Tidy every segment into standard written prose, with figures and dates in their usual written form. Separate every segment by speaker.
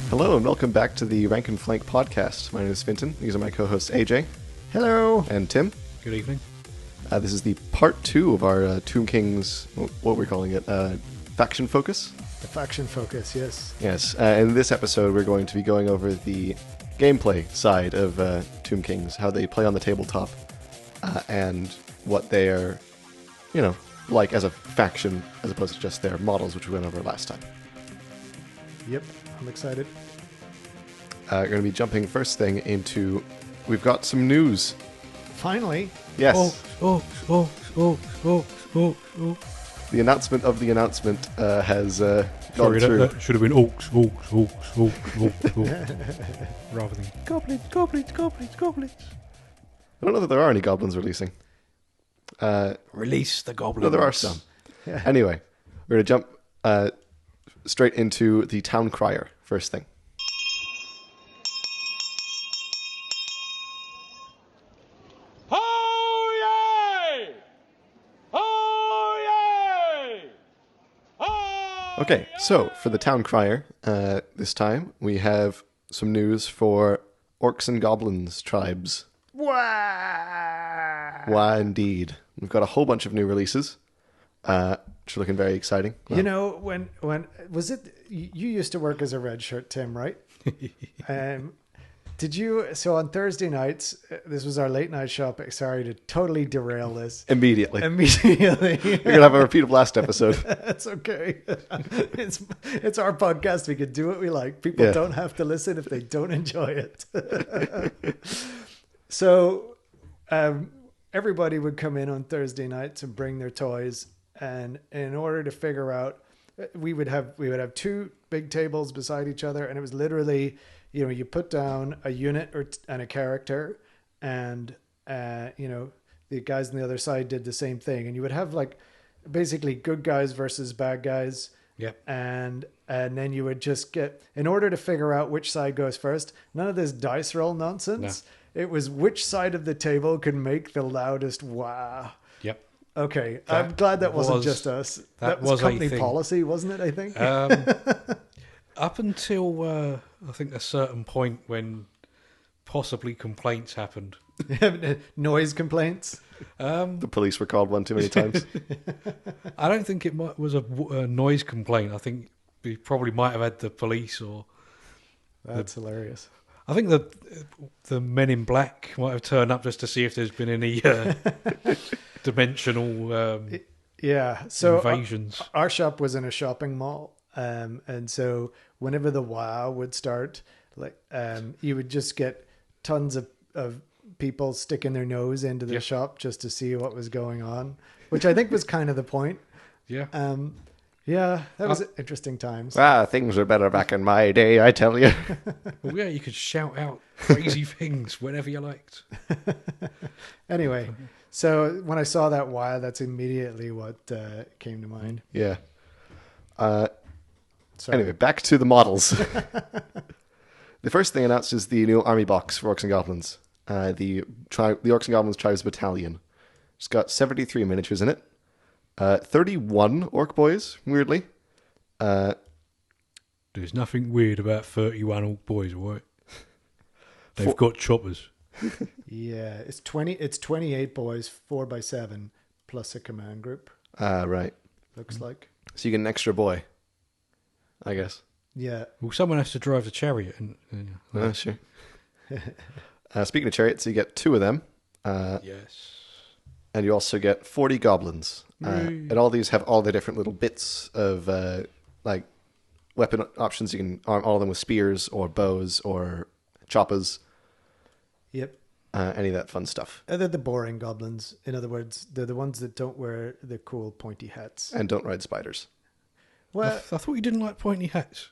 Speaker 1: Hello and welcome back to the Rank and Flank podcast. My name is Finton. These are my co-hosts AJ.
Speaker 2: Hello.
Speaker 1: And Tim.
Speaker 3: Good evening.
Speaker 1: This is the part 2 of our Tomb King's, what we're calling it, faction focus.
Speaker 2: The faction focus, yes.
Speaker 1: Yes. In this episode, we're going to be going over the gameplay side of Tomb Kings, how they play on the tabletop, and what they are, like as a faction, as opposed to just their models, which we went over last time.
Speaker 2: Yep, I'm excited.
Speaker 1: We're going to be jumping first thing into, we've got some news.
Speaker 2: Finally.
Speaker 1: Yes.
Speaker 3: Oh.
Speaker 1: The announcement of the announcement has gone
Speaker 3: Sorry,
Speaker 1: through.
Speaker 3: that should have been orcs, rather than goblins.
Speaker 1: I don't know that there are any goblins releasing.
Speaker 3: Release the goblins.
Speaker 1: No, there are some.
Speaker 2: Yeah.
Speaker 1: Anyway, we're going to jump straight into the town crier first thing. Okay, so for the town crier, this time we have some news for Orcs and Goblins tribes.
Speaker 2: Wah!
Speaker 1: Why, indeed. We've got a whole bunch of new releases, which are looking very exciting. Well,
Speaker 2: You know, when was it? You used to work as a red shirt, Tim, right? Did you? So on Thursday nights, this was our late night shopping. Sorry to totally derail this.
Speaker 1: Immediately.
Speaker 2: Immediately.
Speaker 1: We're going to have a repeat of last episode.
Speaker 2: That's okay. It's our podcast. We can do what we like. People don't have to listen if they don't enjoy it. So everybody would come in on Thursday nights and bring their toys. And in order to figure out, we would have two big tables beside each other. And it was literally, you put down a unit and a character, and the guys on the other side did the same thing, and you would have like basically good guys versus bad guys.
Speaker 3: Yep.
Speaker 2: And then you would just get, in order to figure out which side goes first, none of this dice roll nonsense. No. It was which side of the table could make the loudest wow.
Speaker 3: Yep.
Speaker 2: Okay, I'm glad that wasn't just us. That was company policy, wasn't it, I think?
Speaker 3: Up until I think a certain point when possibly complaints happened.
Speaker 2: Noise complaints?
Speaker 1: The police were called one too many times.
Speaker 3: I don't think it was a noise complaint. I think we probably might have had the police or...
Speaker 2: That's hilarious.
Speaker 3: I think the men in black might have turned up just to see if there's been any dimensional invasions.
Speaker 2: Our shop was in a shopping mall. And so whenever the wow would start, you would just get tons of people sticking their nose into the shop just to see what was going on, which I think was kind of the point.
Speaker 3: Yeah.
Speaker 2: That was interesting times.
Speaker 1: Things were better back in my day, I tell you.
Speaker 3: Well, yeah, you could shout out crazy things whenever you liked.
Speaker 2: Anyway, so when I saw that wow, that's immediately what came to mind.
Speaker 1: Yeah.
Speaker 2: Sorry.
Speaker 1: Anyway, back to the models. The first thing announced is the new army box for Orcs and Goblins. The Orcs and Goblins Tribes Battalion. It's got 73 miniatures in it. 31 orc boys, weirdly.
Speaker 3: There's nothing weird about 31 orc boys, right? They've got choppers.
Speaker 2: Yeah, it's 28 boys, 4x7, plus a command group.
Speaker 1: Right.
Speaker 2: Looks like.
Speaker 1: So you get an extra boy, I guess.
Speaker 2: Yeah.
Speaker 3: Well, someone has to drive the chariot.
Speaker 1: Sure. Speaking of chariots, you get 2 of them.
Speaker 3: Yes.
Speaker 1: And you also get 40 goblins. And all these have all the different little bits of weapon options. You can arm all of them with spears or bows or choppers.
Speaker 2: Yep.
Speaker 1: Any of that fun stuff.
Speaker 2: They're the boring goblins. In other words, they're the ones that don't wear the cool pointy hats.
Speaker 1: And don't ride spiders.
Speaker 2: Well,
Speaker 3: I thought you didn't like pointy hats.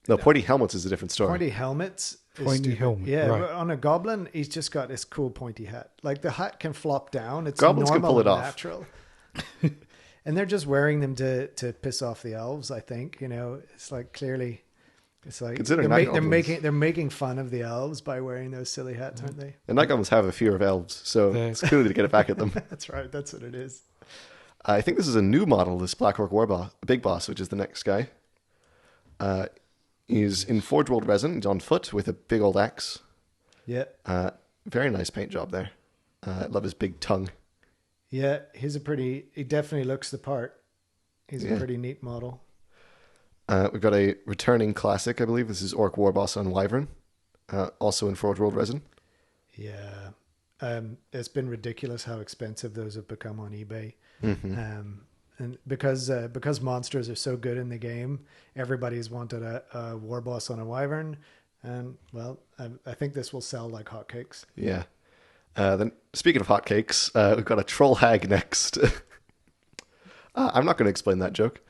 Speaker 1: No, pointy helmets is a different story.
Speaker 2: Pointy helmets.
Speaker 3: Pointy helmet.
Speaker 2: Yeah,
Speaker 3: right.
Speaker 2: But on a goblin, he's just got this cool pointy hat. Like the hat can flop down. It's
Speaker 1: Goblins
Speaker 2: normal
Speaker 1: can pull it
Speaker 2: and
Speaker 1: off.
Speaker 2: natural. And they're just wearing them to piss off the elves, I think. It's like clearly... It's like
Speaker 1: Considering
Speaker 2: they're making fun of the elves by wearing those silly hats, aren't they?
Speaker 1: And night goblins have a fear of elves, so it's clearly to get it back at them.
Speaker 2: That's right. That's what it is.
Speaker 1: I think this is a new model, this Black Orc Big Boss, which is the next guy. He's in Forge World resin. He's on foot with a big old axe.
Speaker 2: Yeah.
Speaker 1: Very nice paint job there. I love his big tongue.
Speaker 2: Yeah, he definitely looks the part. He's a pretty neat model.
Speaker 1: We've got a returning classic, I believe. This is Orc Warboss on Wyvern, also in Forge World resin.
Speaker 2: Yeah. It's been ridiculous how expensive those have become on eBay.
Speaker 1: Mm-hmm.
Speaker 2: And because monsters are so good in the game, everybody's wanted a Warboss on a Wyvern. And, well, I think this will sell like hotcakes.
Speaker 1: Yeah. Then, speaking of hotcakes, we've got a Troll Hag next. I'm not going to explain that joke.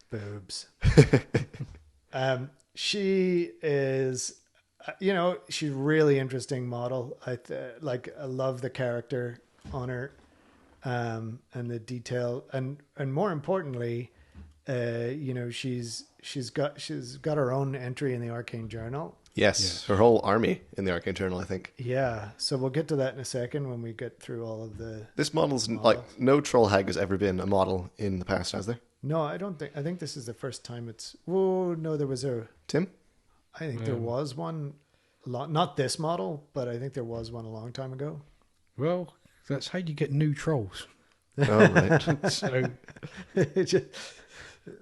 Speaker 2: Boobs. She is, she's a really interesting model. I love the character on her, and the detail, and more importantly, she's got her own entry in the Arcane Journal.
Speaker 1: Yes, her whole army in the Arcane Journal, I think.
Speaker 2: Yeah, so we'll get to that in a second when we get through all of the...
Speaker 1: This model's, like, no Troll Hag has ever been a model in the past, has there?
Speaker 2: No, I don't think... I think this is the first time it's... Oh, no, there was a...
Speaker 1: Tim?
Speaker 2: I think there was one... Not this model, but I think there was one a long time ago.
Speaker 3: Well, that's how you get new trolls.
Speaker 1: Oh, right.
Speaker 3: So...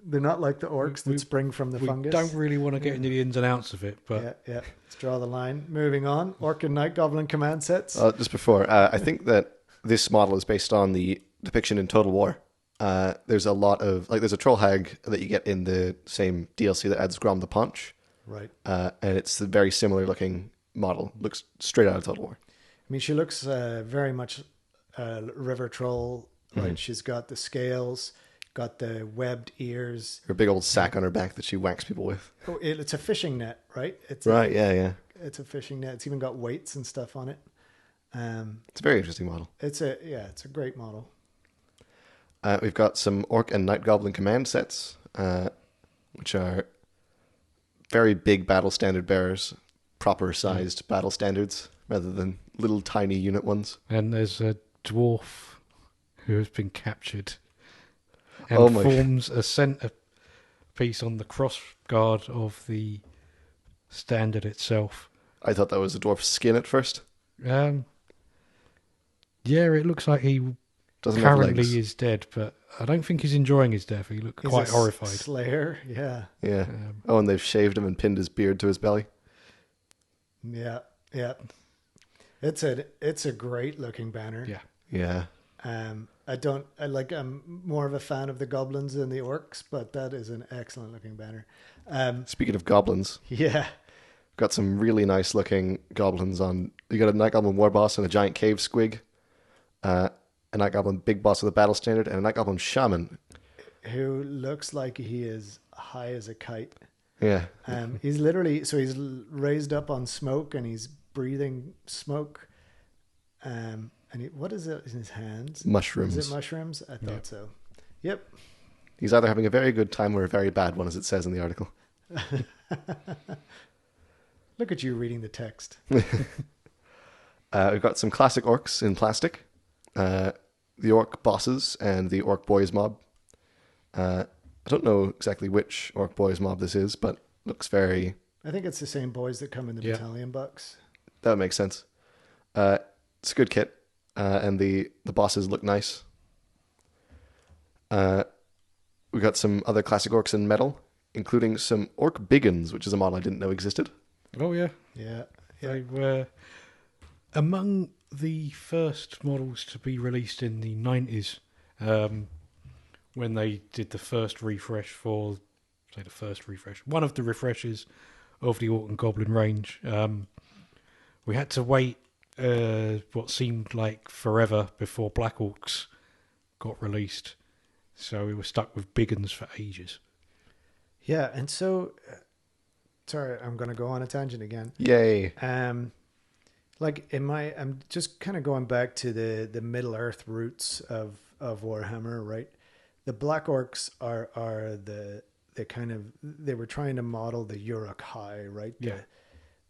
Speaker 2: They're not like the orcs that spring from the fungus.
Speaker 3: Don't really want to get into the ins and outs of it, but...
Speaker 2: Yeah. Let's draw the line. Moving on. Orc and Night Goblin command sets.
Speaker 1: Just before, I think that this model is based on the depiction in Total War. There's a lot of... Like, there's a Troll Hag that you get in the same DLC that adds Grom the Paunch.
Speaker 2: Right.
Speaker 1: And it's a very similar looking model. Looks straight out of Total War.
Speaker 2: I mean, she looks very much River Troll. Right. Mm-hmm. She's got the scales... Got the webbed ears.
Speaker 1: Her big old sack on her back that she whacks people with.
Speaker 2: Oh, it's a fishing net, right?
Speaker 1: Right, yeah.
Speaker 2: It's a fishing net. It's even got weights and stuff on it.
Speaker 1: It's a very interesting model.
Speaker 2: It's a great model.
Speaker 1: We've got some Orc and Night Goblin command sets, which are very big battle standard bearers, proper sized battle standards, rather than little tiny unit ones.
Speaker 3: And there's a dwarf who has been captured. And forms a centre piece on the cross guard of the standard itself.
Speaker 1: I thought that was a dwarf's skin at first.
Speaker 3: Yeah, it looks like he
Speaker 1: Doesn't
Speaker 3: currently is dead, but I don't think he's enjoying his death. He looked quite horrified.
Speaker 2: Slayer, yeah.
Speaker 1: Yeah. And they've shaved him and pinned his beard to his belly.
Speaker 2: Yeah. It's a great looking banner.
Speaker 1: Yeah.
Speaker 2: I'm more of a fan of the goblins than the orcs, but that is an excellent looking banner.
Speaker 1: Speaking of goblins.
Speaker 2: Yeah.
Speaker 1: Got some really nice looking goblins on. You got a Night Goblin Warboss and a giant cave squig. A Night Goblin Big Boss with a battle standard, and a Night Goblin Shaman.
Speaker 2: Who looks like he is high as a kite.
Speaker 1: Yeah.
Speaker 2: He's raised up on smoke and he's breathing smoke. And what is it in his hands?
Speaker 1: Mushrooms.
Speaker 2: Is it mushrooms? I thought so. Yep.
Speaker 1: He's either having a very good time or a very bad one, as it says in the article.
Speaker 2: Look at you reading the text.
Speaker 1: We've got some classic orcs in plastic. The orc bosses and the orc boys mob. I don't know exactly which orc boys mob this is, but looks very...
Speaker 2: I think it's the same boys that come in the battalion bucks.
Speaker 1: That would make sense. It's a good kit. And the bosses look nice. We got some other classic orcs in metal, including some orc biggins, which is a model I didn't know existed.
Speaker 3: Oh yeah.
Speaker 2: They
Speaker 3: were among the first models to be released in the 90s, when they did the first refresh one of the refreshes of the Orc and Goblin range. We had to wait what seemed like forever before Black Orcs got released, so we were stuck with biggins for ages.
Speaker 2: Yeah, and so sorry, I'm going to go on a tangent again.
Speaker 1: Yay!
Speaker 2: I'm just kind of going back to the Middle Earth roots of Warhammer, right? The Black Orcs are the kind of, they were trying to model the Uruk-hai, right?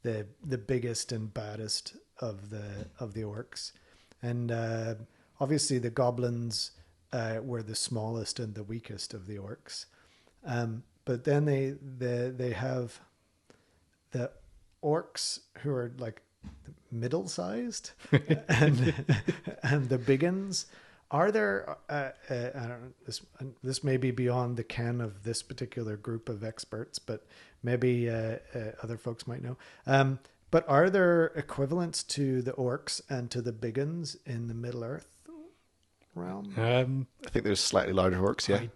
Speaker 2: The biggest and baddest of the orcs, and obviously the goblins were the smallest and the weakest of the orcs. But then they have the orcs who are like middle-sized and the biggins. Are there I don't know, this may be beyond the ken of this particular group of experts, but maybe other folks might know. But are there equivalents to the orcs and to the biggins in the Middle Earth realm?
Speaker 1: I think there's slightly larger orcs, yeah.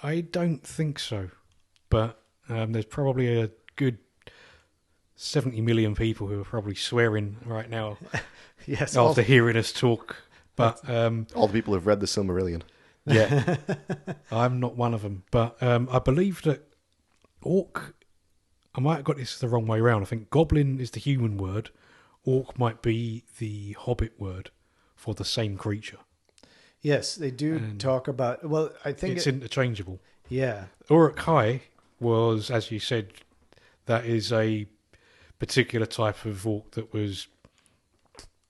Speaker 3: I don't think so, but there's probably a good 70 million people who are probably swearing right now
Speaker 2: Yes.
Speaker 3: after hearing us talk. But
Speaker 1: All the people who've read the Silmarillion.
Speaker 3: yeah, I'm not one of them. But I believe that orc, I might have got this the wrong way around. I think goblin is the human word. Orc might be the hobbit word for the same creature.
Speaker 2: Yes, they do talk about. Well, I think
Speaker 3: It's interchangeable.
Speaker 2: Yeah.
Speaker 3: Uruk-hai was, as you said, that is a particular type of orc that was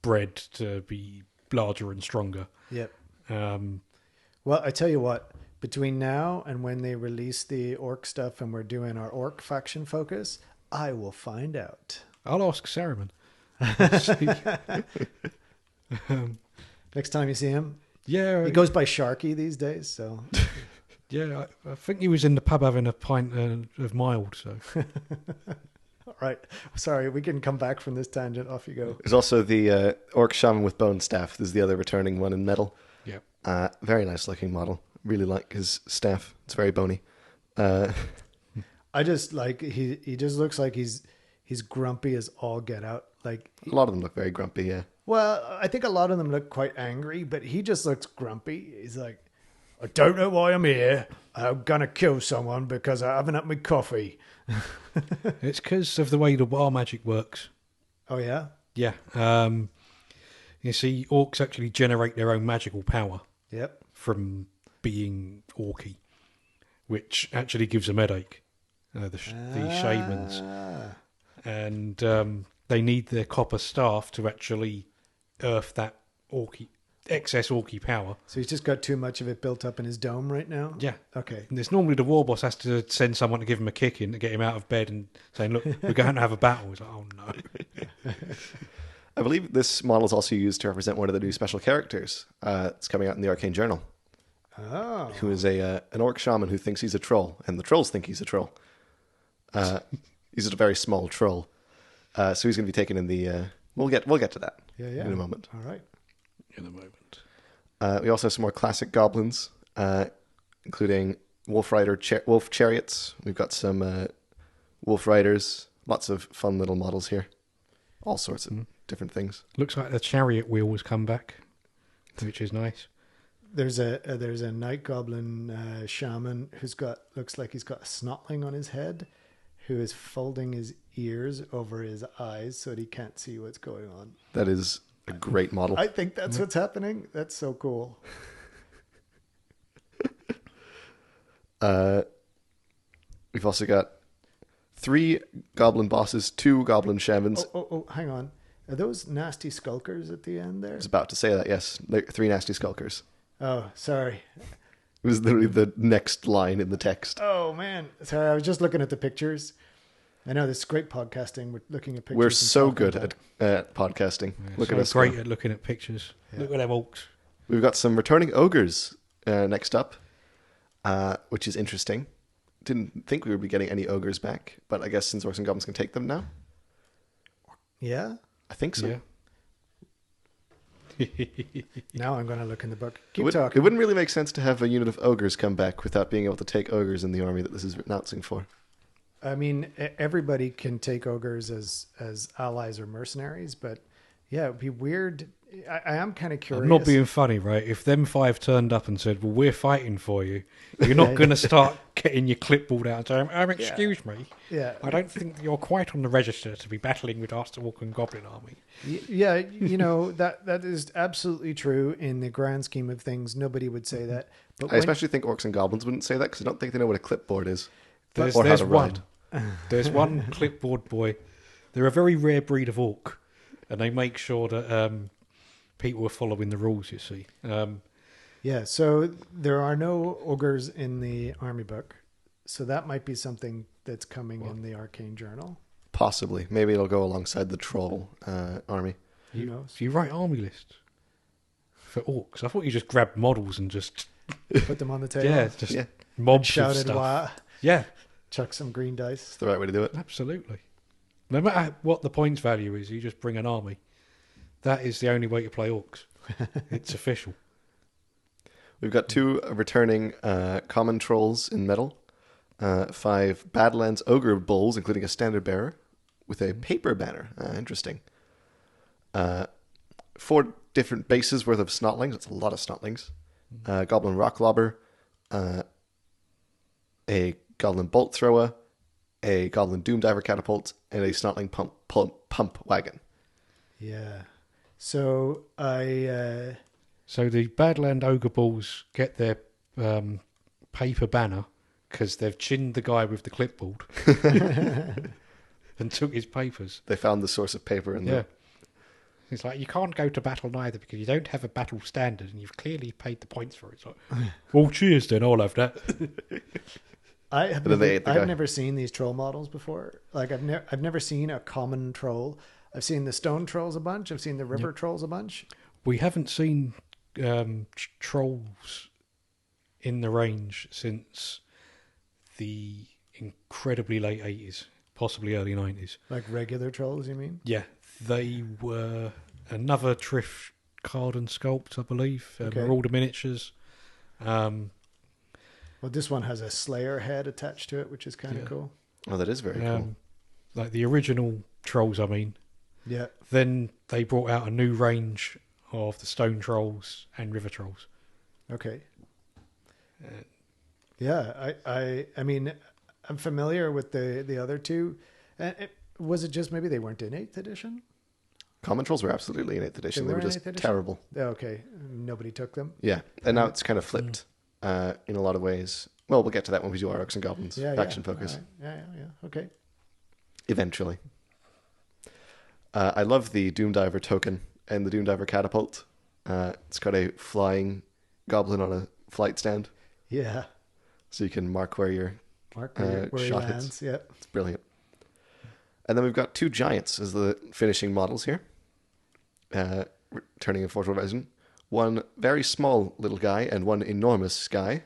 Speaker 3: bred to be larger and stronger.
Speaker 2: Yep.
Speaker 3: Um,
Speaker 2: Well, I tell you what. Between now and when they release the orc stuff and we're doing our orc faction focus, I will find out.
Speaker 3: I'll ask Saruman.
Speaker 2: Next time you see him,
Speaker 3: Yeah,
Speaker 2: he goes by Sharky these days. So
Speaker 3: yeah. I think he was in the pub having a pint of mild. So
Speaker 2: all right. Sorry, we can come back from this tangent. Off you go.
Speaker 1: There's also the orc shaman with bone staff. There's the other returning one in metal.
Speaker 3: yeah,
Speaker 1: Very nice looking model. Really like his staff. It's very bony.
Speaker 2: I just like he just looks like he's grumpy as all get out. Like,
Speaker 1: A lot of them look very grumpy, yeah.
Speaker 2: well, I think a lot of them look quite angry, but he just looks grumpy. He's like, I don't know why I'm here. I'm gonna kill someone because I haven't had my coffee.
Speaker 3: it's because of the way the war magic works.
Speaker 2: Oh yeah.
Speaker 3: Yeah, you see, orcs actually generate their own magical power
Speaker 2: Yep.
Speaker 3: from being orky, which actually gives them headache. The shamans,
Speaker 2: Ah.
Speaker 3: and they need their copper staff to actually earth that excess orky power.
Speaker 2: So he's just got too much of it built up in his dome right now.
Speaker 3: Yeah.
Speaker 2: Okay.
Speaker 3: And it's normally the war boss has to send someone to give him a kick in to get him out of bed and saying, look, we're going to have a battle. He's like, oh no.
Speaker 1: I believe this model is also used to represent one of the new special characters. It's coming out in the Arcane Journal.
Speaker 2: Oh.
Speaker 1: Who is an orc shaman who thinks he's a troll, and the trolls think he's a troll. He's a very small troll, so he's going to be taken in the. We'll get to that in a moment.
Speaker 2: All right.
Speaker 3: In a moment.
Speaker 1: We also have some more classic goblins, including wolf chariots. We've got some wolf riders. Lots of fun little models here. All sorts of different things.
Speaker 3: Looks like the chariot wheel has come back, which is nice.
Speaker 2: There's a night goblin shaman looks like he's got a snotling on his head, who is folding his ears over his eyes so that he can't see what's going on.
Speaker 1: That is a great model.
Speaker 2: I think that's what's happening. That's so cool.
Speaker 1: We've also got 3 goblin bosses, 2 goblin shamans.
Speaker 2: Oh, hang on. Are those nasty skulkers at the end there?
Speaker 1: I was about to say that, yes. 3 nasty skulkers.
Speaker 2: Oh, sorry.
Speaker 1: It was literally the next line in the text.
Speaker 2: Oh, man. Sorry, I was just looking at the pictures. I know this is great podcasting. We're looking at pictures.
Speaker 1: We're
Speaker 2: and
Speaker 1: so
Speaker 2: talking
Speaker 1: good
Speaker 2: about-
Speaker 1: at podcasting. Look
Speaker 3: So
Speaker 1: at us.
Speaker 3: great
Speaker 1: go.
Speaker 3: at looking at pictures.
Speaker 2: Yeah.
Speaker 3: Look at them orcs.
Speaker 1: We've got some returning ogres next up, which is interesting. Didn't think we would be getting any ogres back, but I guess since Orcs and Goblins can take them now,
Speaker 2: Yeah?
Speaker 1: I think so.
Speaker 3: Yeah.
Speaker 2: Now I'm going to look in the book.
Speaker 1: It,
Speaker 2: Keep
Speaker 1: would,
Speaker 2: talking.
Speaker 1: it wouldn't really make sense to have a unit of ogres come back without being able to take ogres in the army that this is announcing for.
Speaker 2: I mean, everybody can take ogres as allies or mercenaries, but yeah, it'd be weird. I am kind of curious.
Speaker 3: I'm not being funny, right? If them 5 turned up and said, well, we're fighting for you, you're not going to start getting your clipboard out and saying, excuse me,
Speaker 2: Yeah.
Speaker 3: I don't think you're quite on the register to be battling with our Orc and Goblin army.
Speaker 2: Yeah, you know, that is absolutely true in the grand scheme of things. Nobody would say that. But
Speaker 1: I especially think Orcs and Goblins wouldn't say that because I don't think they know what a clipboard is.
Speaker 3: There's
Speaker 1: or how to
Speaker 3: one.
Speaker 1: ride.
Speaker 3: There's one clipboard boy. They're a very rare breed of orc, and they make sure that people are following the rules, you see.
Speaker 2: Yeah, so there are no ogres in the army book. So that might be something that's coming in the Arcane Journal.
Speaker 1: Possibly. Maybe it'll go alongside the troll army.
Speaker 2: Who knows?
Speaker 3: Do you write army lists for orcs? I thought you just grabbed models and just
Speaker 2: Put them on the table.
Speaker 3: yeah, just
Speaker 1: Yeah.
Speaker 3: mobs of
Speaker 2: Shouted
Speaker 3: stuff.
Speaker 2: wah.
Speaker 3: Yeah,
Speaker 2: Chuck some green dice.
Speaker 1: It's the right way to do it.
Speaker 3: absolutely. No matter what the points value is, you just bring an army. That is the only way to play orcs. It's official.
Speaker 1: We've got 2 returning common trolls in metal, 5 Badlands Ogre Bulls, including a standard bearer, with a paper banner. Interesting. 4 different bases worth of snotlings. That's a lot of snotlings. Goblin Rock Lobber, a Goblin Bolt Thrower, a Goblin Doom Diver Catapult, and a Snotling Pump Wagon.
Speaker 2: Yeah. So
Speaker 3: So the Badland Ogre Balls get their paper banner because they've chinned the guy with the clipboard and took his papers.
Speaker 1: They found the source of paper in
Speaker 3: Yeah.
Speaker 1: the...
Speaker 3: It's like, you can't go to battle neither because you don't have a battle standard and you've clearly paid the points for it. It's like, well, cheers then, I'll have that.
Speaker 2: I've
Speaker 1: then they ate the guy.
Speaker 2: never seen these troll models before. Like I've never seen a common troll. I've seen the stone trolls a bunch. I've seen the river trolls a bunch.
Speaker 3: We haven't seen trolls in the range since the incredibly late 80s, possibly early 90s.
Speaker 2: Like regular trolls, you mean?
Speaker 3: Yeah, they were another Triff card and sculpt, I believe.
Speaker 2: Okay.
Speaker 3: They're all the miniatures.
Speaker 2: Well, this one has a Slayer head attached to it, which is kind of
Speaker 3: Yeah.
Speaker 2: cool.
Speaker 1: Oh, that is very cool.
Speaker 3: Like the original trolls, I mean.
Speaker 2: Yeah.
Speaker 3: Then they brought out a new range of the stone trolls and river trolls.
Speaker 2: Okay.
Speaker 3: Uh,
Speaker 2: Yeah, I mean, I'm familiar with the other two. Was it just maybe they weren't in 8th edition?
Speaker 1: Common trolls were absolutely in 8th edition. They
Speaker 2: were
Speaker 1: were
Speaker 2: in
Speaker 1: just
Speaker 2: 8th edition?
Speaker 1: terrible.
Speaker 2: Okay, nobody took them.
Speaker 1: Yeah, and now it's kind of flipped in a lot of ways. Well, we'll get to that when we do our Orcs and Goblins faction focus.
Speaker 2: Right. Yeah. Okay.
Speaker 1: Eventually. I love the Doom Diver token and the Doom Diver catapult. It's got a flying goblin on a flight stand,
Speaker 2: Yeah.
Speaker 1: so you can mark where you're...
Speaker 2: Mark where he
Speaker 1: shot
Speaker 2: lands.
Speaker 1: hits.
Speaker 2: Yeah.
Speaker 1: It's brilliant. And then we've got 2 giants as the finishing models here, turning in Forge version. One very small little guy and one enormous guy,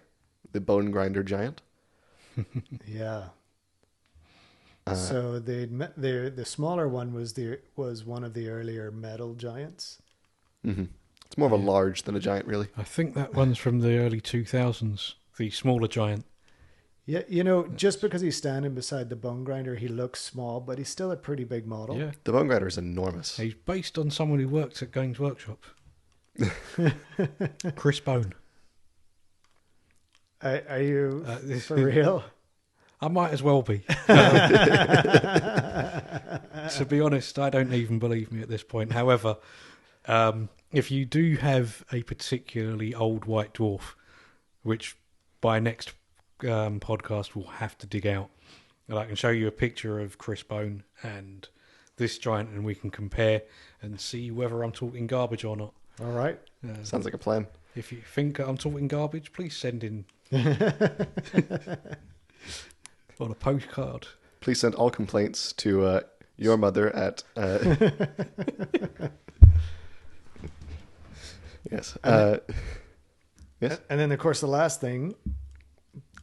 Speaker 1: the Bone Grinder giant.
Speaker 2: Yeah. So the smaller one was one of the earlier metal giants.
Speaker 1: Mm-hmm. It's more of a large than a giant, really.
Speaker 3: I think that one's from the early 2000s, the smaller giant.
Speaker 2: Yeah, just because he's standing beside the Bone Grinder, he looks small, but he's still a pretty big model.
Speaker 3: Yeah.
Speaker 1: The Bone Grinder is enormous.
Speaker 3: He's based on someone who worked at Games Workshop. Chris Bone.
Speaker 2: Are you for real?
Speaker 3: I might as well be. To be honest, I don't even believe me at this point. However, if you do have a particularly old white dwarf, which by next podcast we'll have to dig out, and I can show you a picture of Chris Bone and this giant, and we can compare and see whether I'm talking garbage or not.
Speaker 2: All right.
Speaker 1: Sounds like a plan.
Speaker 3: If you think I'm talking garbage, please send in on a postcard.
Speaker 1: Please send all complaints to your mother at... yes. Yes.
Speaker 2: And then, of course, the last thing.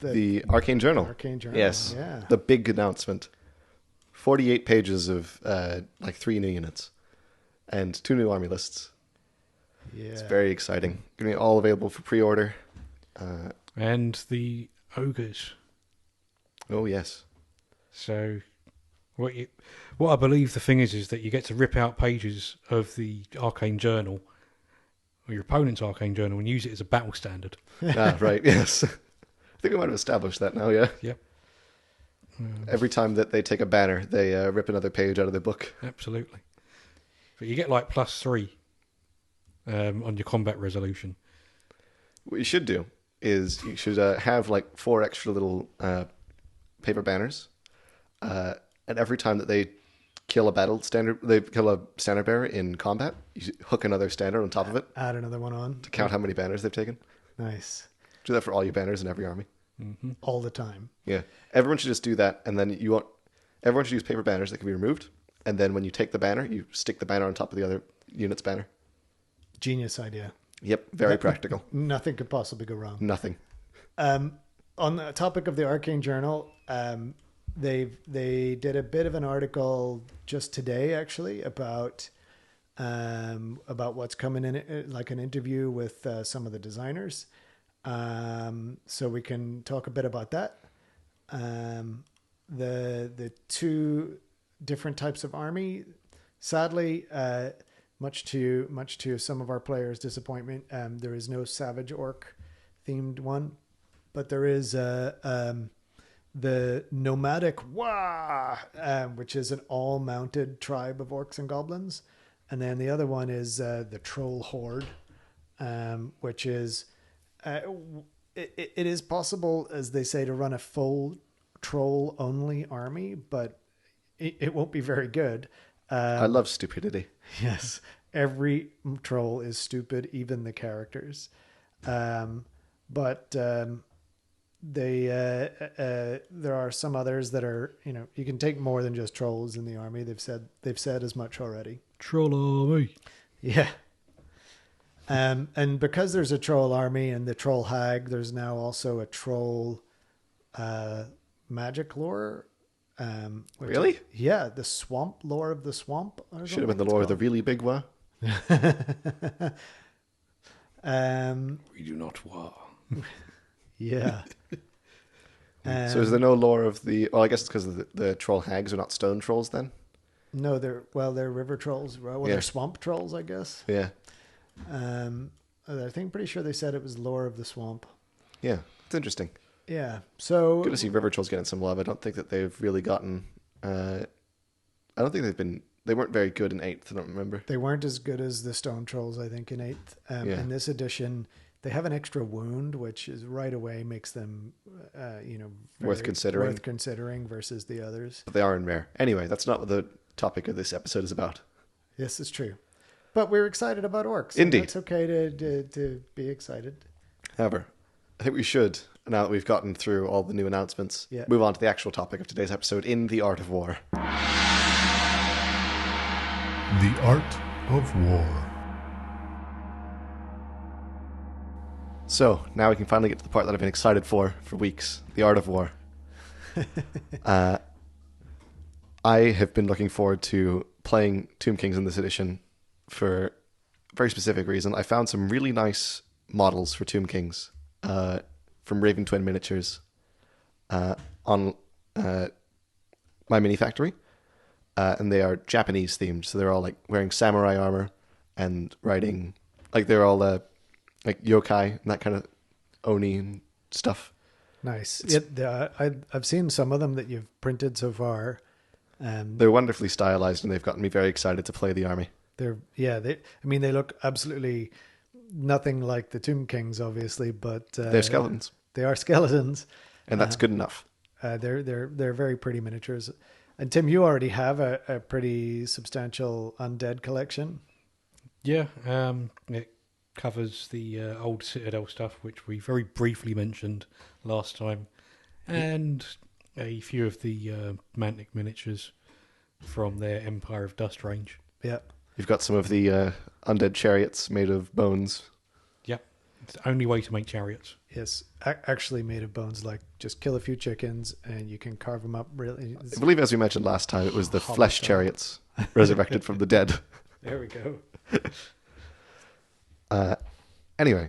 Speaker 1: The Arcane Journal.
Speaker 2: Arcane Journal.
Speaker 1: Yes.
Speaker 2: Yeah.
Speaker 1: The big announcement. 48 pages of 3 new units and 2 new army lists.
Speaker 2: Yeah.
Speaker 1: It's very exciting. Going to be all available for pre-order.
Speaker 3: And the ogres.
Speaker 1: Oh, yes.
Speaker 3: So what I believe the thing is that you get to rip out pages of the Arcane Journal, or your opponent's Arcane Journal, and use it as a battle standard.
Speaker 1: Right, yes. I think we might have established that now, yeah.
Speaker 3: Yep.
Speaker 1: Every time that they take a banner, they rip another page out of their book.
Speaker 3: Absolutely. But you get like +3 on your combat resolution.
Speaker 1: What you should do is you should have 4 extra little paper banners, and every time that they kill a standard bearer in combat, you should hook another standard on top of it
Speaker 2: Add another one on.
Speaker 1: to count how many banners they've taken.
Speaker 2: Nice.
Speaker 1: Do that for all your banners in every army.
Speaker 2: All the time.
Speaker 1: Yeah. Everyone should just do that, and then everyone should use paper banners that can be removed, and then when you take the banner, you stick the banner on top of the other unit's banner.
Speaker 2: Genius idea.
Speaker 1: Yep, very practical.
Speaker 2: Nothing could possibly go wrong.
Speaker 1: Nothing.
Speaker 2: On the topic of the Arcane Journal, they did a bit of an article just today, actually, about what's coming in, like an interview with some of the designers. So we can talk a bit about that. The two different types of army, sadly, much to some of our players' disappointment, there is no Savage Orc themed one, but there is the Nomadic Wah, which is an all-mounted tribe of orcs and goblins, and then the other one is the Troll Horde, which is it is possible, as they say, to run a full troll-only army, but it won't be very good.
Speaker 1: I love stupidity.
Speaker 2: Yes, every troll is stupid, even the characters. But there are some others that are, you can take more than just trolls in the army. They've said as much already.
Speaker 3: Troll army.
Speaker 2: Yeah. And because there's a troll army and the troll hag, there's now also a troll magic lore.
Speaker 1: Really?
Speaker 2: Yeah, the swamp lore of the swamp.
Speaker 1: Should have been the lore of the really big one.
Speaker 3: We do not war.
Speaker 2: Yeah.
Speaker 1: So is there no lore of the? Well, I guess it's because the troll hags are not stone trolls then.
Speaker 2: No, they're river trolls. Well,
Speaker 1: Yeah.
Speaker 2: they're swamp trolls, I guess.
Speaker 1: Yeah.
Speaker 2: I think pretty sure they said it was lore of the swamp.
Speaker 1: Yeah, it's interesting.
Speaker 2: Yeah. So
Speaker 1: Good to see river trolls getting some love. I don't think that they've really gotten. I don't think they weren't very good in 8th. I don't remember.
Speaker 2: they weren't as good as the stone trolls, I think, in 8th.
Speaker 1: Yeah.
Speaker 2: In this edition, they have an extra wound, which is right away makes them,
Speaker 1: Worth considering.
Speaker 2: Worth considering versus the others.
Speaker 1: But they are in rare. Anyway, that's not what the topic of this episode is about.
Speaker 2: Yes, it's true. But we're excited about orcs.
Speaker 1: Indeed.
Speaker 2: It's okay to be excited.
Speaker 1: However, I think we should, now that we've gotten through all the new announcements,
Speaker 2: Yeah.
Speaker 1: move on to the actual topic of today's episode, In the Art of War.
Speaker 4: The Art of War.
Speaker 1: So, now we can finally get to the part that I've been excited for weeks, The Art of War. I have been looking forward to playing Tomb Kings in this edition for a very specific reason. I found some really nice models for Tomb Kings from Raven Twin Miniatures on my mini factory. And they are Japanese themed, so they're all like wearing samurai armor and riding, like they're all like yokai and that kind of oni and stuff.
Speaker 2: Nice. I've seen some of them that you've printed so far.
Speaker 1: They're wonderfully stylized, and they've gotten me very excited to play the army.
Speaker 2: They look absolutely nothing like the Tomb Kings, obviously, but
Speaker 1: They're skeletons,
Speaker 2: they are skeletons,
Speaker 1: and that's good enough.
Speaker 2: They're very pretty miniatures. And Tim, you already have a pretty substantial undead collection.
Speaker 3: Yeah, it covers the old Citadel stuff, which we very briefly mentioned last time, and a few of the Mantic miniatures from their Empire of Dust range.
Speaker 2: Yeah.
Speaker 1: You've got some of the undead chariots made of bones.
Speaker 3: Yep, it's the only way to make chariots.
Speaker 2: Yes, actually made of bones. Like, just kill a few chickens and you can carve them up. Really,
Speaker 1: I believe, as we mentioned last time, it was the
Speaker 2: Hobbit
Speaker 1: flesh
Speaker 2: style.
Speaker 1: chariots resurrected from the dead.
Speaker 2: There we go.
Speaker 1: Anyway,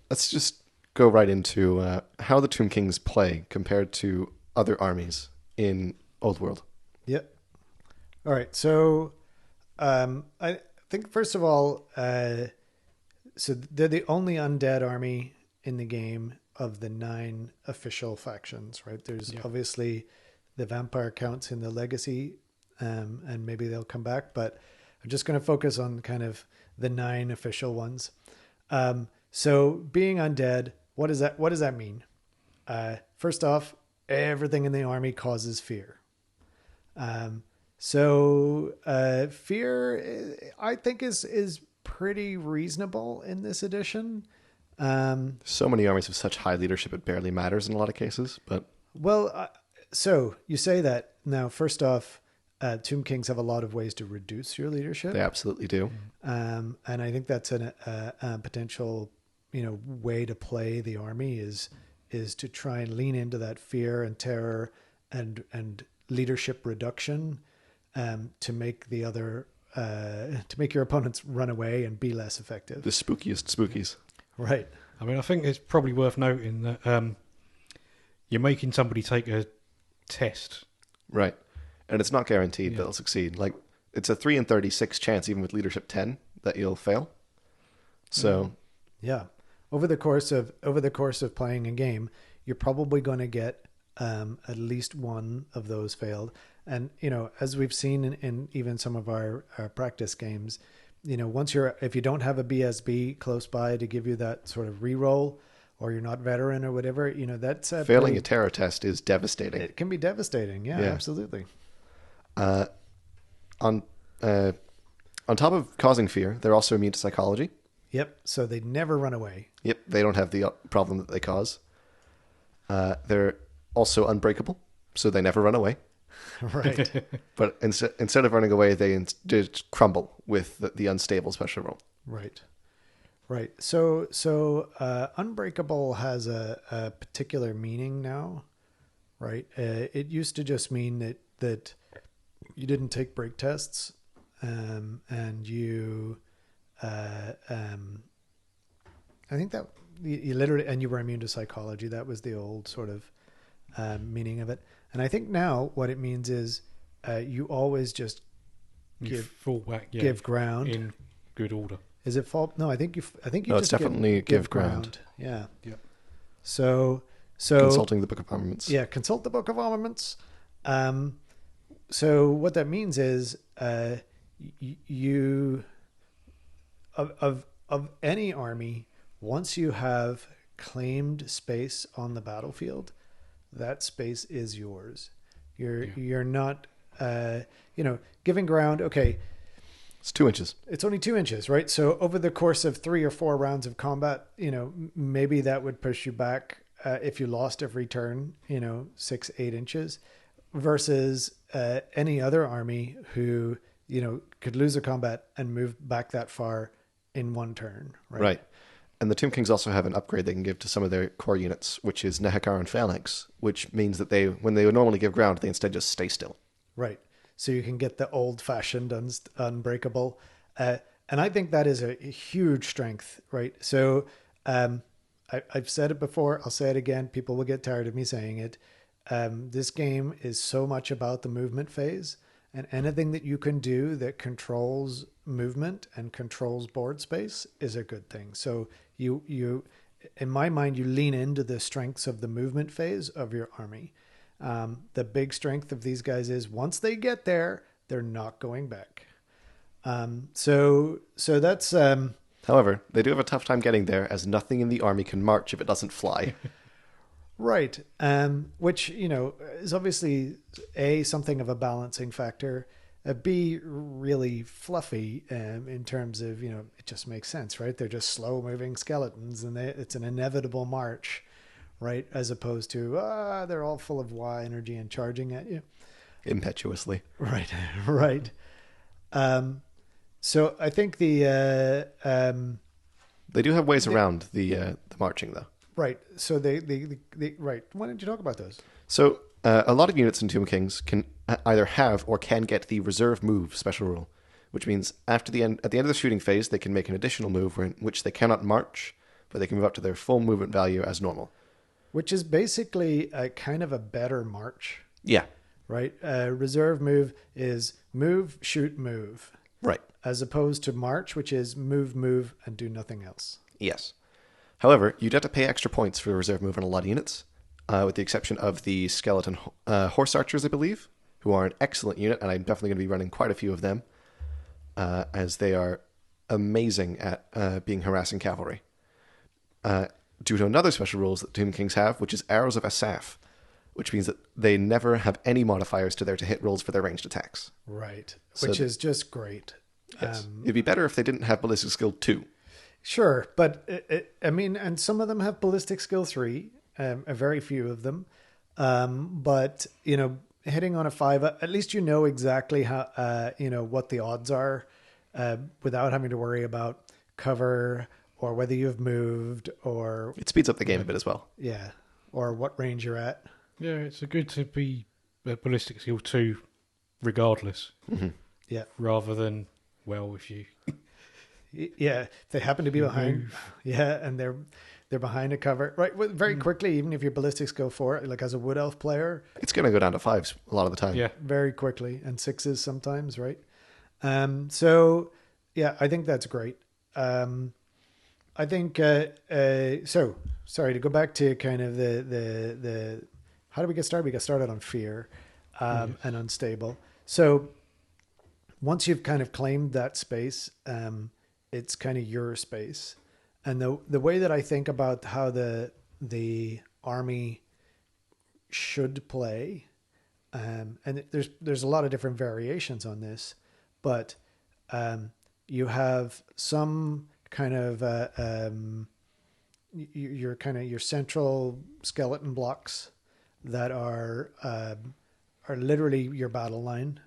Speaker 1: let's just go right into how the Tomb Kings play compared to other armies in Old World.
Speaker 2: Yep. All right. So, I think first of all, so they're the only undead army in the game of the 9 official factions, right? There's obviously the vampire counts in the legacy, and maybe they'll come back, but I'm just going to focus on kind of the 9 official ones. So being undead, what does that mean? First off, everything in the army causes fear. So fear, I think, is pretty reasonable in this edition.
Speaker 1: So many armies have such high leadership it barely matters in a lot of cases. But
Speaker 2: Well, so you say that. Now, first off, Tomb Kings have a lot of ways to reduce your leadership.
Speaker 1: they absolutely do.
Speaker 2: And I think that's a potential, way to play the army is to try and lean into that fear and terror and leadership reduction, to make the other to make your opponents run away and be less effective.
Speaker 1: The spookiest spookies.
Speaker 2: Right.
Speaker 3: I mean, I think it's probably worth noting that you're making somebody take a test.
Speaker 1: Right. And it's not guaranteed that they'll succeed. Like, it's a 3 in 36 chance, even with leadership 10, that you'll fail. So,
Speaker 2: Yeah. Over the course of playing a game, you're probably going to get at least one of those failed. And, as we've seen in even some of our practice games, if you don't have a BSB close by to give you that sort of re-roll, or you're not veteran or whatever, that's
Speaker 1: failing a terror test is devastating.
Speaker 2: It can be devastating. Yeah. Absolutely.
Speaker 1: On top of causing fear, they're also immune to psychology.
Speaker 2: Yep. So they never run away.
Speaker 1: Yep, they don't have the problem that they cause. They're also unbreakable, so they never run away.
Speaker 2: Right.
Speaker 1: But instead of running away, they just crumble with the unstable special roll.
Speaker 2: Right. Right. So unbreakable has a particular meaning now, right? It used to just mean that you didn't take break tests, and you, I think that you literally, and you were immune to psychology. That was the old sort of meaning of it. And I think now what it means is you always just give
Speaker 3: full whack,
Speaker 2: give ground
Speaker 3: in good order.
Speaker 2: Is it fault? No, I think you
Speaker 1: No,
Speaker 2: just
Speaker 1: it's definitely give ground.
Speaker 2: Yeah.
Speaker 3: Yep.
Speaker 2: So
Speaker 1: Consulting the Book of Armaments.
Speaker 2: Yeah, consult the Book of Armaments. So what that means is you of any army, once you have claimed space on the battlefield, that space is yours. You're not giving ground. Okay.
Speaker 1: It's 2 inches.
Speaker 2: It's only 2 inches, right? So over the course of 3 or 4 rounds of combat, maybe that would push you back if you lost every turn, 6, 8 inches, versus any other army who, could lose a combat and move back that far in 1 turn, right?
Speaker 1: Right. And the Tomb Kings also have an upgrade they can give to some of their core units, which is Nehekar and Phalanx, which means that when they would normally give ground, they instead just stay still.
Speaker 2: Right. So you can get the old-fashioned unbreakable. And I think that is a huge strength, right? So I've said it before. I'll say it again. People will get tired of me saying it. This game is so much about the movement phase. And anything that you can do that controls movement and controls board space is a good thing. So you in my mind, you lean into the strengths of the movement phase of your army. The big strength of these guys is once they get there, they're not going back. So that's
Speaker 1: However, they do have a tough time getting there, as nothing in the army can march if it doesn't fly.
Speaker 2: right. Which is obviously something of a balancing factor. B, really fluffy in terms of it just makes sense, right? They're just slow moving skeletons, and it's an inevitable march. Right, as opposed to they're all full of Y energy and charging at you
Speaker 1: Impetuously.
Speaker 2: Right, right. So I think
Speaker 1: they do have ways around the marching, though.
Speaker 2: Right. So they right. Why don't you talk about those?
Speaker 1: So a lot of units in Tomb Kings can either have or can get the reserve move special rule, which means at the end of the shooting phase, they can make an additional move in which they cannot march, but they can move up to their full movement value as normal.
Speaker 2: Which is basically a kind of a better march.
Speaker 1: Yeah.
Speaker 2: Right? Reserve move is move, shoot, move.
Speaker 1: Right.
Speaker 2: As opposed to march, which is move, move, and do nothing else.
Speaker 1: Yes. However, you'd have to pay extra points for reserve move on a lot of units, with the exception of the skeleton horse archers, I believe, who are an excellent unit, and I'm definitely going to be running quite a few of them, as they are amazing at being harassing cavalry. Due to another special rules that Tomb Kings have, which is Arrows of Asaph, which means that they never have any modifiers to their to-hit rolls for their ranged attacks.
Speaker 2: Right. Which is just great.
Speaker 1: Yes. It'd be better if they didn't have Ballistic Skill 2.
Speaker 2: Sure, but I mean, and some of them have ballistic skill 3, a very few of them. But, hitting on a 5, at least you know exactly how, what the odds are without having to worry about cover or whether you've moved or,
Speaker 1: It speeds up the game a bit as well.
Speaker 2: yeah, or what range you're at.
Speaker 3: Yeah, it's a good to be a ballistic skill 2 regardless,
Speaker 2: Yeah.
Speaker 3: rather than, well, if you...
Speaker 2: Yeah, if they happen to be behind, and they're behind a cover, right? Well, very quickly, even if your ballistics go 4, like as a wood elf player,
Speaker 1: It's going to go down to 5s a lot of the time.
Speaker 3: Yeah,
Speaker 2: very quickly, and 6s sometimes, right? So yeah, I think that's great. I think so. Sorry to go back to kind of the how did we get started? We got started on fear and unstable. So once you've kind of claimed that space, it's kind of your space. And the way that I think about how the army should play, and there's a lot of different variations on this, but you have some kind of your central skeleton blocks that are literally your battle line.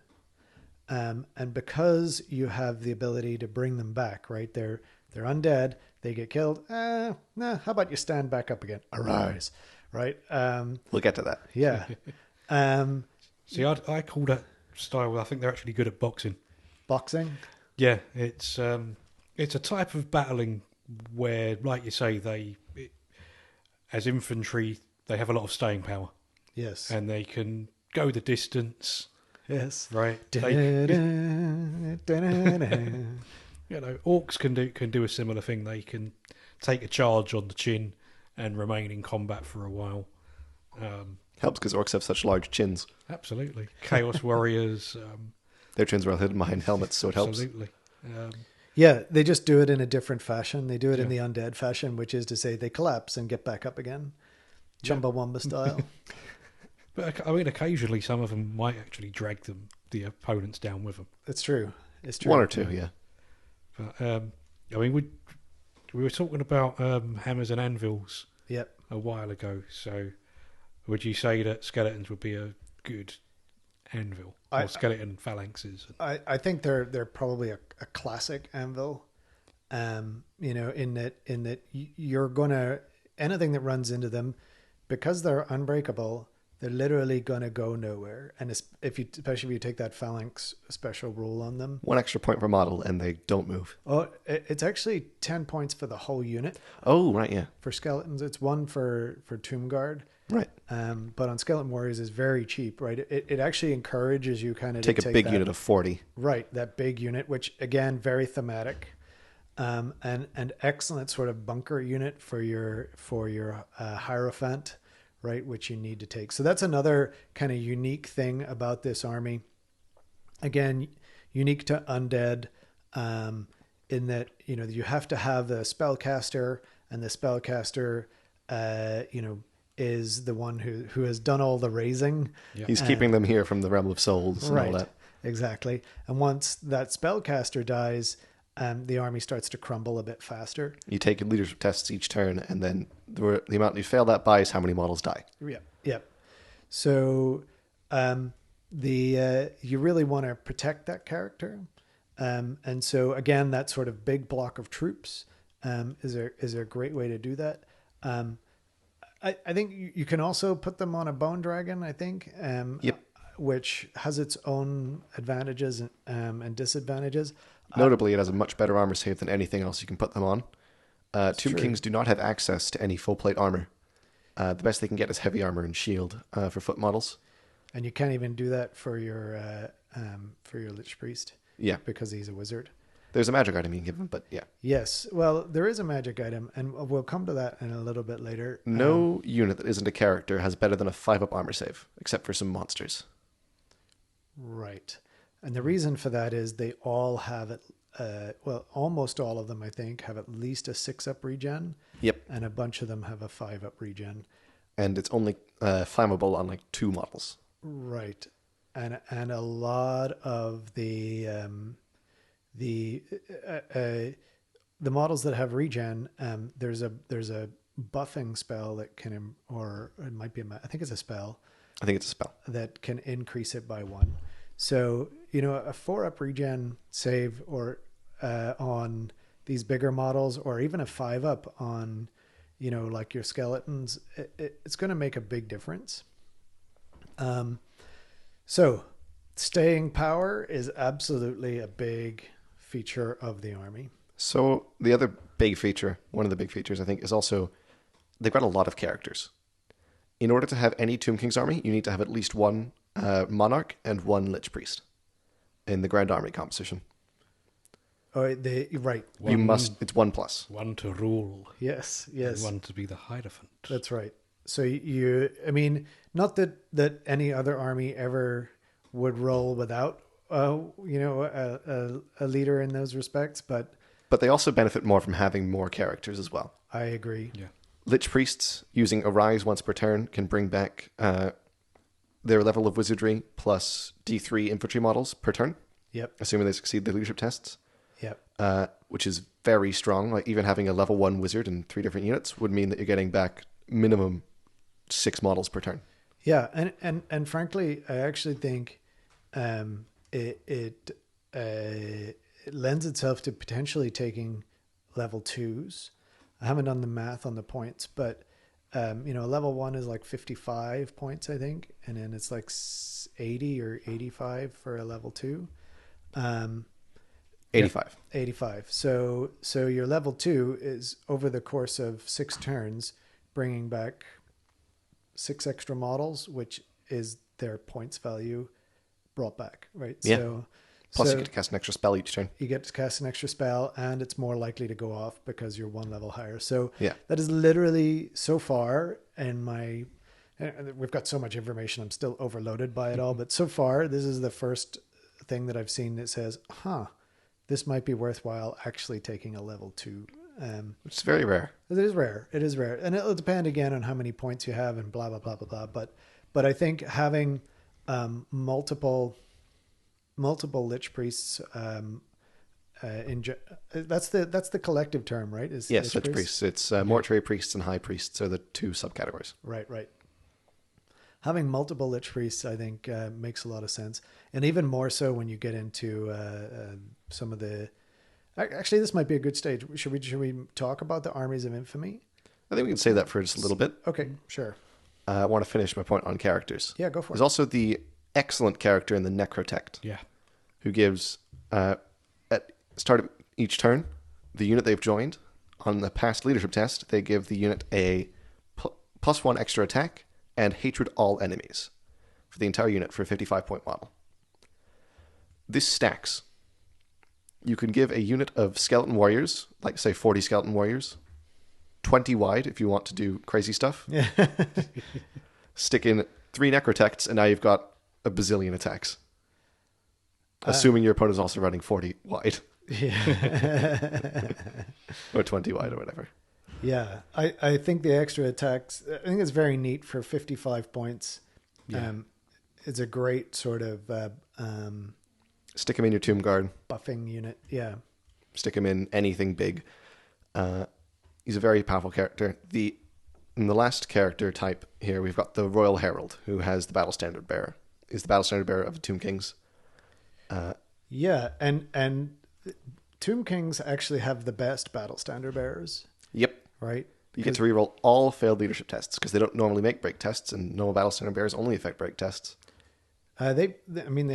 Speaker 2: And because you have the ability to bring them back, right? They're undead. They get killed. How about you stand back up again? Arise, right?
Speaker 1: We'll get to that.
Speaker 2: Yeah.
Speaker 3: see, I call that style, I think they're actually good at boxing.
Speaker 2: Boxing.
Speaker 3: Yeah, it's a type of battling where, like you say, as infantry, they have a lot of staying power.
Speaker 2: Yes.
Speaker 3: And they can go the distance.
Speaker 2: Yes.
Speaker 3: Right. Orcs can do a similar thing. They can take a charge on the chin and remain in combat for a while.
Speaker 1: Helps because orcs have such large chins.
Speaker 3: Absolutely. Chaos warriors.
Speaker 1: Their chins are all hidden behind helmets, so it helps.
Speaker 3: Absolutely.
Speaker 2: Yeah, they just do it in a different fashion. They do it in the undead fashion, which is to say they collapse and get back up again. Chumbawamba style.
Speaker 3: But I mean, occasionally some of them might actually drag the opponents down with them.
Speaker 2: It's true. It's true.
Speaker 1: One or two, yeah.
Speaker 3: But I mean, we were talking about hammers and anvils
Speaker 2: Yep.
Speaker 3: a while ago. So, would you say that skeletons would be a good anvil or skeleton phalanxes?
Speaker 2: I think they're probably a classic anvil. In that you're gonna anything that runs into them, because they're unbreakable, they're literally gonna go nowhere. And especially if you take that phalanx special rule on them,
Speaker 1: 1 extra point per model, and they don't move.
Speaker 2: oh, it's actually 10 points for the whole unit.
Speaker 1: Oh, right, yeah.
Speaker 2: For skeletons, it's 1 for Tomb Guard.
Speaker 1: Right.
Speaker 2: But on Skeleton Warriors is very cheap, right? It actually encourages you kind of
Speaker 1: Take
Speaker 2: to
Speaker 1: a big
Speaker 2: that,
Speaker 1: unit of 40.
Speaker 2: right? That big unit, which again, very thematic, and an excellent sort of bunker unit for your Hierophant, right? Which you need to take. So that's another kind of unique thing about this army. Again, unique to undead, in that you have to have the spellcaster, and the spellcaster, is the one who has done all the raising.
Speaker 3: Yeah.
Speaker 1: He's keeping them here from the realm of souls and all that.
Speaker 2: Exactly. And once that spellcaster dies, the army starts to crumble a bit faster.
Speaker 1: You take leadership tests each turn, and then the amount you fail that by is how many models die.
Speaker 2: Yep. So you really want to protect that character. And so again, that sort of big block of troops is a great way to do that. I think you can also put them on a bone dragon, I think, which has its own advantages and disadvantages.
Speaker 1: Notably, it has a much better armor save than anything else you can put them on. Tomb Kings do not have access to any full plate armor. The best they can get is heavy armor and shield for foot models.
Speaker 2: And you can't even do that for your Lich Priest.
Speaker 1: Yeah.
Speaker 2: Because he's a wizard.
Speaker 1: There's a magic item you can give them, but yeah.
Speaker 2: Yes. Well, there is a magic item, and we'll come to that in a little bit later.
Speaker 1: No unit that isn't a character has better than a 5-up armor save, except for some monsters.
Speaker 2: Right. And the reason for that is they all have it, almost all of them, I think, have at least a 6-up regen.
Speaker 1: Yep.
Speaker 2: And a bunch of them have a 5-up regen.
Speaker 1: And it's only flammable on like 2 models.
Speaker 2: Right. And a lot of the the models that have regen, there's a buffing spell that can, or it might be I think it's a spell.
Speaker 1: I think it's a spell
Speaker 2: that can increase it by 1. So, you know, a 4-up regen save or on these bigger models, or even a 5-up on, you know, like your skeletons, it's going to make a big difference. So staying power is absolutely a big feature of the army.
Speaker 1: So the other big feature, one of the big features, I think, is also they've got a lot of characters. In order to have any Tomb King's army, you need to have at least one monarch and one lich priest in the grand army composition.
Speaker 2: Oh, right.
Speaker 1: You must. It's 1+.
Speaker 3: One to rule.
Speaker 2: Yes.
Speaker 3: And one to be the Hierophant.
Speaker 2: That's right. So I mean, not that any other army ever would roll without, you know, a leader in those respects, but
Speaker 1: they also benefit more from having more characters as well.
Speaker 2: I agree.
Speaker 3: Yeah.
Speaker 1: Lich priests using Arise once per turn can bring back their level of wizardry plus D3 infantry models per turn.
Speaker 2: Yep.
Speaker 1: Assuming they succeed the leadership tests.
Speaker 2: Yep.
Speaker 1: Which is very strong. Like even having a level 1 wizard in 3 different units would mean that you're getting back minimum 6 models per turn.
Speaker 2: Yeah, and frankly, I actually think it lends itself to potentially taking level 2s. I haven't done the math on the points, but you know, level 1 is like 55 points, I think, and then it's like 80 or 85 for a level 2.
Speaker 1: 85.
Speaker 2: 85. So your level 2 is over the course of 6 turns, bringing back 6 extra models, which is their points value brought back, right?
Speaker 1: Yeah. Plus you get to cast an extra spell each turn.
Speaker 2: You get to cast an extra spell, and it's more likely to go off because you're 1 level higher. So
Speaker 1: yeah,
Speaker 2: that is literally so far in my... We've got so much information, I'm still overloaded by it all, but so far, this is the first thing that I've seen that says, this might be worthwhile actually taking a level 2.
Speaker 1: Which is very rare.
Speaker 2: It is rare. It is rare. And it'll depend again on how many points you have and blah, blah, blah, blah, blah. But I think having multiple lich priests, that's the collective term, right?
Speaker 1: Yes, lich priests. It's mortuary priests and high priests are the 2 subcategories.
Speaker 2: Right. Having multiple lich priests, I think, makes a lot of sense. And even more so when you get into some of the... Actually, this might be a good stage. Should we talk about the armies of infamy?
Speaker 1: I think we can say that for just a little bit.
Speaker 2: Okay, sure.
Speaker 1: I want to finish my point on characters.
Speaker 2: Yeah, go for it.
Speaker 1: There's also the excellent character in the Necrotect.
Speaker 3: Yeah.
Speaker 1: Who gives, at start of each turn, the unit they've joined, on the past leadership test, they give the unit a +1 extra attack and hatred all enemies for the entire unit for a 55-point model. This stacks. You can give a unit of skeleton warriors, like say 40 skeleton warriors, 20 wide if you want to do crazy stuff.
Speaker 2: Yeah.
Speaker 1: Stick in 3 necrotects, and now you've got a bazillion attacks. Assuming your opponent is also running 40 wide.
Speaker 2: Yeah.
Speaker 1: Or 20 wide or whatever.
Speaker 2: Yeah. I think the extra attacks, I think it's very neat for 55 points.
Speaker 3: Yeah.
Speaker 2: It's a great sort of
Speaker 1: Stick him in your Tomb Guard.
Speaker 2: buffing unit. Yeah.
Speaker 1: Stick him in anything big. He's a very powerful character. In the last character type here, we've got the Royal Herald, who has the Battle Standard Bearer. Is the Battle Standard Bearer of the Tomb Kings.
Speaker 2: Yeah, and Tomb Kings actually have the best Battle Standard Bearers.
Speaker 1: Yep.
Speaker 2: Right?
Speaker 1: You get to reroll all failed leadership tests, because they don't normally make break tests, and normal Battle Standard Bearers only affect break tests.
Speaker 2: They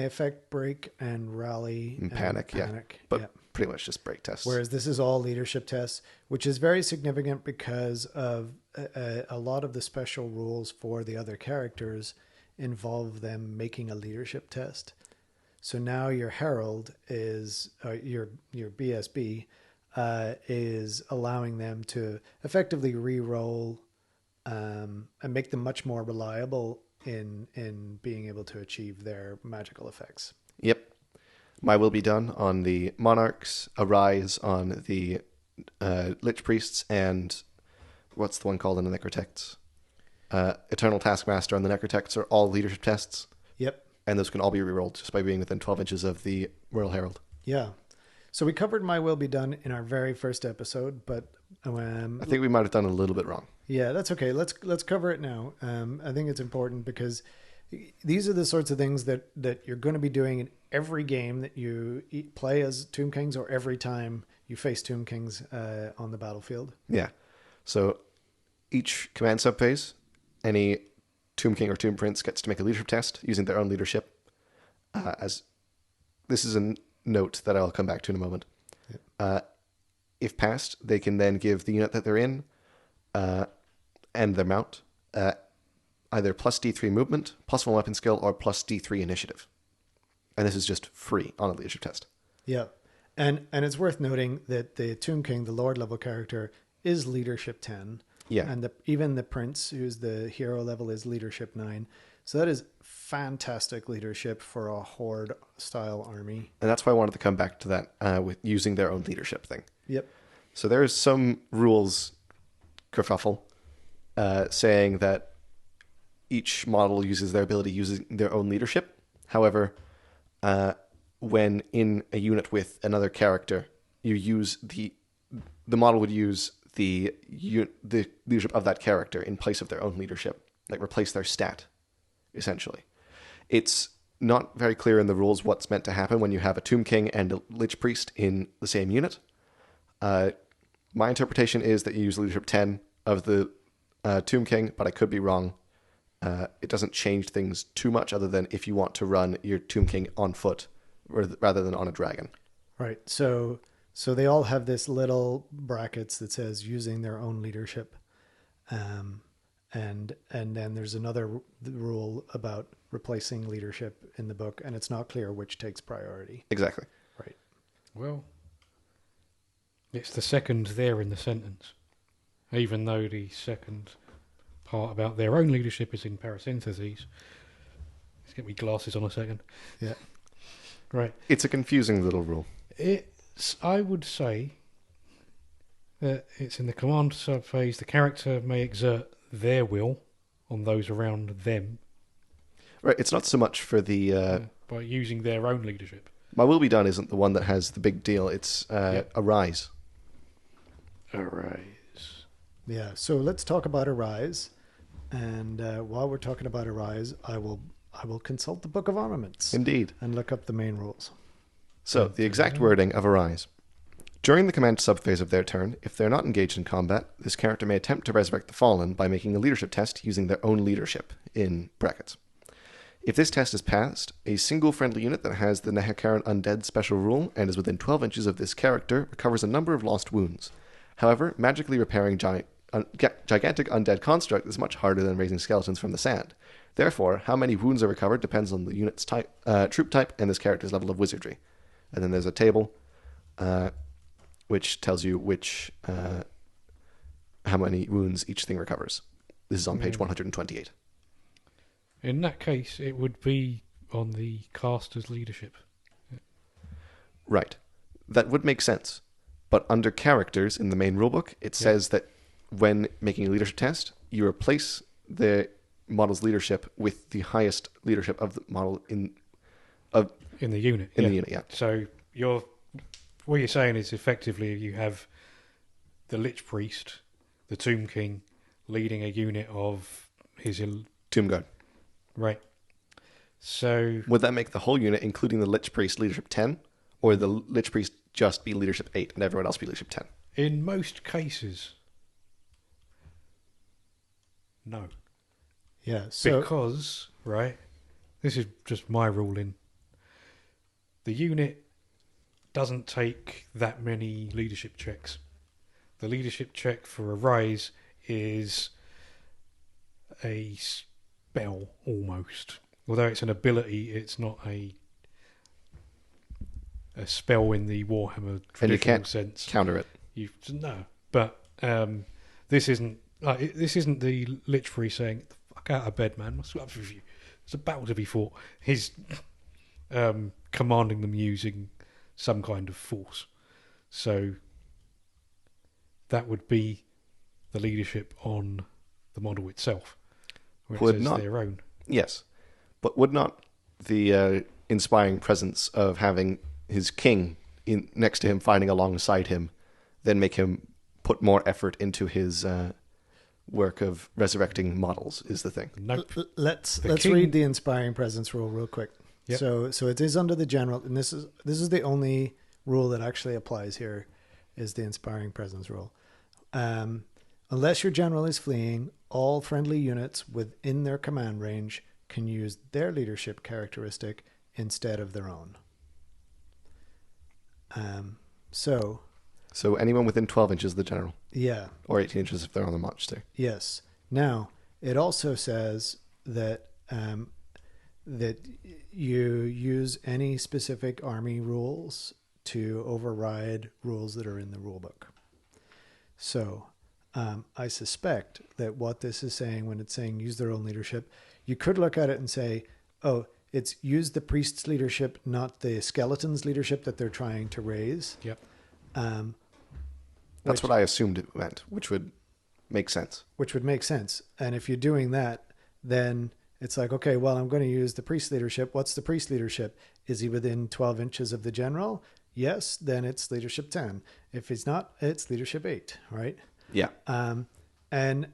Speaker 2: affect break and rally
Speaker 1: and panic, yeah. But pretty much just break tests.
Speaker 2: Whereas this is all leadership tests, which is very significant because of a lot of the special rules for the other characters involve them making a leadership test. So now your Herald is your BSB is allowing them to effectively re-roll and make them much more reliable in being able to achieve their magical effects.
Speaker 1: Yep. My will be done on the Monarchs, Arise on the Lich Priests, and what's the one called in the Necrotects? Eternal Taskmaster on the Necrotects are all leadership tests.
Speaker 2: Yep.
Speaker 1: And those can all be rerolled just by being within 12 inches of the Royal Herald.
Speaker 2: Yeah. So we covered My Will Be Done in our very first episode, but
Speaker 1: I think we might have done a little bit wrong.
Speaker 2: yeah, that's okay. Let's cover it now. I think it's important because these are the sorts of things that you're going to be doing in every game that you play as Tomb Kings, or every time you face Tomb Kings on the battlefield.
Speaker 1: Yeah. So each command subphase, any Tomb King or Tomb Prince gets to make a leadership test using their own leadership. As this is a note that I'll come back to in a moment. Yep. If passed, they can then give the unit that they're in and their mount either plus D3 movement, plus 1 weapon skill, or plus D3 initiative. And this is just free on a leadership test.
Speaker 2: Yeah. And it's worth noting that the Tomb King, the Lord level character, is leadership 10.
Speaker 1: Yeah.
Speaker 2: And even the Prince, who's the hero level, is leadership 9. So that is fantastic leadership for a Horde style army.
Speaker 1: And that's why I wanted to come back to that with using their own leadership thing.
Speaker 2: Yep.
Speaker 1: So there's some rules kerfuffle saying that each model uses their ability using their own leadership. However, when in a unit with another character, you use the model would use the leadership of that character in place of their own leadership, like replace their stat, essentially. It's not very clear in the rules what's meant to happen when you have a Tomb King and a Lich Priest in the same unit. My interpretation is that you use leadership 10 of the Tomb King, but I could be wrong. It doesn't change things too much other than if you want to run your Tomb King on foot rather than on a dragon.
Speaker 2: Right. So they all have this little brackets that says using their own leadership. And then there's another rule about replacing leadership in the book, and it's not clear which takes priority.
Speaker 1: Exactly.
Speaker 2: Right.
Speaker 3: Well, it's the second there in the sentence, even though the second part about their own leadership is in parentheses. Let's get me glasses on a second.
Speaker 2: Yeah.
Speaker 3: Right.
Speaker 1: It's a confusing little rule.
Speaker 3: I would say that it's in the command subphase. The character may exert their will on those around them.
Speaker 1: Right. It's not so much for the
Speaker 3: by using their own leadership.
Speaker 1: My Will Be Done isn't the one that has the big deal. It's Arise.
Speaker 3: Arise.
Speaker 2: Yeah. So let's talk about Arise. And while we're talking about Arise, I will consult the Book of Armaments.
Speaker 1: Indeed.
Speaker 2: And look up the main rules.
Speaker 1: So, the exact wording of Arise. During the command subphase of their turn, if they're not engaged in combat, this character may attempt to resurrect the fallen by making a leadership test using their own leadership, in brackets. If this test is passed, a single friendly unit that has the Nehekaran Undead special rule and is within 12 inches of this character recovers a number of lost wounds. However, magically repairing gigantic undead construct is much harder than raising skeletons from the sand. Therefore, how many wounds are recovered depends on the unit's type, troop type and this character's level of wizardry. And then there's a table which tells you how many wounds each thing recovers. This is on page 128.
Speaker 3: In that case, it would be on the caster's leadership.
Speaker 1: Right. That would make sense. But under characters in the main rulebook, it says that when making a leadership test, you replace the model's leadership with the highest leadership of the model in
Speaker 3: the unit.
Speaker 1: The unit, yeah.
Speaker 3: So what you're saying is effectively you have the Lich Priest, the Tomb King, leading a unit of his
Speaker 1: Tomb Guard.
Speaker 3: Right. So
Speaker 1: would that make the whole unit, including the Lich Priest, leadership 10, or the Lich Priest just be leadership 8 and everyone else be leadership 10?
Speaker 3: In most cases, no.
Speaker 2: Yeah. So
Speaker 3: because this is just my ruling. The unit doesn't take that many leadership checks. The leadership check for Arise is a spell almost. Although it's an ability, it's not a spell in the Warhammer traditional
Speaker 1: and you can't
Speaker 3: sense.
Speaker 1: Counter it.
Speaker 3: But this isn't the Lich Priest saying, "Get the fuck out of bed, man. What's up with you? There's a battle to be fought." He's commanding them using some kind of force. So that would be the leadership on the model itself, where it says their own.
Speaker 1: Yes, but would not the inspiring presence of having his king next to him, fighting alongside him, then make him put more effort into his work of resurrecting models is the thing.
Speaker 3: Nope.
Speaker 2: Let's
Speaker 3: king-
Speaker 2: read the inspiring presence rule real quick.
Speaker 3: Yep.
Speaker 2: So it is under the general, and this is the only rule that actually applies here, is the inspiring presence rule. Unless your general is fleeing, all friendly units within their command range can use their leadership characteristic instead of their own.
Speaker 1: So anyone within 12 inches of the general,
Speaker 2: Yeah.
Speaker 1: or 18 inches if they're on the march too.
Speaker 2: Yes. Now, it also says that that you use any specific army rules to override rules that are in the rule book. So I suspect that what this is saying when it's saying use their own leadership, you could look at it and say, oh, it's use the priest's leadership, not the skeleton's leadership that they're trying to raise.
Speaker 3: Yep.
Speaker 1: That's what I assumed it meant, which would make sense.
Speaker 2: Which would make sense. And if you're doing that, then it's like, okay, well, I'm going to use the priest leadership. What's the priest leadership? Is he within 12 inches of the general? Yes, then it's leadership 10. If he's not, it's leadership 8, right?
Speaker 1: Yeah.
Speaker 2: And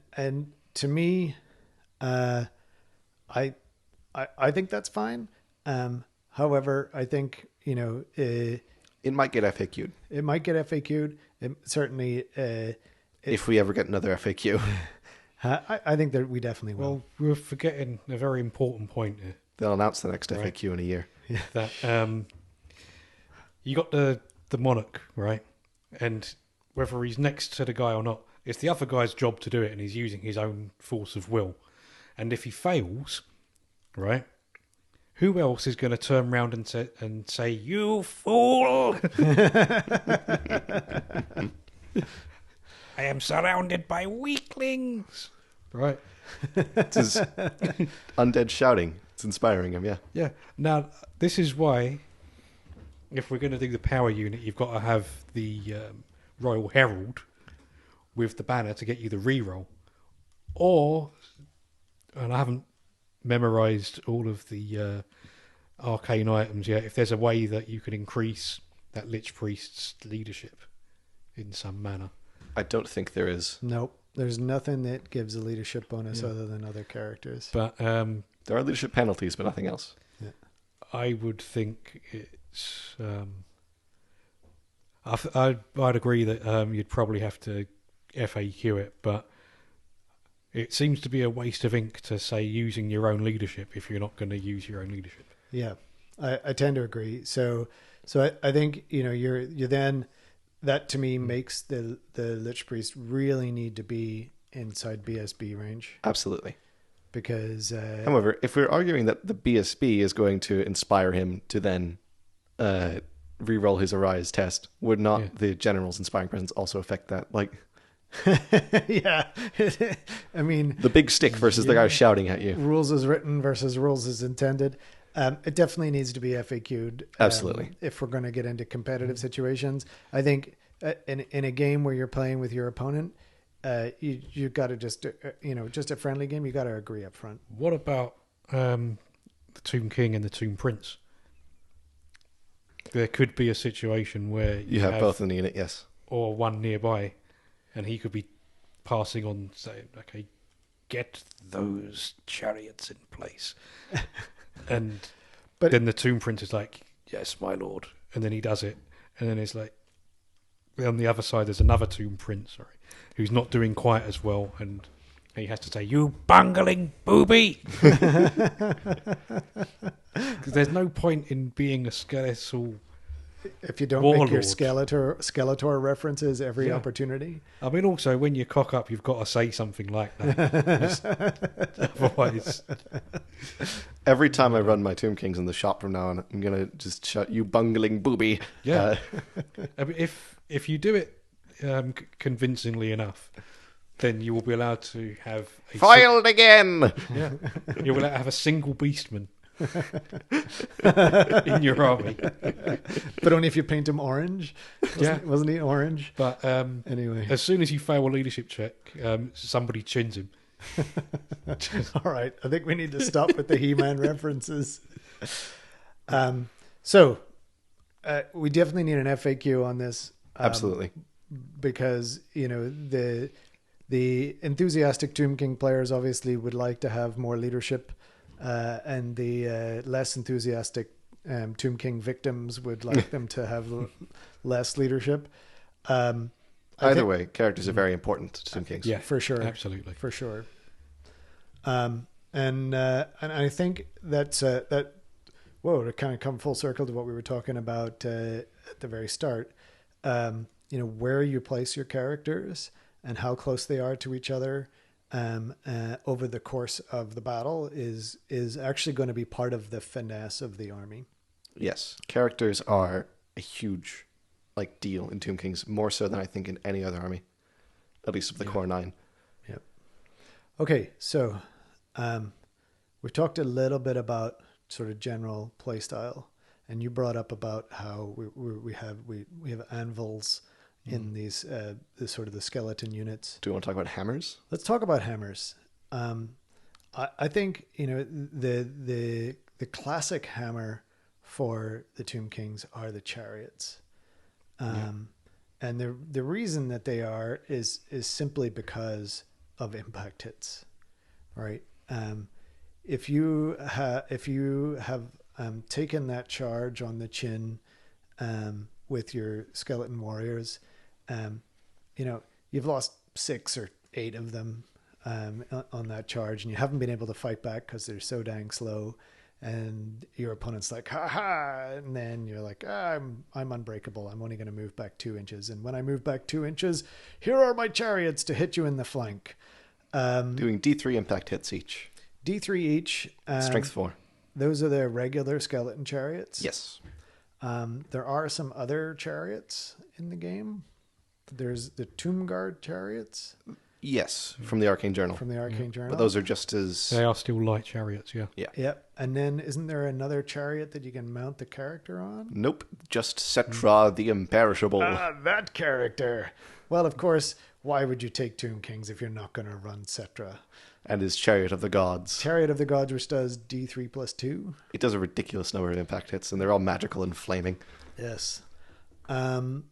Speaker 2: to me, I think that's fine. However, I think,
Speaker 1: It might get FAQ'd.
Speaker 2: it might get FAQ'd. It certainly,
Speaker 1: If we ever get another FAQ.
Speaker 2: I think that we definitely will.
Speaker 3: Well, we're forgetting a very important point here.
Speaker 1: They'll announce the next
Speaker 3: Right.
Speaker 1: FAQ in a year.
Speaker 3: That you got the monarch, right? And whether he's next to the guy or not, it's the other guy's job to do it, and he's using his own force of will. And if he fails, right, who else is going to turn around and say, "You fool! I am surrounded by weaklings." Right?
Speaker 1: It's his undead shouting. It's inspiring him, yeah.
Speaker 3: Yeah. Now, this is why, if we're going to do the power unit, you've got to have the Royal Herald with the banner to get you the reroll. Or, and I haven't memorized all of the arcane items yet, if there's a way that you can increase that Lich Priest's leadership in some manner.
Speaker 1: I don't think there is.
Speaker 2: Nope. There's nothing that gives a leadership bonus
Speaker 3: Yeah.
Speaker 2: other than other characters.
Speaker 3: But
Speaker 1: There are leadership penalties, but nothing else.
Speaker 3: I would think it's... I'd agree that you'd probably have to FAQ it, but it seems to be a waste of ink to say using your own leadership if you're not going to use your own leadership.
Speaker 2: Yeah, I tend to agree. So I think you're then that to me makes the Lich Priest really need to be inside BSB range
Speaker 1: Absolutely.
Speaker 2: because
Speaker 1: However, if we're arguing that the BSB is going to inspire him to then re-roll his Arise test, would not the General's Inspiring Presence also affect that? Like,
Speaker 2: yeah, I mean
Speaker 1: the big stick versus the guy shouting at you.
Speaker 2: rules as written versus rules as intended. It definitely needs to be FAQ'd.
Speaker 1: Absolutely.
Speaker 2: If we're going to get into competitive situations, I think in a game where you're playing with your opponent, you've got to just a friendly game. You got to agree up front.
Speaker 3: What about the Tomb King and the Tomb Prince? There could be a situation where
Speaker 1: You have both in the unit, yes.
Speaker 3: or one nearby, and he could be passing on, saying, "Okay, get those chariots in place." And
Speaker 2: But-
Speaker 3: then the Tomb Prince is like, "Yes, my lord," and then he does it, and then it's like, on the other side, there's another Tomb Prince, who's not doing quite as well, and he has to say, "You bungling booby!" Because there's no point in being a skeletal.
Speaker 2: If you don't make your
Speaker 3: Warlord.
Speaker 2: Skeletor references every
Speaker 3: Yeah.
Speaker 2: opportunity.
Speaker 3: I mean, also, when you cock up, you've got to say something like that. Otherwise,
Speaker 1: Every time I run my Tomb Kings in the shop from now on, I'm going to just shout, "You bungling booby."
Speaker 3: yeah. I mean, if you do it convincingly enough, then you will be allowed to have
Speaker 1: Foiled again!
Speaker 3: yeah, you will have a single beastman in your army.
Speaker 2: But only if you paint him orange.
Speaker 3: Yeah.
Speaker 2: Wasn't he orange?
Speaker 3: But
Speaker 2: Anyway.
Speaker 3: as soon as you fail a leadership check, somebody chins him.
Speaker 2: All right. I think we need to stop with the He-Man references. So we definitely need an FAQ on this.
Speaker 1: Absolutely.
Speaker 2: Because the enthusiastic Tomb King players obviously would like to have more leadership, and the less enthusiastic Tomb King victims would like them to have less leadership.
Speaker 1: Either way, characters are very important to Tomb Kings.
Speaker 3: Yeah,
Speaker 2: for sure,
Speaker 3: absolutely,
Speaker 2: for sure. And I think that's that. Whoa, to kind of come full circle to what we were talking about at the very start. Where you place your characters and how close they are to each other over the course of the battle is actually going to be part of the finesse of the army.
Speaker 1: Yes, characters are a huge deal in Tomb Kings, more so than I think in any other army, at least of the core 9.
Speaker 2: Yep. Okay, so we've talked a little bit about sort of general play style, and you brought up about how we have anvils in these the sort of the skeleton units.
Speaker 1: Do you want to talk about hammers?
Speaker 2: Let's talk about hammers. I think the classic hammer for the Tomb Kings are the chariots, and the reason that they are is simply because of impact hits, right? If you have taken that charge on the chin with your skeleton warriors, you've lost 6 or 8 of them on that charge, and you haven't been able to fight back because they're so dang slow, and your opponent's like, ha ha, and then you're like, I'm unbreakable, I'm only going to move back 2 inches, and when I move back 2 inches, here are my chariots to hit you in the flank.
Speaker 1: Doing D3 impact hits each.
Speaker 2: D3 each.
Speaker 1: Strength 4.
Speaker 2: Those are the regular skeleton chariots.
Speaker 1: Yes.
Speaker 2: There are some other chariots in the game. There's the Tomb Guard chariots.
Speaker 1: Yes, from the Arcane Journal.
Speaker 2: From the Arcane Journal.
Speaker 1: But those are just as...
Speaker 3: They are still light chariots, yeah.
Speaker 1: Yeah.
Speaker 2: Yep. And then isn't there another chariot that you can mount the character on?
Speaker 1: Nope. Just Cetra the Imperishable.
Speaker 2: That character. Well, of course, why would you take Tomb Kings if you're not going to run Cetra?
Speaker 1: And his Chariot of the Gods.
Speaker 2: Chariot of the Gods, which does D3 plus 2.
Speaker 1: It does a ridiculous number of impact hits, and they're all magical and flaming.
Speaker 2: Yes.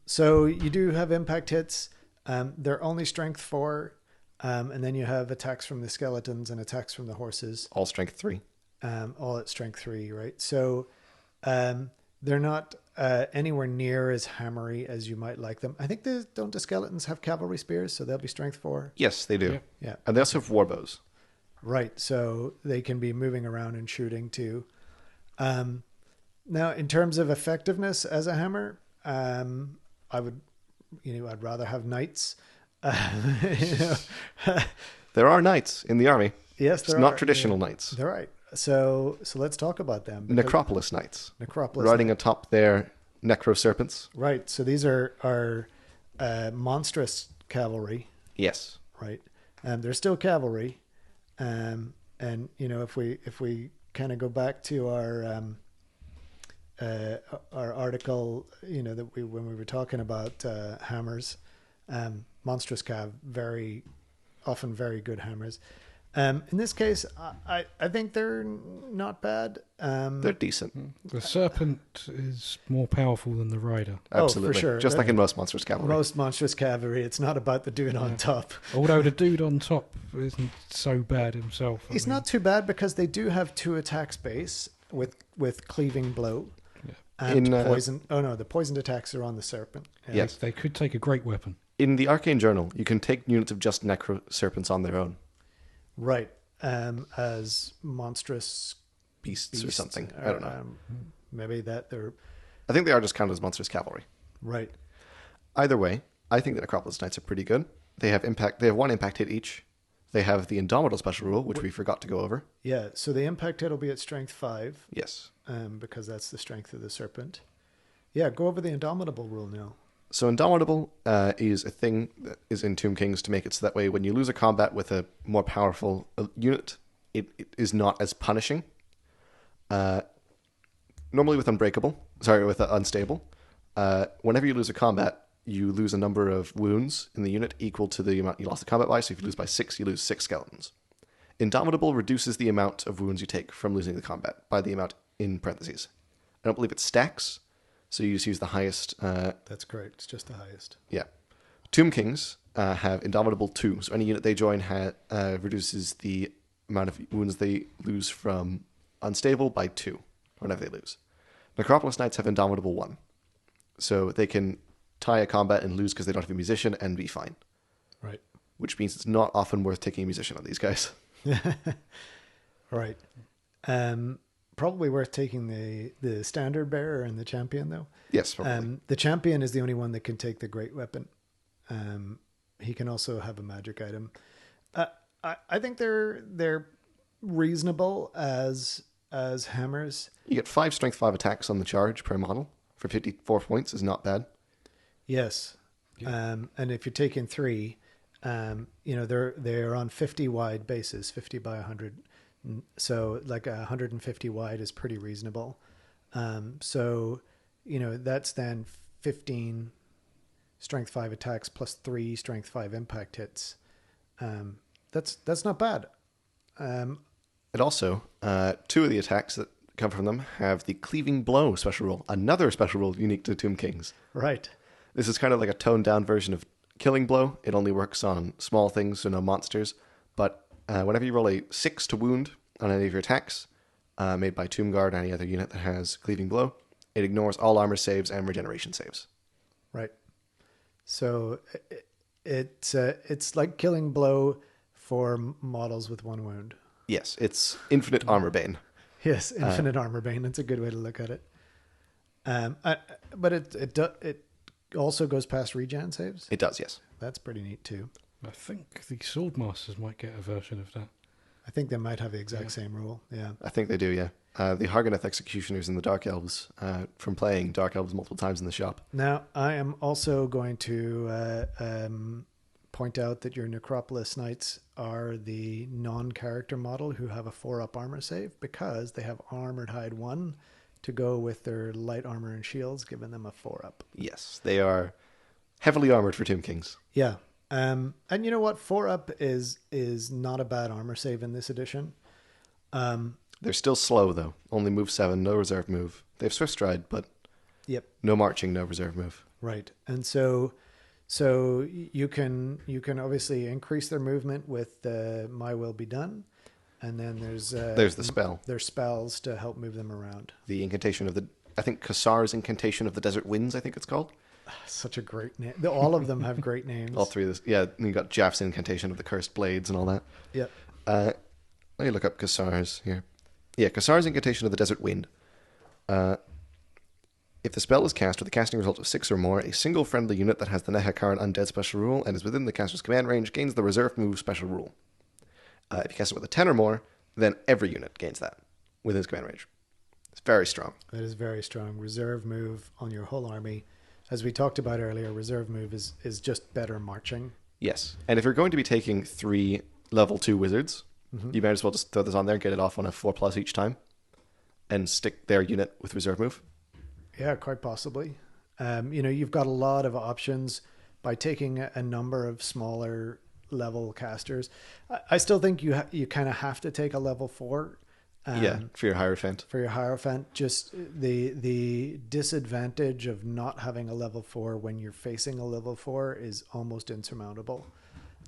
Speaker 2: So you do have impact hits. They're only strength 4. And then you have attacks from the skeletons and attacks from the horses.
Speaker 1: All strength 3.
Speaker 2: All at strength 3, right? So they're not anywhere near as hammery as you might like them. I think don't the skeletons have cavalry spears, so they'll be strength 4?
Speaker 1: Yes, they do.
Speaker 2: Yeah.
Speaker 1: And they also have warbows.
Speaker 2: Right, so they can be moving around and shooting too. Now, in terms of effectiveness as a hammer, I'd rather have knights.
Speaker 1: There are knights in the army.
Speaker 2: Yes,
Speaker 1: there are. Not traditional knights.
Speaker 2: They're right. So let's talk about them.
Speaker 1: Necropolis knights.
Speaker 2: Necropolis
Speaker 1: riding
Speaker 2: knights.
Speaker 1: atop their necro serpents.
Speaker 2: Right. So these are monstrous cavalry.
Speaker 1: Yes.
Speaker 2: Right. They're still cavalry. And if we kind of go back to our article, that when we were talking about hammers, monstrous cav, very often very good hammers. In this case, I think they're not bad.
Speaker 1: They're decent.
Speaker 3: The serpent is more powerful than the rider.
Speaker 1: Absolutely.
Speaker 2: For sure.
Speaker 1: Just like in most monstrous cavalry.
Speaker 2: Most monstrous cavalry, it's not about the dude on top.
Speaker 3: Although the dude on top isn't so bad himself.
Speaker 2: He's not too bad because they do have 2 attacks base with cleaving blow.
Speaker 3: Yeah.
Speaker 2: And poison. Oh no, the poisoned attacks are on the serpent. Yeah.
Speaker 1: Yes.
Speaker 3: They could take a great weapon.
Speaker 1: In the Arcane Journal, you can take units of just necro serpents on their own.
Speaker 2: Right. As monstrous
Speaker 1: Beasts or something. I don't know.
Speaker 2: Maybe that they're...
Speaker 1: I think they are just counted as monstrous cavalry.
Speaker 2: Right.
Speaker 1: Either way, I think the Necropolis Knights are pretty good. They have 1 impact hit each. They have the Indomitable special rule, which we forgot to go over.
Speaker 2: Yeah, so the impact hit will be at strength 5.
Speaker 1: Yes.
Speaker 2: Because that's the strength of the serpent. Yeah, go over the Indomitable rule now.
Speaker 1: So Indomitable is a thing that is in Tomb Kings to make it so that way when you lose a combat with a more powerful unit, it is not as punishing. Normally with Unstable, whenever you lose a combat, you lose a number of wounds in the unit equal to the amount you lost the combat by. So if you lose by 6, you lose 6 skeletons. Indomitable reduces the amount of wounds you take from losing the combat by the amount in parentheses. I don't believe it stacks, So you just use the highest.
Speaker 2: That's correct. It's just the highest.
Speaker 1: Yeah. Tomb Kings have Indomitable 2. So any unit they join reduces the amount of wounds they lose from unstable by 2 whenever they lose. Necropolis Knights have Indomitable 1. So they can tie a combat and lose because they don't have a musician and be fine.
Speaker 2: Right.
Speaker 1: Which means it's not often worth taking a musician on these guys.
Speaker 2: Right. Probably worth taking the standard bearer and the champion, though.
Speaker 1: Yes, probably.
Speaker 2: The champion is the only one that can take the great weapon. He can also have a magic item. I think they're reasonable as hammers.
Speaker 1: You get 5 strength 5 attacks on the charge per model for 54 points is not bad.
Speaker 2: Yes. Yeah. And if you're taking 3, they're on 50 wide bases, 50 by 100. So like 150 wide is pretty reasonable. So that's then 15 strength 5 attacks plus 3 strength 5 impact hits. That's not bad.
Speaker 1: It also, 2 of the attacks that come from them have the Cleaving Blow special rule, another special rule unique to Tomb Kings.
Speaker 2: Right.
Speaker 1: This is kind of like a toned down version of Killing Blow. It only works on small things, so no monsters. But whenever you roll a 6 to wound on any of your attacks, made by Tomb Guard or any other unit that has Cleaving Blow, it ignores all armor saves and regeneration saves.
Speaker 2: Right. So it's like Killing Blow for models with 1 wound.
Speaker 1: Yes, it's infinite armor bane.
Speaker 2: Yes, infinite armor bane. That's a good way to look at it. But it also goes past regen saves.
Speaker 1: It does, yes.
Speaker 2: That's pretty neat too.
Speaker 3: I think the Swordmasters might get a version of that.
Speaker 2: I think they might have the exact same rule. Yeah.
Speaker 1: I think they do, yeah. The Hargoneth Executioners and the Dark Elves, from playing Dark Elves multiple times in the shop.
Speaker 2: Now, I am also going to point out that your Necropolis Knights are the non-character model who have a 4-up armor save because they have Armored Hide 1 to go with their light armor and shields, giving them a 4-up.
Speaker 1: Yes, they are heavily armored for Tomb Kings.
Speaker 2: Yeah. And you know what? 4-up is not a bad armor save in this edition.
Speaker 1: They're still slow, though. Only move 7, no reserve move. They have Swift Stride, but
Speaker 2: yep,
Speaker 1: no marching, no reserve move.
Speaker 2: Right. And so you can obviously increase their movement with My Will Be Done. And then there's
Speaker 1: the spell.
Speaker 2: There's spells to help move them around.
Speaker 1: The incantation of I think Kassar's Incantation of the Desert Winds, I think it's called.
Speaker 2: Such a great name. All of them have great names.
Speaker 1: All 3 of this. Yeah, and you got Jaff's Incantation of the Cursed Blades and all that.
Speaker 2: Yep.
Speaker 1: Let me look up Kassar's here. Yeah, Kassar's Incantation of the Desert Wind. If the spell is cast with a casting result of 6 or more, a single friendly unit that has the Nehakaran Undead special rule and is within the caster's command range gains the reserve move special rule. If you cast it with a 10 or more, then every unit gains that within its command range. It's very strong.
Speaker 2: That is very strong. Reserve move on your whole army. As we talked about earlier, reserve move is just better marching.
Speaker 1: Yes. And if you're going to be taking 3 level 2 wizards, you might as well just throw this on there and get it off on a 4+ each time and stick their unit with reserve move.
Speaker 2: Yeah, quite possibly. You've got a lot of options by taking a number of smaller level casters. I still think you kind of have to take a level 4.
Speaker 1: For your Hierophant.
Speaker 2: For your Hierophant, just the disadvantage of not having a level 4 when you're facing a level 4 is almost insurmountable.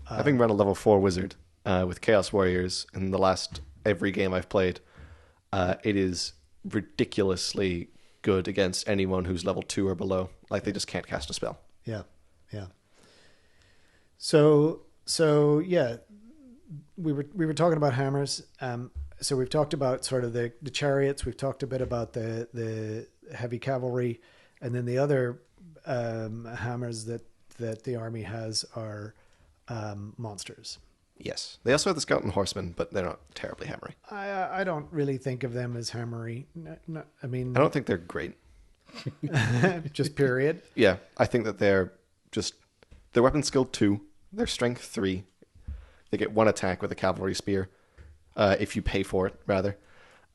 Speaker 1: Having run a level 4 wizard with Chaos Warriors in the last every game I've played, it is ridiculously good against anyone who's level 2 or below. Like, they just can't cast a spell.
Speaker 2: Yeah. So yeah, we were talking about hammers. So we've talked about sort of the chariots. We've talked a bit about the heavy cavalry, and then the other hammers that the army has are monsters.
Speaker 1: Yes. They also have the Scout and Horsemen, but they're not terribly hammery.
Speaker 2: I don't really think of them as hammery. I mean,
Speaker 1: I don't think they're great.
Speaker 2: just period.
Speaker 1: Yeah, I think that they're weapon skill 2, they're strength 3. They get 1 attack with a cavalry spear, if you pay for it, rather.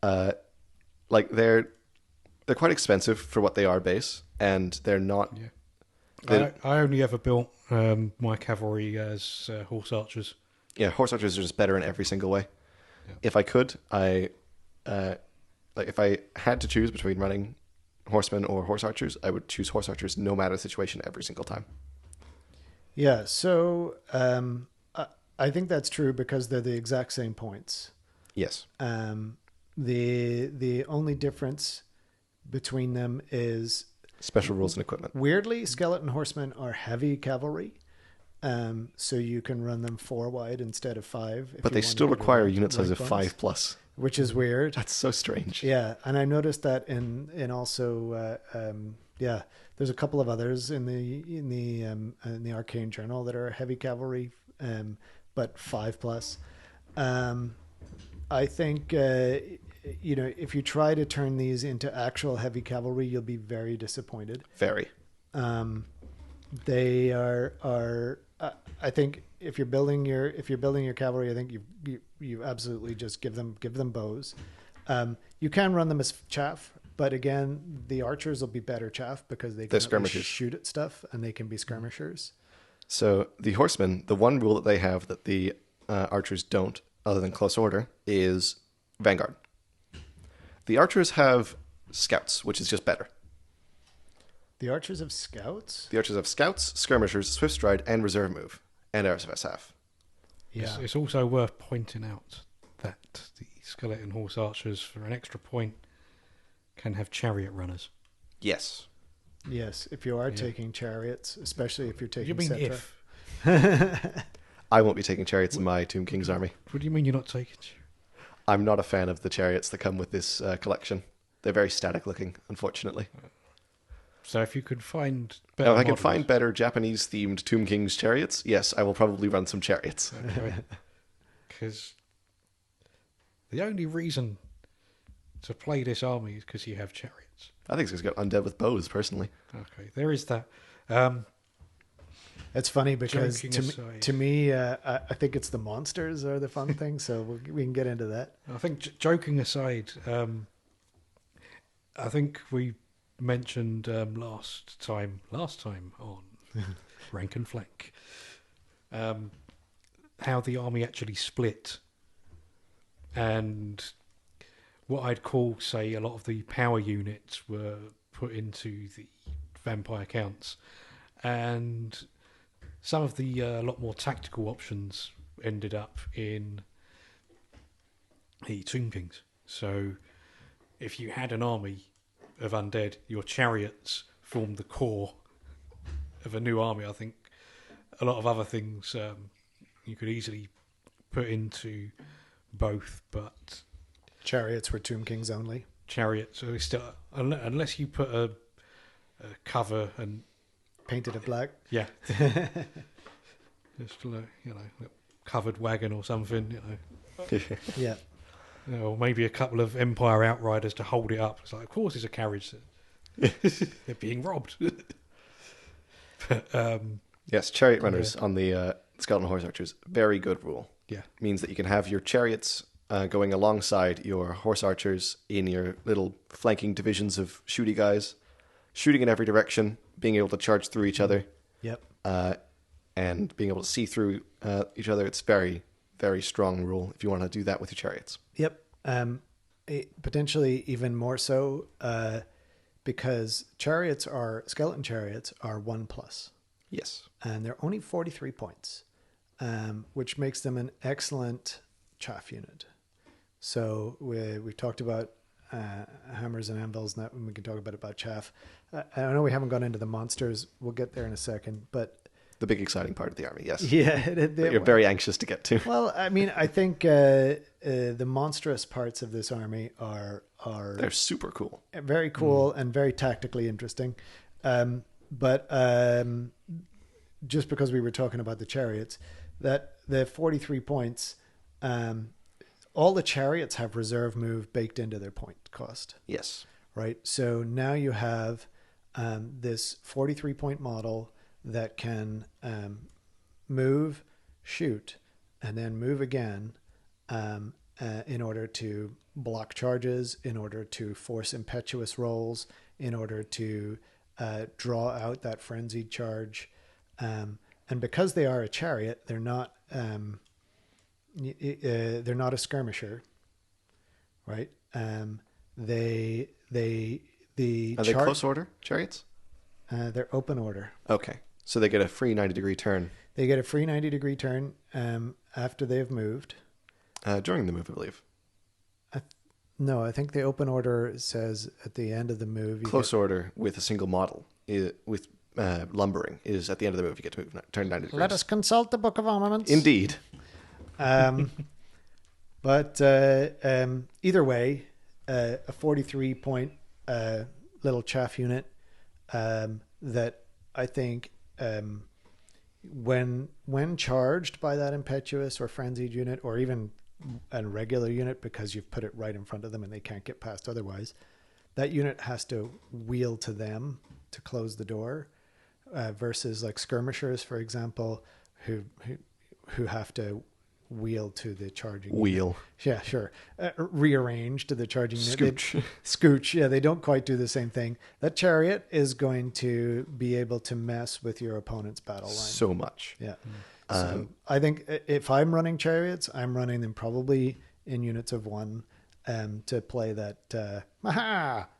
Speaker 1: They're quite expensive for what they are base, and they're not...
Speaker 3: Yeah. I only ever built my cavalry as horse archers.
Speaker 1: Yeah, horse archers are just better in every single way. Yeah. If I could, if I had to choose between running horsemen or horse archers, I would choose horse archers no matter the situation every single time.
Speaker 2: Yeah, so I think that's true because they're the exact same points.
Speaker 1: Yes.
Speaker 2: The only difference between them is
Speaker 1: Special rules and equipment.
Speaker 2: weirdly, skeleton horsemen are heavy cavalry, so you can run them 4 wide instead of 5.
Speaker 1: But they still require unit size of 5+.
Speaker 2: which is weird.
Speaker 1: That's so strange.
Speaker 2: Yeah, and I noticed that in also yeah, there's a couple of others in the Arcane Journal that are heavy cavalry, but 5+. I think if you try to turn these into actual heavy cavalry, you'll be very disappointed.
Speaker 1: Very.
Speaker 2: They are. I think if you're building your cavalry, I think you absolutely just give them bows. You can run them as chaff, but again, the archers will be better chaff because they can at least shoot at stuff and they can be skirmishers.
Speaker 1: So the horsemen, the one rule that they have that the archers don't, other than close order, is vanguard. The archers have scouts, which is just better.
Speaker 2: The archers have scouts?
Speaker 1: The archers have scouts, skirmishers, swift stride, and reserve move, and RSF.
Speaker 2: Yeah.
Speaker 3: It's also worth pointing out that the skeleton horse archers, for an extra point, can have chariot runners.
Speaker 1: Yes.
Speaker 2: Yes, if you are taking chariots, especially if you're taking
Speaker 3: You mean
Speaker 2: Cetra.
Speaker 3: if?
Speaker 1: I won't be taking chariots in my Tomb King's army.
Speaker 3: What do you mean you're not taking?
Speaker 1: I'm not a fan of the chariots that come with this collection. They're very static looking, unfortunately.
Speaker 3: So if you could find
Speaker 1: Now, if I can find better Japanese-themed Tomb King's chariots, yes, I will probably run some chariots.
Speaker 3: Because the only reason to play this army is because you have chariots.
Speaker 1: I think it's got undead with bows, personally.
Speaker 3: Okay, there is that.
Speaker 2: It's funny because
Speaker 3: Joking
Speaker 2: to me, I think it's the monsters are the fun thing, so we can get into that.
Speaker 3: I think, joking aside, I think we mentioned last time on Rank and Flank how the army actually split, and what I'd call, say, a lot of the power units were put into the vampire counts, and some of the lot more tactical options ended up in the Tomb Kings. So if you had an army of undead, your chariots formed the core of a new army. I think a lot of other things you could easily put into both, but
Speaker 2: Chariots were Tomb Kings only.
Speaker 3: chariots, so still, unless you put a cover and
Speaker 2: Painted it black.
Speaker 3: yeah, just a covered wagon or something,
Speaker 2: Yeah.
Speaker 3: or maybe a couple of Empire Outriders to hold it up. It's like, of course, it's a carriage. They're being robbed. But,
Speaker 1: Yes, chariot runners on the skeleton horse archers. Very good rule.
Speaker 3: yeah,
Speaker 1: Means that you can have your chariots going alongside your horse archers in your little flanking divisions of shooty guys, shooting in every direction, being able to charge through each other,
Speaker 2: Yep.
Speaker 1: and being able to see through each other. It's very, very strong rule if you want to do that with your chariots.
Speaker 2: Yep. Potentially even more so because skeleton chariots are 1+.
Speaker 1: Yes.
Speaker 2: And they're only 43 points, which makes them an excellent chaff unit. So we've talked about hammers and anvils, and we can talk about chaff. I know we haven't gone into the monsters. We'll get there in a second, but
Speaker 1: The big exciting part of the army, yes.
Speaker 2: yeah,
Speaker 1: That you're very anxious to get to.
Speaker 2: well, I mean, I think the monstrous parts of this army are
Speaker 1: They're super cool.
Speaker 2: very cool and very tactically interesting. But just because we were talking about the chariots, that the 43 points, all the chariots have reserve move baked into their point cost,
Speaker 1: Yes.
Speaker 2: right? So now you have this 43 point model that can move, shoot, and then move again in order to block charges, in order to force impetuous rolls, in order to draw out that frenzied charge. And because they are a chariot, they're not a skirmisher, right? The The
Speaker 1: Are they close order chariots?
Speaker 2: They're open order.
Speaker 1: Okay. So they get a free 90-degree turn
Speaker 2: They get a free 90-degree turn after they've moved.
Speaker 1: during the move, I believe.
Speaker 2: No, I think the open order says at the end of the move.
Speaker 1: Close order with a single model, with lumbering, is at the end of the move. You get to move, turn 90 degrees.
Speaker 2: Let us consult the Book of Armaments.
Speaker 1: Indeed.
Speaker 2: But either way, a 43-point little chaff unit that I think when charged by that impetuous or frenzied unit, or even a regular unit because you've put it right in front of them and they can't get past otherwise, that unit has to wheel to them to close the door, versus like skirmishers, for example, who have to wheel to the charging
Speaker 1: Wheel.
Speaker 2: unit. Yeah, sure. Rearrange to the charging unit.
Speaker 1: Scooch.
Speaker 2: Scooch. Yeah, they don't quite do the same thing. That chariot is going to be able to mess with your opponent's battle line.
Speaker 1: So much.
Speaker 2: Yeah. So I think if I'm running chariots, I'm running them probably in units of one, to play that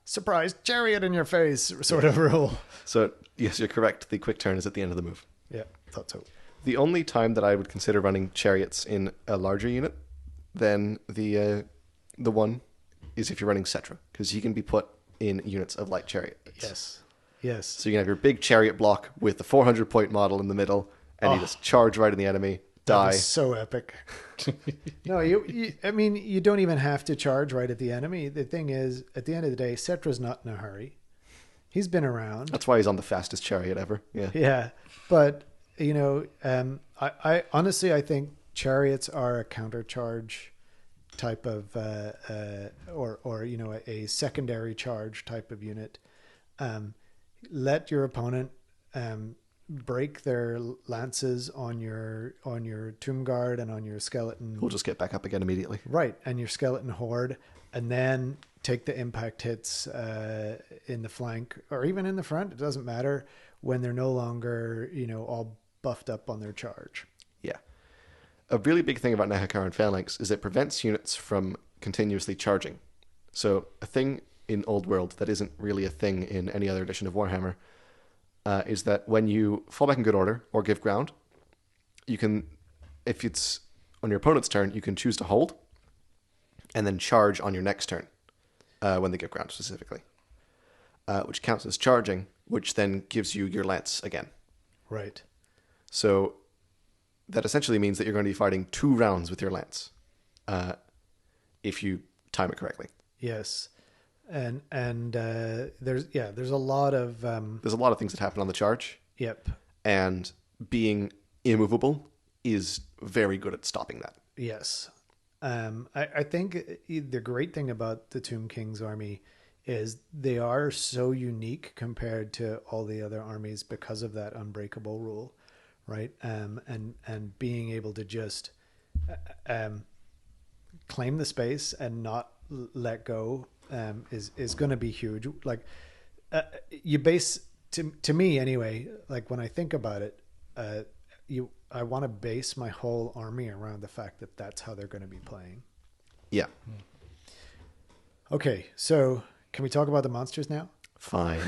Speaker 2: surprise chariot in your face sort of rule.
Speaker 1: So, yes, you're correct. The quick turn is at the end of the move.
Speaker 2: Yeah, thought so.
Speaker 1: The only time that I would consider running chariots in a larger unit than the one is if you're running Cetra, because he can be put in units of light chariots.
Speaker 2: Yes.
Speaker 1: So you can have your big chariot block with the 400-point model in the middle, and you just charge right in the enemy, die.
Speaker 2: That was so epic. No, I mean, you don't even have to charge right at the enemy. The thing is, at the end of the day, Cetra's not in a hurry. He's been around.
Speaker 1: That's why he's on the fastest chariot ever. Yeah.
Speaker 2: Yeah, but I honestly, I think chariots are a countercharge type of, or a secondary charge type of unit. Let your opponent break their lances on your tomb guard and on your skeleton.
Speaker 1: We'll just get back up again immediately.
Speaker 2: Right, and your skeleton horde, and then take the impact hits in the flank or even in the front. It doesn't matter when they're no longer, all buffed up on their charge.
Speaker 1: Yeah. A really big thing about Nahakaran Phalanx is it prevents units from continuously charging. So a thing in Old World that isn't really a thing in any other edition of Warhammer is that when you fall back in good order or give ground, you can, if it's on your opponent's turn, you can choose to hold and then charge on your next turn when they give ground specifically, which counts as charging, which then gives you your lance again.
Speaker 2: Right.
Speaker 1: So that essentially means that you're going to be fighting 2 rounds with your lance if you time it correctly.
Speaker 2: Yes. And there's a lot of
Speaker 1: there's a lot of things that happen on the charge.
Speaker 2: Yep.
Speaker 1: And being immovable is very good at stopping that.
Speaker 2: Yes. I think the great thing about the Tomb King's army is they are so unique compared to all the other armies because of that unbreakable rule, right? And being able to just claim the space and not let go is going to be huge. Like you base to me anyway. Like when I think about it, I want to base my whole army around the fact that that's how they're going to be playing.
Speaker 1: Yeah.
Speaker 2: Okay, so can we talk about the monsters now?
Speaker 1: Fine.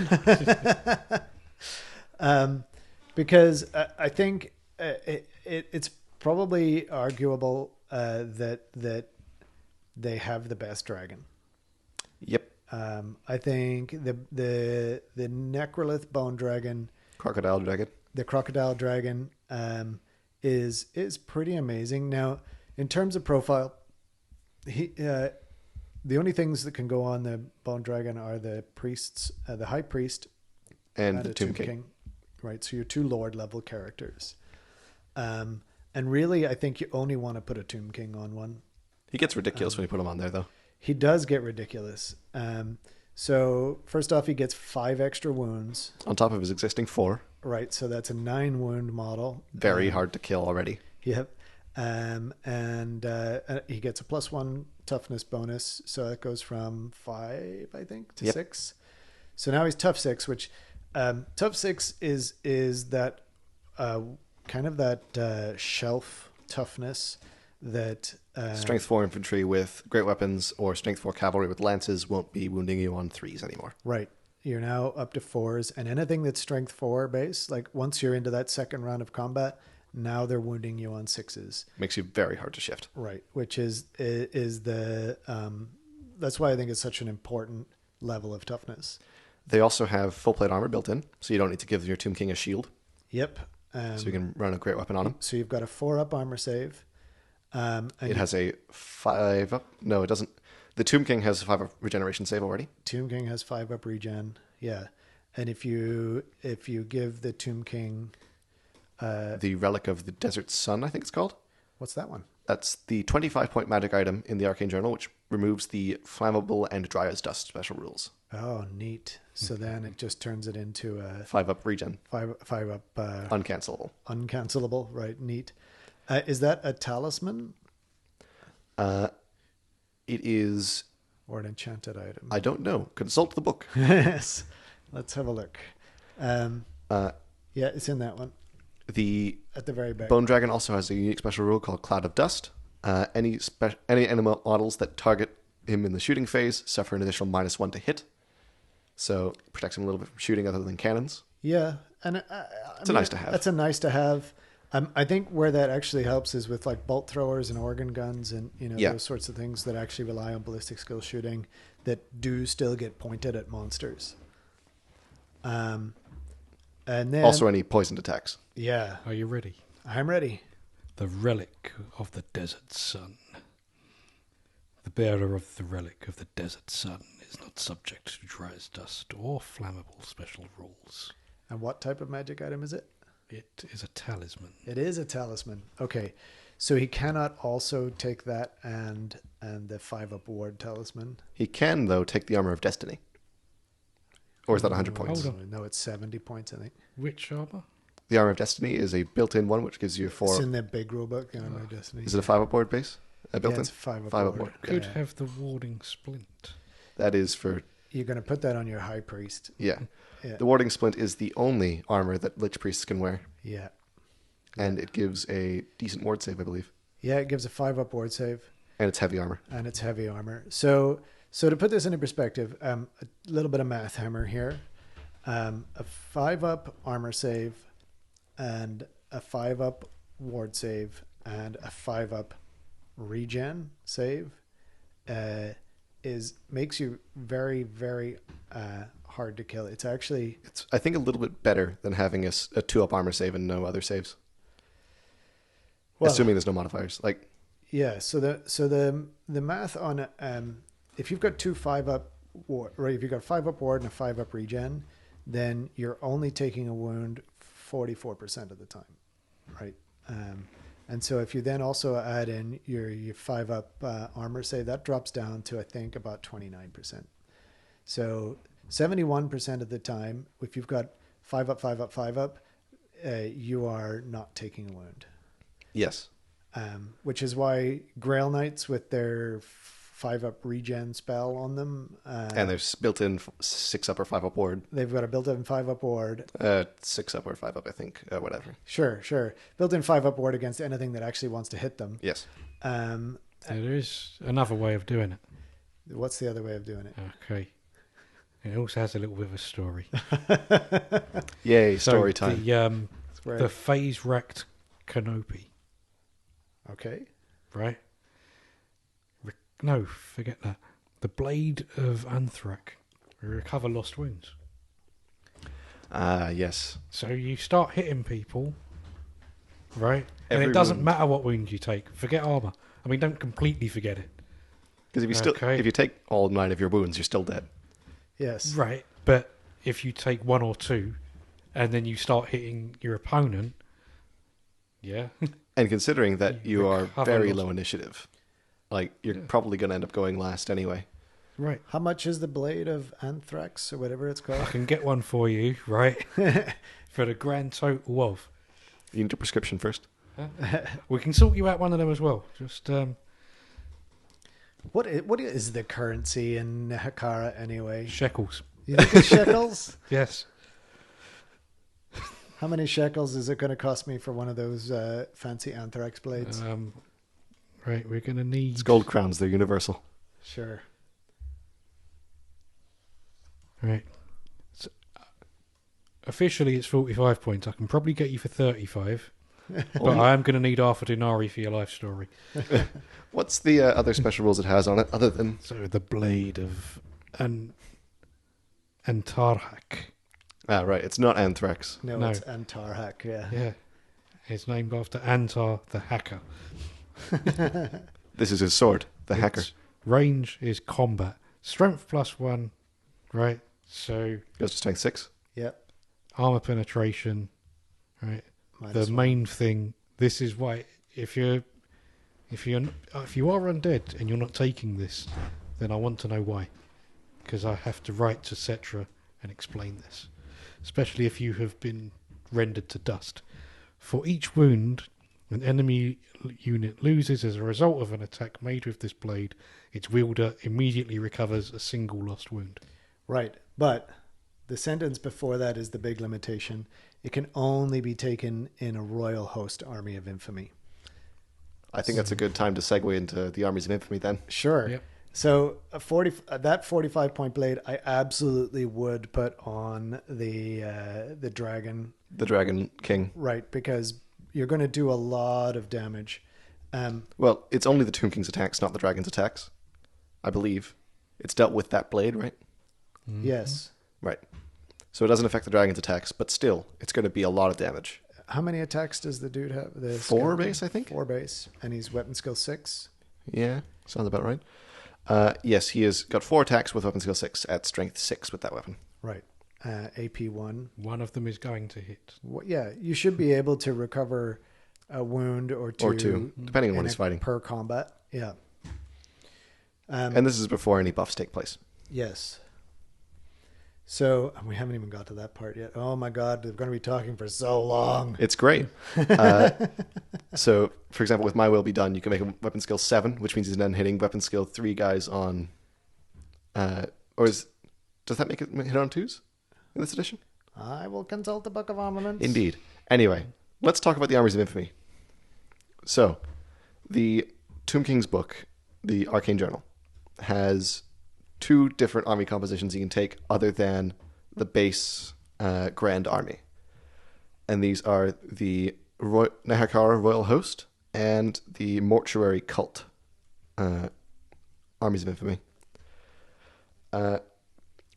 Speaker 2: Because I think it's probably arguable that they have the best dragon.
Speaker 1: Yep.
Speaker 2: I think the Necrolith Bone Dragon,
Speaker 1: Crocodile Dragon.
Speaker 2: the Crocodile Dragon, is pretty amazing. Now, in terms of profile, the only things that can go on the Bone Dragon are the priests, the High Priest,
Speaker 1: And the Tomb King.
Speaker 2: Right, so you're 2 Lord level characters. And really, I think you only want to put a Tomb King on one.
Speaker 1: He gets ridiculous when you put him on there, though.
Speaker 2: He does get ridiculous. So first off, he gets 5 extra wounds.
Speaker 1: On top of his existing 4.
Speaker 2: Right, so that's a 9 wound model.
Speaker 1: Very hard to kill already.
Speaker 2: Yep. And he gets a +1 toughness bonus, so that goes from 5, I think, to 6. So now he's tough 6, which tough 6 is that kind of that shelf toughness that
Speaker 1: Strength 4 infantry with great weapons or Strength 4 cavalry with lances won't be wounding you on 3s anymore.
Speaker 2: Right. you're now up to 4s, and anything that's strength 4 base, like once you're into that second round of combat, now they're wounding you on 6s.
Speaker 1: Makes you very hard to shift.
Speaker 2: Right, which is the that's why I think it's such an important level of toughness.
Speaker 1: They also have full plate armor built in, so you don't need to give your Tomb King a shield.
Speaker 2: Yep.
Speaker 1: So you can run a great weapon on him.
Speaker 2: So you've got a 4-up armor save. And
Speaker 1: It has a 5-up. No, it doesn't. The Tomb King has a 5-up regeneration save already.
Speaker 2: Tomb King has 5-up regen. Yeah, and if you give the Tomb King,
Speaker 1: The Relic of the Desert Sun, I think it's called.
Speaker 2: what's that one?
Speaker 1: That's the 25-point magic item in the Arcane Journal, which removes the flammable and dry as dust special rules.
Speaker 2: Oh, neat. So then it just turns it into a
Speaker 1: 5-up regen.
Speaker 2: 5-up
Speaker 1: Uncancelable.
Speaker 2: uncancelable. Right, neat. Is that a talisman
Speaker 1: It is...
Speaker 2: or an enchanted item?
Speaker 1: I don't know. Consult the book.
Speaker 2: Yes. Let's have a look.
Speaker 1: Uh,
Speaker 2: Yeah, it's in that one
Speaker 1: the
Speaker 2: at the very back.
Speaker 1: Bone Dragon also has a unique special rule called Cloud of Dust. Any animal models that target him in the shooting phase suffer an additional -1 to hit. So protects him a little bit from shooting other than cannons.
Speaker 2: Yeah, and
Speaker 1: It's a nice to have.
Speaker 2: That's a nice to have. I think where that actually helps is with like bolt throwers and organ guns and
Speaker 1: Yeah.
Speaker 2: those sorts of things that actually rely on ballistic skill shooting that do still get pointed at monsters. And then
Speaker 1: Also any poisoned attacks.
Speaker 2: yeah,
Speaker 3: Are you ready?
Speaker 2: I'm ready.
Speaker 3: The relic of the desert sun. The bearer of the relic of the desert sun is not subject to dry as dust or flammable special rules.
Speaker 2: And what type of magic item is it?
Speaker 3: It is a talisman.
Speaker 2: It is a talisman. Okay, so he cannot also take that and the 5-up ward talisman.
Speaker 1: He can, though, take the Armor of Destiny. Or is that 100 points?
Speaker 3: Hold on.
Speaker 2: No, it's 70 points, I think.
Speaker 3: Which armor?
Speaker 1: The Armor of Destiny is a built-in one, which gives you
Speaker 2: It's
Speaker 1: 4...
Speaker 2: in the big rulebook, my Destiny.
Speaker 1: Is it a 5-up board base? Built in?
Speaker 2: It's a 5-up
Speaker 1: 5-up
Speaker 2: ward.
Speaker 1: ward.
Speaker 3: Could
Speaker 2: Yeah.
Speaker 3: have the warding splint.
Speaker 1: That is for...
Speaker 2: You're going to put that on your high priest.
Speaker 1: Yeah.
Speaker 2: Yeah.
Speaker 1: The Warding Splint is the only armor that Lich Priests can wear.
Speaker 2: Yeah.
Speaker 1: And it gives a decent ward save, I believe.
Speaker 2: Yeah, it gives a 5-up ward save,
Speaker 1: And it's heavy armor.
Speaker 2: and it's heavy armor. So to put this into perspective, a little bit of math hammer here. A 5-up armor save and a 5-up ward save and a 5-up regen save makes you very, very hard to kill. It's actually...
Speaker 1: It's, I think, a little bit better than having a 2-up armor save and no other saves.
Speaker 2: Well,
Speaker 1: Assuming there's no modifiers. Like,
Speaker 2: yeah, so the math on if you've got two 5-up ward, right? If you've got 5-up ward and a 5-up regen, then you're only taking a wound 44% of the time, right? And so if you then also add in your 5-up armor save, that drops down to I think about 29%. So 71% of the time, if you've got 5-up, 5-up, 5-up, you are not taking a wound.
Speaker 1: yes.
Speaker 2: Which is why Grail Knights with their 5-up regen spell on them,
Speaker 1: And there's built-in 6-up or 5-up ward.
Speaker 2: they've got a built-in 5-up ward.
Speaker 1: 6-up or 5-up, I think. Whatever.
Speaker 2: Sure. Built-in 5-up ward against anything that actually wants to hit them.
Speaker 1: Yes.
Speaker 3: So there is another way of doing it.
Speaker 2: What's the other way of doing it?
Speaker 3: Okay. It also has a little bit of a story.
Speaker 1: Yay,
Speaker 3: So
Speaker 1: story time.
Speaker 2: It's where-
Speaker 3: The phase racked canopy,
Speaker 2: okay.
Speaker 3: right? No, forget that. The blade of Anthrac. Recover lost wounds.
Speaker 1: Yes.
Speaker 3: So you start hitting people, right? And
Speaker 1: Every
Speaker 3: it doesn't
Speaker 1: wound.
Speaker 3: matter what wound you take. Forget armor. I mean, don't completely forget it.
Speaker 1: Because
Speaker 3: Okay.
Speaker 1: if you take all 9 of your wounds, you're still dead.
Speaker 2: Yes.
Speaker 3: Right. But if you take 1 or 2 and then you start hitting your opponent, yeah.
Speaker 1: And considering that you are
Speaker 3: recover
Speaker 1: very
Speaker 3: lost-
Speaker 1: low initiative, like, you're probably going to end up going last anyway.
Speaker 3: Right.
Speaker 2: How much is the blade of Anthrax or whatever it's
Speaker 3: I
Speaker 2: called?
Speaker 3: can get one for you, right? For the grand total of.
Speaker 1: You need a prescription first.
Speaker 3: We can sort you out one of them as well. Just
Speaker 2: What is the currency in Hakara anyway?
Speaker 3: shekels.
Speaker 2: You think it's shekels?
Speaker 3: Yes.
Speaker 2: How many shekels is it going to cost me for one of those fancy Anthrax blades?
Speaker 3: Right, we're going to need...
Speaker 1: It's gold crowns, they're universal.
Speaker 2: Sure.
Speaker 3: Right. Officially, it's 45 points. I can probably get you for 35. But I am going to need half a denarii for your life story.
Speaker 1: What's the other special rules it has on it, other than...
Speaker 3: So the blade of Antarhak.
Speaker 1: Ah, right. It's not Anthrax.
Speaker 2: No,
Speaker 3: No.
Speaker 2: it's Antarhak, yeah.
Speaker 3: Yeah. It's named after Antar the Hacker.
Speaker 1: This is his sword, the hacker.
Speaker 3: Its range is combat. Strength +1, right? So
Speaker 1: Goes to strength 6.
Speaker 2: Yep.
Speaker 3: armor penetration, right?
Speaker 2: Minus
Speaker 3: The
Speaker 2: one.
Speaker 3: main thing. This is why if you are undead and you're not taking this, then I want to know why, because I have to write to Cetra and explain this, especially if you have been rendered to dust. For each wound an enemy unit loses as a result of an attack made with this blade, its wielder immediately recovers a single lost wound.
Speaker 2: Right. But the sentence before that is the big limitation. It can only be taken in a royal host army of infamy.
Speaker 1: I think that's a good time to segue into the Armies of Infamy then.
Speaker 2: Sure.
Speaker 3: Yep.
Speaker 2: So that 45-point blade, I absolutely would put on the dragon,
Speaker 1: The Dragon King.
Speaker 2: right? Because you're going to do a lot of damage.
Speaker 1: Well, it's only the Tomb King's attacks, not the Dragon's attacks. I believe. It's dealt with that blade, right?
Speaker 2: Yes.
Speaker 1: Right. So it doesn't affect the Dragon's attacks, but still, it's going to be a lot of damage.
Speaker 2: How many attacks does the dude have?
Speaker 1: 4
Speaker 2: The skeleton?
Speaker 1: base, I think?
Speaker 2: 4 base, and he's weapon skill 6.
Speaker 1: Yeah, sounds about right. Yes, he has got 4 attacks with weapon skill 6 at strength 6 with that weapon.
Speaker 2: Right. AP 1.
Speaker 3: One of them is going to hit.
Speaker 2: Yeah, you should be able to recover a wound or two.
Speaker 1: Or 2, depending on what
Speaker 2: in
Speaker 1: he's
Speaker 2: a-
Speaker 1: fighting.
Speaker 2: Per combat. Yeah.
Speaker 1: And this is before any buffs take place.
Speaker 2: Yes. So we haven't even got to that part yet. Oh my God, we're going to be talking for so long.
Speaker 1: It's great. So, for example, with My Will Be Done, you can make a weapon skill 7, which means he's then hitting weapon skill 3 guys on... does that make it hit on 2s in this edition?
Speaker 2: I will consult the Book of Armaments.
Speaker 1: Indeed. Anyway, let's talk about the Armies of Infamy. So, the Tomb King's book, the Arcane Journal, has 2 different army compositions you can take other than the base Grand Army. And these are the Nehakara Royal Host and the Mortuary Cult Armies of Infamy. The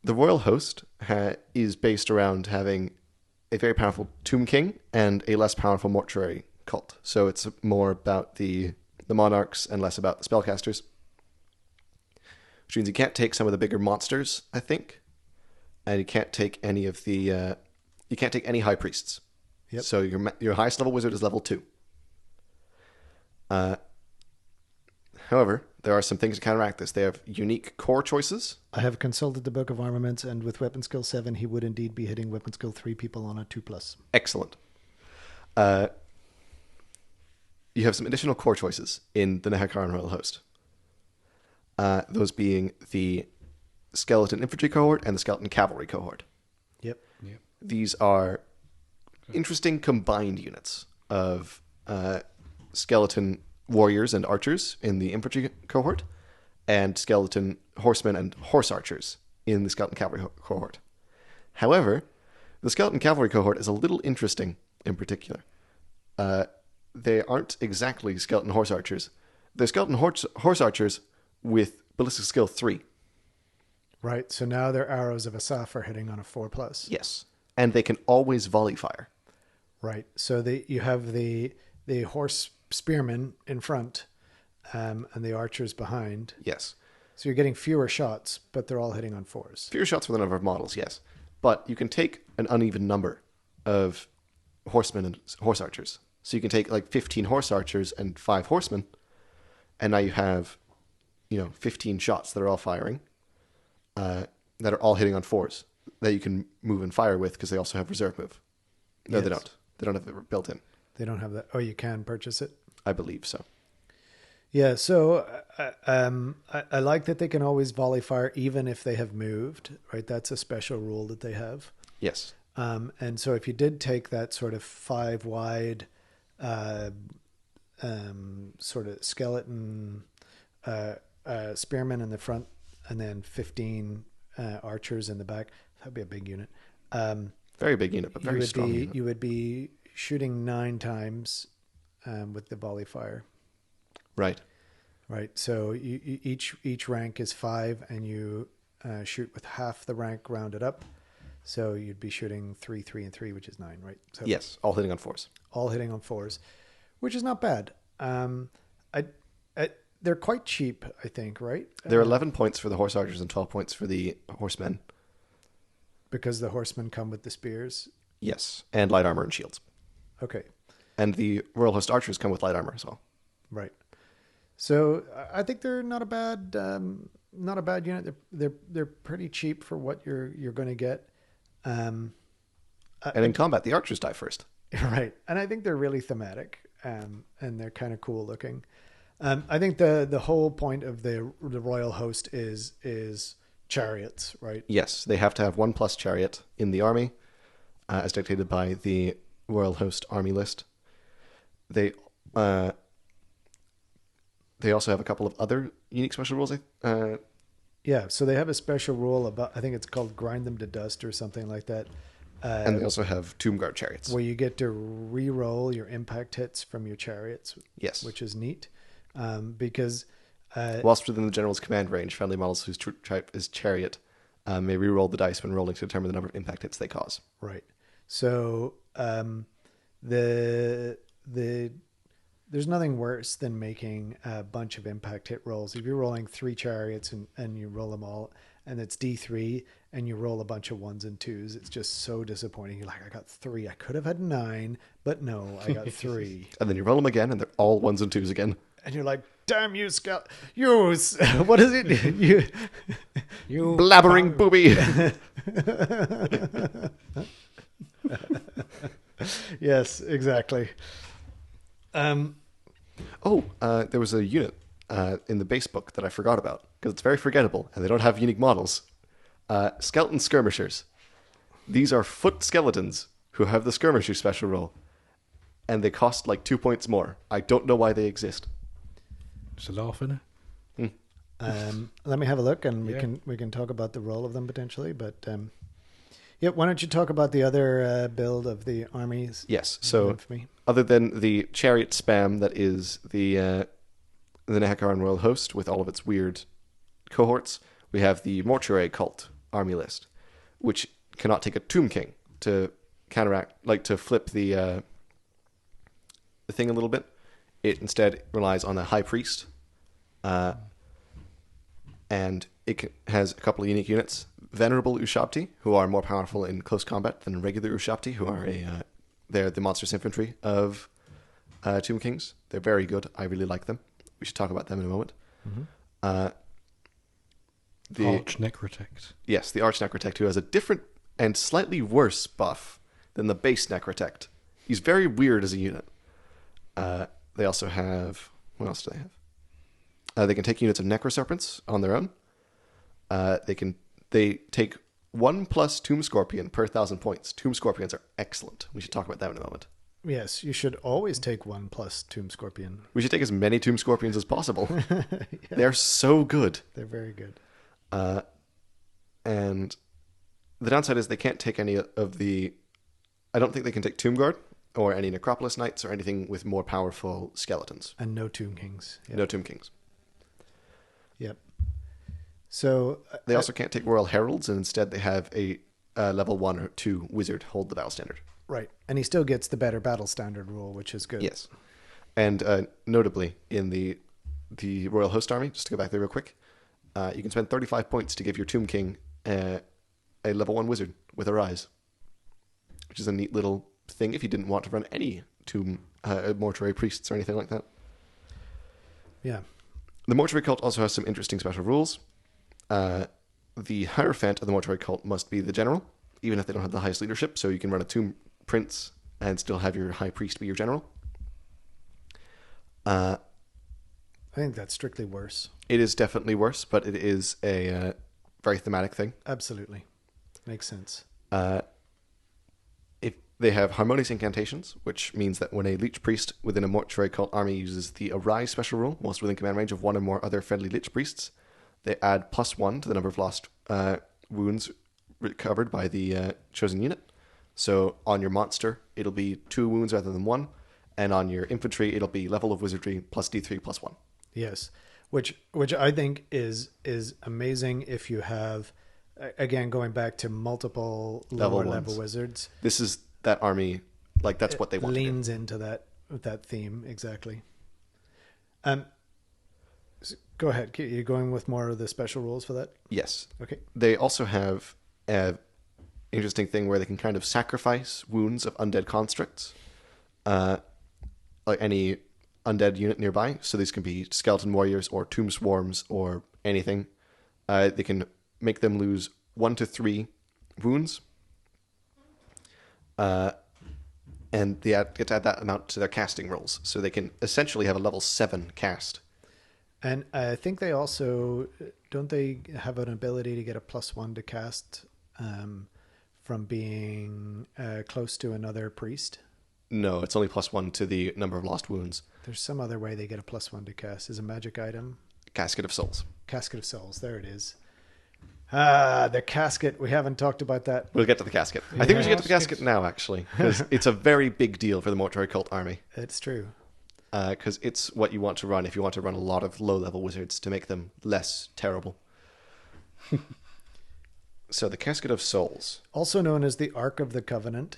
Speaker 1: Royal Host is based around having a very powerful Tomb King and a less powerful Mortuary Cult. So it's more about the monarchs and less about the spellcasters. Which means you can't take some of the bigger monsters, I think. And you can't take any of the... you can't take any high priests.
Speaker 2: Yep.
Speaker 1: So your highest level wizard is level 2. However, there are some things to counteract this. They have unique core choices.
Speaker 2: I have consulted the Book of Armaments, and with weapon skill 7, he would indeed be hitting weapon skill 3 people on a 2+.
Speaker 1: Excellent. You have some additional core choices in the Nehakaran Royal Host. Those being the Skeleton Infantry Cohort and the Skeleton Cavalry Cohort.
Speaker 2: Yep.
Speaker 1: These are interesting combined units of skeleton warriors and archers in the infantry cohort, and skeleton horsemen and horse archers in the skeleton cavalry cohort. However, the skeleton cavalry cohort is a little interesting in particular. They aren't exactly skeleton horse archers. They're skeleton horse archers with ballistic skill 3.
Speaker 2: Right, so now their arrows of Asaph are hitting on a 4+.
Speaker 1: Yes. And they can always volley fire.
Speaker 2: Right, so you have the horse spearmen in front and the archers behind.
Speaker 1: Yes.
Speaker 2: So you're getting fewer shots, but they're all hitting on 4s.
Speaker 1: Fewer shots for the number of models, yes. But you can take an uneven number of horsemen and horse archers. So you can take like 15 horse archers and 5 horsemen, and now you have, 15 shots that are all firing, that are all hitting on 4s that you can move and fire with because they also have reserve move. No,
Speaker 2: Yes.
Speaker 1: they don't. They don't have it built in.
Speaker 2: They don't have that. Oh, you can purchase it?
Speaker 1: I believe so.
Speaker 2: Yeah, so I like that they can always volley fire even if they have moved, right? That's a special rule that they have.
Speaker 1: Yes.
Speaker 2: And so if you did take that sort of 5 wide sort of skeleton spearmen in the front and then 15 archers in the back, that'd be a big unit.
Speaker 1: Very big unit, but very strong unit.
Speaker 2: You would be shooting 9 times with the volley fire.
Speaker 1: Right.
Speaker 2: Right. So each rank is 5, and you shoot with half the rank rounded up. So you'd be shooting 3, 3, and 3, which is 9, right? So
Speaker 1: Yes, all hitting on 4s.
Speaker 2: all hitting on 4s, which is not bad. They're quite cheap, I think, right?
Speaker 1: There are 11 points for the horse archers and 12 points for the horsemen.
Speaker 2: Because the horsemen come with the spears.
Speaker 1: Yes, and light armor and shields.
Speaker 2: Okay.
Speaker 1: And the Royal Host archers come with light armor as well.
Speaker 2: Right. So I think they're not a bad unit. They're pretty cheap for what you're going to get.
Speaker 1: And in combat, the archers die first.
Speaker 2: Right. And I think they're really thematic, and they're kind of cool looking. I think the whole point of the royal host is chariots, right?
Speaker 1: Yes, they have to have 1+ chariot in the army, as dictated by the Royal Host army list. They also have a couple of other unique special rules.
Speaker 2: Yeah, so they have a special rule about, I think it's called grind them to dust or something like that.
Speaker 1: And they also have Tomb Guard chariots.
Speaker 2: Where you get to re-roll your impact hits from your chariots.
Speaker 1: Yes.
Speaker 2: Which is neat. Because...
Speaker 1: whilst within the general's command range, friendly models whose type is chariot may re-roll the dice when rolling to determine the number of impact hits they cause.
Speaker 2: Right. So there's nothing worse than making a bunch of impact hit rolls. If you're rolling 3 chariots and you roll them all, and it's D3, and you roll a bunch of 1s and 2s, it's just so disappointing. You're like, I got 3. I could have had 9, but no, I got 3.
Speaker 1: And then you roll them again, and they're all 1s and 2s again.
Speaker 2: And you're like, damn you, Scout. You, what is it?
Speaker 1: You blabbering booby.
Speaker 2: Yes, exactly. There
Speaker 1: was a unit in the base book that I forgot about because it's very forgettable and they don't have unique models. Skeleton skirmishers. These are foot skeletons who have the skirmisher special roll, and they cost like 2 points more. I don't know why they exist.
Speaker 3: It's a laugh, isn't it?
Speaker 2: Let me have a look, and we can talk about the role of them potentially. But why don't you talk about the other build of the armies?
Speaker 1: Yes. So other than the chariot spam that is the Nehekaran Royal Host with all of its weird cohorts, we have the Mortuary Cult army list, which cannot take a Tomb King to counteract, like to flip the thing a little bit. It instead relies on a High Priest, and it has a couple of unique units. Venerable Ushabti, who are more powerful in close combat than regular Ushabti, who are they're the monstrous infantry of Tomb Kings. They're very good. I really like them. We should talk about them in a moment.
Speaker 3: Mm-hmm. The Arch Necrotect. Yes,
Speaker 1: the Arch Necrotect, who has a different and slightly worse buff than the base Necrotect. He's very weird as a unit. They also have... What else do they have? They can take units of Necroserpents on their own. They take 1+ Tomb Scorpion per 1,000 points. Tomb Scorpions are excellent. We should talk about that in a moment.
Speaker 2: Yes, you should always take 1+ Tomb Scorpion.
Speaker 1: We should take as many Tomb Scorpions as possible. Yeah. They're so good.
Speaker 2: They're very good.
Speaker 1: And the downside is they can't take any of the... I don't think they can take Tomb Guard or any Necropolis Knights or anything with more powerful skeletons.
Speaker 2: And no Tomb Kings.
Speaker 1: Yep. No Tomb Kings.
Speaker 2: Yep. So...
Speaker 1: they also can't take Royal Heralds, and instead they have a level 1 or 2 wizard hold the battle standard.
Speaker 2: Right. And he still gets the better battle standard rule, which is good.
Speaker 1: Yes. And notably, in the Royal Host Army, just to go back there real quick, you can spend 35 points to give your Tomb King a level 1 wizard with a rise, which is a neat little thing if you didn't want to run any tomb mortuary priests or anything like that.
Speaker 2: Yeah.
Speaker 1: The Mortuary Cult also has some interesting special rules. The Hierophant of the Mortuary Cult must be the general, even if they don't have the highest leadership, so you can run a Tomb Prince and still have your High Priest be your general.
Speaker 2: I think that's strictly worse.
Speaker 1: It is definitely worse, but it is a very thematic thing.
Speaker 2: Absolutely. Makes sense.
Speaker 1: If they have Harmonious Incantations, which means that when a Lich Priest within a Mortuary Cult army uses the Arise special rule, whilst within command range of one or more other friendly Lich Priests, they add +1 to the number of lost wounds recovered by the chosen unit, So on your monster, it'll be 2 wounds rather than 1, and on your infantry, it'll be level of wizardry plus D3 plus 1.
Speaker 2: Yes, which I think is amazing if you have, again, going back to multiple lower level wizards.
Speaker 1: This is that army, like that's what they want.
Speaker 2: Leans into that theme exactly. So go ahead. You're going with more of the special rules for that?
Speaker 1: Yes.
Speaker 2: Okay.
Speaker 1: They also have an interesting thing where they can kind of sacrifice wounds of undead constructs, like any undead unit nearby. So these can be skeleton warriors or tomb swarms or anything. They can make them lose 1 to 3 wounds. And they get to add that amount to their casting rolls. So they can essentially have a level 7 cast.
Speaker 2: And I think they also, don't they have an ability to get a +1 to cast from being close to another priest?
Speaker 1: No, it's only +1 to the number of lost wounds.
Speaker 2: There's some other way they get a +1 to cast. Is a magic item?
Speaker 1: Casket of Souls.
Speaker 2: Casket of Souls. There it is. The casket. We haven't talked about that.
Speaker 1: We'll get to the casket. I think we should get to the casket now, actually, because it's a very big deal for the Mortuary Cult army.
Speaker 2: It's true.
Speaker 1: Because it's what you want to run if you want to run a lot of low-level wizards to make them less terrible. So the Casket of Souls.
Speaker 2: Also known as the Ark of the Covenant.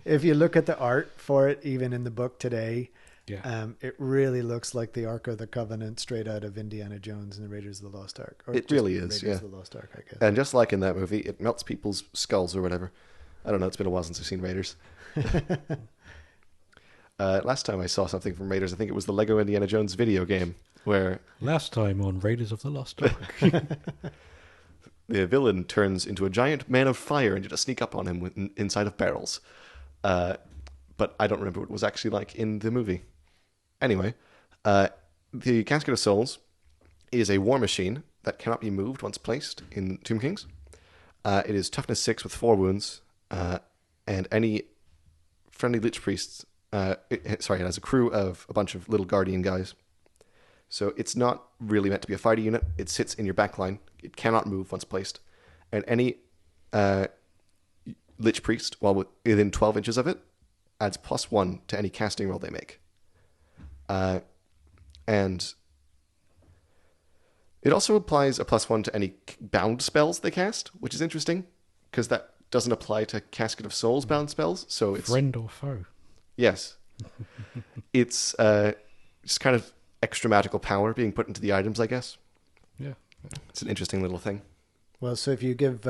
Speaker 2: If you look at the art for it, even in the book today, it really looks like the Ark of the Covenant straight out of Indiana Jones and the Raiders of the Lost Ark. Or
Speaker 1: it really is,
Speaker 2: Raiders of the Lost Ark, I guess.
Speaker 1: And just like in that movie, it melts people's skulls or whatever. I don't know, it's been a while since I've seen Raiders. Last time I saw something from Raiders, I think it was the Lego Indiana Jones video game, where...
Speaker 3: Last time on Raiders of the Lost Ark.
Speaker 1: The villain turns into a giant man of fire and you just sneak up on him inside of barrels. But I don't remember what it was actually like in the movie. Anyway, the Casket of Souls is a war machine that cannot be moved once placed in Tomb Kings. It is toughness 6 with 4 wounds, and any friendly Lich Priests... it has a crew of a bunch of little guardian guys. So it's not really meant to be a fighter unit. It sits in your backline. It cannot move once placed. And any Lich Priest, while within 12 inches of it, adds +1 to any casting roll they make. And it also applies a +1 to any bound spells they cast, which is interesting, because that doesn't apply to Casket of Souls bound spells. So it's
Speaker 3: friend or foe.
Speaker 1: Yes. It's just kind of extra magical power being put into the items, I guess.
Speaker 3: Yeah.
Speaker 1: It's an interesting little thing.
Speaker 2: Well, so if you give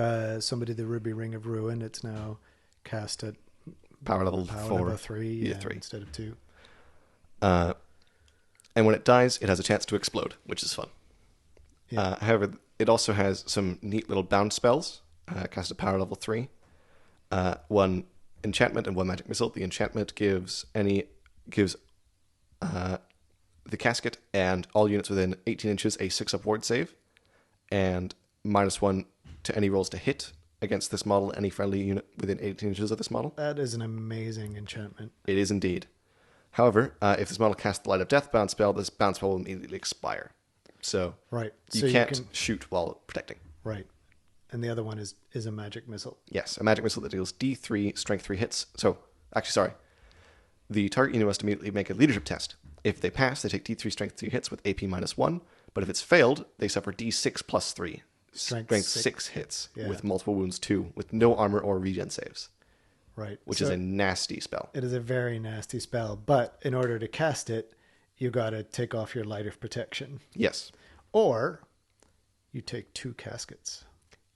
Speaker 2: somebody the Ruby Ring of Ruin, it's now cast at
Speaker 1: power level 4.
Speaker 2: 3,
Speaker 1: 3
Speaker 2: instead of 2.
Speaker 1: And when it dies, it has a chance to explode, which is fun.
Speaker 2: Yeah.
Speaker 1: However, it also has some neat little bound spells, cast at power level 3. 1 enchantment and 1 magic missile. The enchantment gives the casket and all units within 18 inches a 6-up ward save, and -1 to any rolls to hit against this model, any friendly unit within 18 inches of this model.
Speaker 2: That is an amazing enchantment.
Speaker 1: It is indeed. However, if this model casts the Light of Death bound spell, this bound spell will immediately expire. So
Speaker 2: right.
Speaker 1: you can't shoot while protecting.
Speaker 2: Right. And the other one is a magic missile.
Speaker 1: Yes, a magic missile that deals D3 strength 3 hits. So, actually, sorry. The target unit must immediately make a leadership test. If they pass, they take D3 strength 3 hits with AP -1. But if it's failed, they suffer D6 plus 3. Strength 6 hits with multiple wounds 2, with no armor or regen saves.
Speaker 2: Right.
Speaker 1: Which is a nasty spell.
Speaker 2: It is a very nasty spell. But in order to cast it, you got to take off your light of protection.
Speaker 1: Yes.
Speaker 2: Or you take 2 caskets.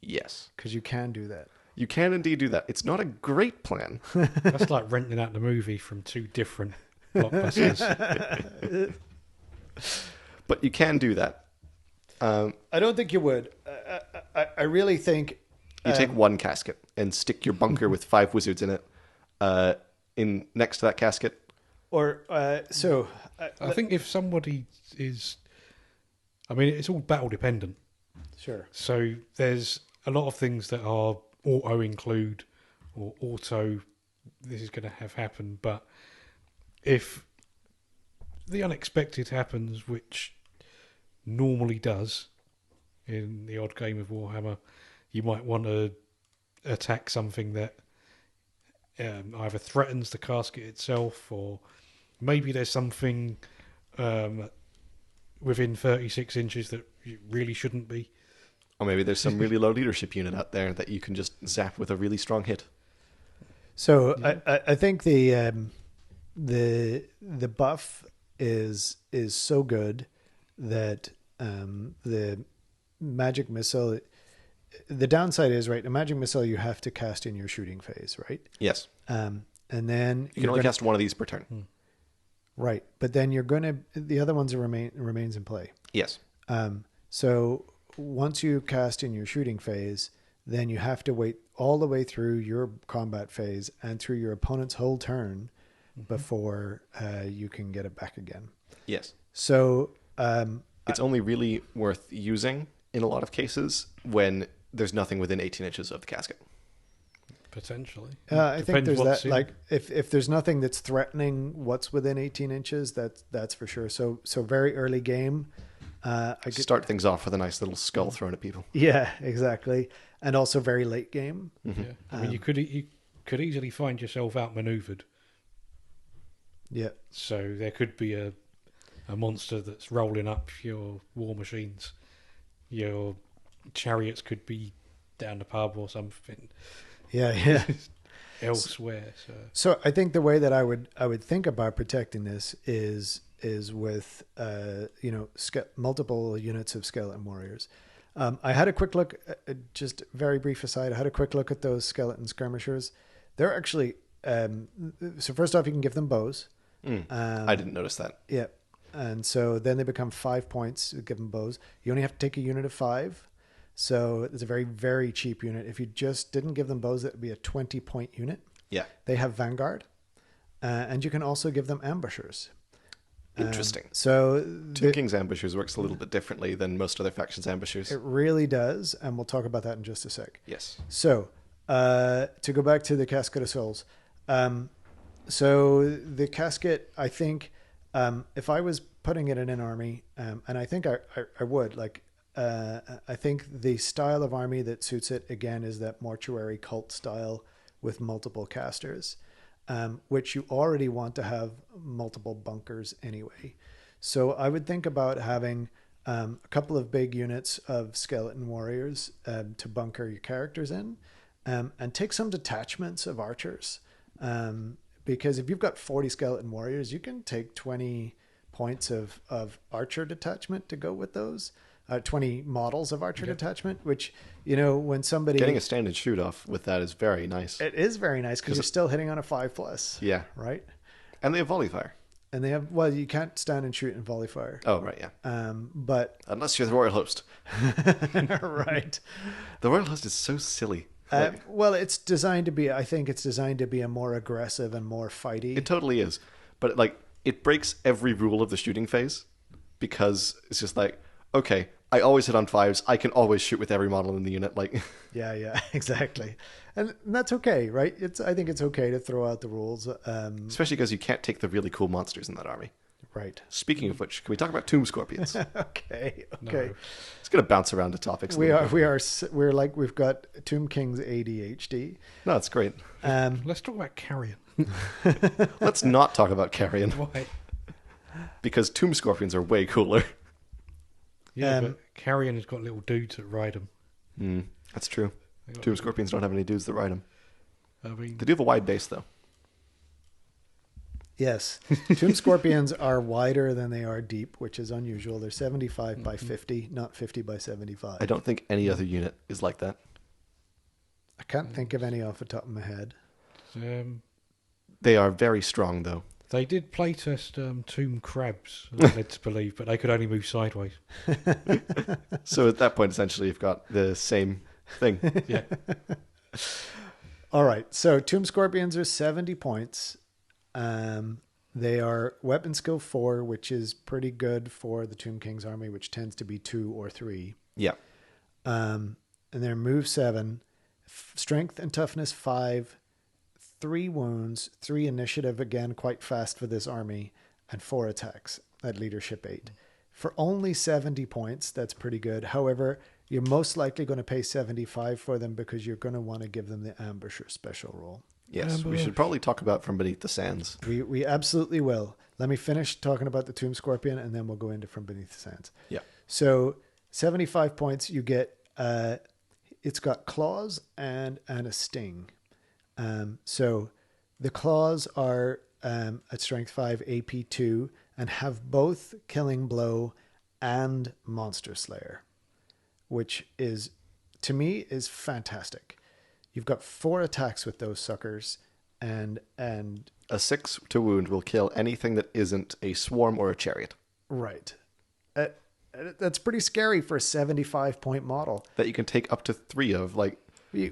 Speaker 1: Yes.
Speaker 2: Because you can do that.
Speaker 1: You can indeed do that. It's not a great plan.
Speaker 3: That's like renting out the movie from 2 different blockbusters.
Speaker 1: But you can do that.
Speaker 2: I don't think you would. I really think...
Speaker 1: You take 1 casket and stick your bunker with 5 wizards in it in next to that casket.
Speaker 2: Or, so...
Speaker 3: I think if somebody is... I mean, it's all battle dependent.
Speaker 2: Sure.
Speaker 3: So there's a lot of things that are auto-include or auto, this is going to have happened. But if the unexpected happens, which normally does in the odd game of Warhammer, you might want to attack something that either threatens the casket itself, or maybe there's something within 36 inches that you really shouldn't be.
Speaker 1: Or maybe there's some really low leadership unit out there that you can just zap with a really strong hit.
Speaker 2: So I think the buff is so good that the magic missile. The downside is, right, a magic missile you have to cast in your shooting phase, right?
Speaker 1: Yes.
Speaker 2: And then
Speaker 1: You can only cast one of these per turn.
Speaker 2: right, but then the other ones remains in play.
Speaker 1: Yes.
Speaker 2: So once you cast in your shooting phase, then you have to wait all the way through your combat phase and through your opponent's whole turn before you can get it back again.
Speaker 1: Yes.
Speaker 2: So
Speaker 1: It's only really worth using in a lot of cases when there's nothing within 18 inches of the casket.
Speaker 3: Potentially.
Speaker 2: I think there's
Speaker 3: what's
Speaker 2: that.
Speaker 3: in.
Speaker 2: Like if there's nothing that's threatening what's within 18 inches, that's for sure. So very early game.
Speaker 1: Start things off with a nice little skull thrown at people.
Speaker 2: Yeah, exactly. And also very late game.
Speaker 3: Yeah. I mean, you could easily find yourself outmaneuvered.
Speaker 2: Yeah.
Speaker 3: So there could be a monster that's rolling up your war machines. Your chariots could be down the pub or something
Speaker 2: Yeah.
Speaker 3: elsewhere.
Speaker 2: So I think the way that I would think about protecting this is with multiple units of skeleton warriors. I had a quick look, just very brief aside. I had a quick look at those skeleton skirmishers. They're actually so first off, you can give them bows.
Speaker 1: I didn't notice that.
Speaker 2: Yeah, and so then they become 5 points. Give them bows. You only have to take a unit of 5. So it's a very, very cheap unit. If you just didn't give them bows, that would be a 20-point unit.
Speaker 1: Yeah.
Speaker 2: They have Vanguard, and you can also give them ambushers.
Speaker 1: Interesting.
Speaker 2: So
Speaker 1: Tomb King's ambushers works a little bit differently than most other factions' ambushers.
Speaker 2: it really does, and we'll talk about that in just a sec.
Speaker 1: Yes.
Speaker 2: So to go back to the Casket of Souls. So the casket, I think, if I was putting it in an army, and I think I would, I think the style of army that suits it, again, is that mortuary cult style with multiple casters, which you already want to have multiple bunkers anyway. So I would think about having a couple of big units of skeleton warriors to bunker your characters in, and take some detachments of archers. Because if you've got 40 skeleton warriors, you can take 20 points of archer detachment to go with those. 20 models of archer detachment, which, when somebody...
Speaker 1: Getting a stand and shoot off with that is very nice.
Speaker 2: It is very nice because you're still hitting on a 5+.
Speaker 1: Yeah.
Speaker 2: Right?
Speaker 1: And they have volley fire.
Speaker 2: And they have... you can't stand and shoot in volley fire.
Speaker 1: Oh, right, yeah.
Speaker 2: But...
Speaker 1: Unless you're the Royal Host.
Speaker 2: Right.
Speaker 1: The Royal Host is so silly.
Speaker 2: Well, it's designed to be... I think it's designed to be a more aggressive and more fighty...
Speaker 1: It totally is. But, it breaks every rule of the shooting phase because it's just okay, I always hit on 5s. I can always shoot with every model in the unit.
Speaker 2: Yeah, exactly. And that's okay, right? I think it's okay to throw out the rules.
Speaker 1: Especially because you can't take the really cool monsters in that army.
Speaker 2: Right.
Speaker 1: Speaking of which, can we talk about Tomb Scorpions?
Speaker 2: Okay.
Speaker 3: No.
Speaker 1: It's going to bounce around the topics.
Speaker 2: We're like, we've got Tomb King's ADHD.
Speaker 1: No, it's great.
Speaker 3: Let's talk about carrion.
Speaker 1: Let's not talk about carrion.
Speaker 3: Why?
Speaker 1: Because Tomb Scorpions are way cooler.
Speaker 3: Yeah, but carrion has got little dudes that ride them.
Speaker 1: That's true. Tomb Scorpions don't have any dudes that ride them.
Speaker 3: I mean,
Speaker 1: They do have a wide base, though.
Speaker 2: Yes. Tomb Scorpions are wider than they are deep, which is unusual. They're 75 by 50, not 50 by 75.
Speaker 1: I don't think any other unit is like that.
Speaker 2: I can't think of any off the top of my head.
Speaker 1: They are very strong, though.
Speaker 3: They did playtest tomb crabs, I'm led to believe, but they could only move sideways.
Speaker 1: So at that point, essentially, you've got the same thing.
Speaker 3: Yeah.
Speaker 2: All right. So Tomb Scorpions are 70 points. They are weapon skill 4, which is pretty good for the Tomb King's army, which tends to be 2 or 3.
Speaker 1: Yeah.
Speaker 2: And they're move 7, strength and toughness 5, 3 wounds, 3 initiative, again, quite fast for this army, and 4 attacks at leadership 8. For only 70 points, that's pretty good. However, you're most likely going to pay 75 for them because you're going to want to give them the Ambusher special rule.
Speaker 1: Yes, we should probably talk about From Beneath the Sands.
Speaker 2: We absolutely will. Let me finish talking about the Tomb Scorpion, and then we'll go into From Beneath the Sands.
Speaker 1: Yeah.
Speaker 2: So 75 points, you get, it's got claws and a sting. So the claws are at strength 5, AP 2, and have both Killing Blow and Monster Slayer, which is, to me, is fantastic. You've got 4 attacks with those suckers, and
Speaker 1: A 6 to wound will kill anything that isn't a swarm or a chariot.
Speaker 2: right. That's pretty scary for a 75-point model.
Speaker 1: That you can take up to 3 of, like,
Speaker 2: You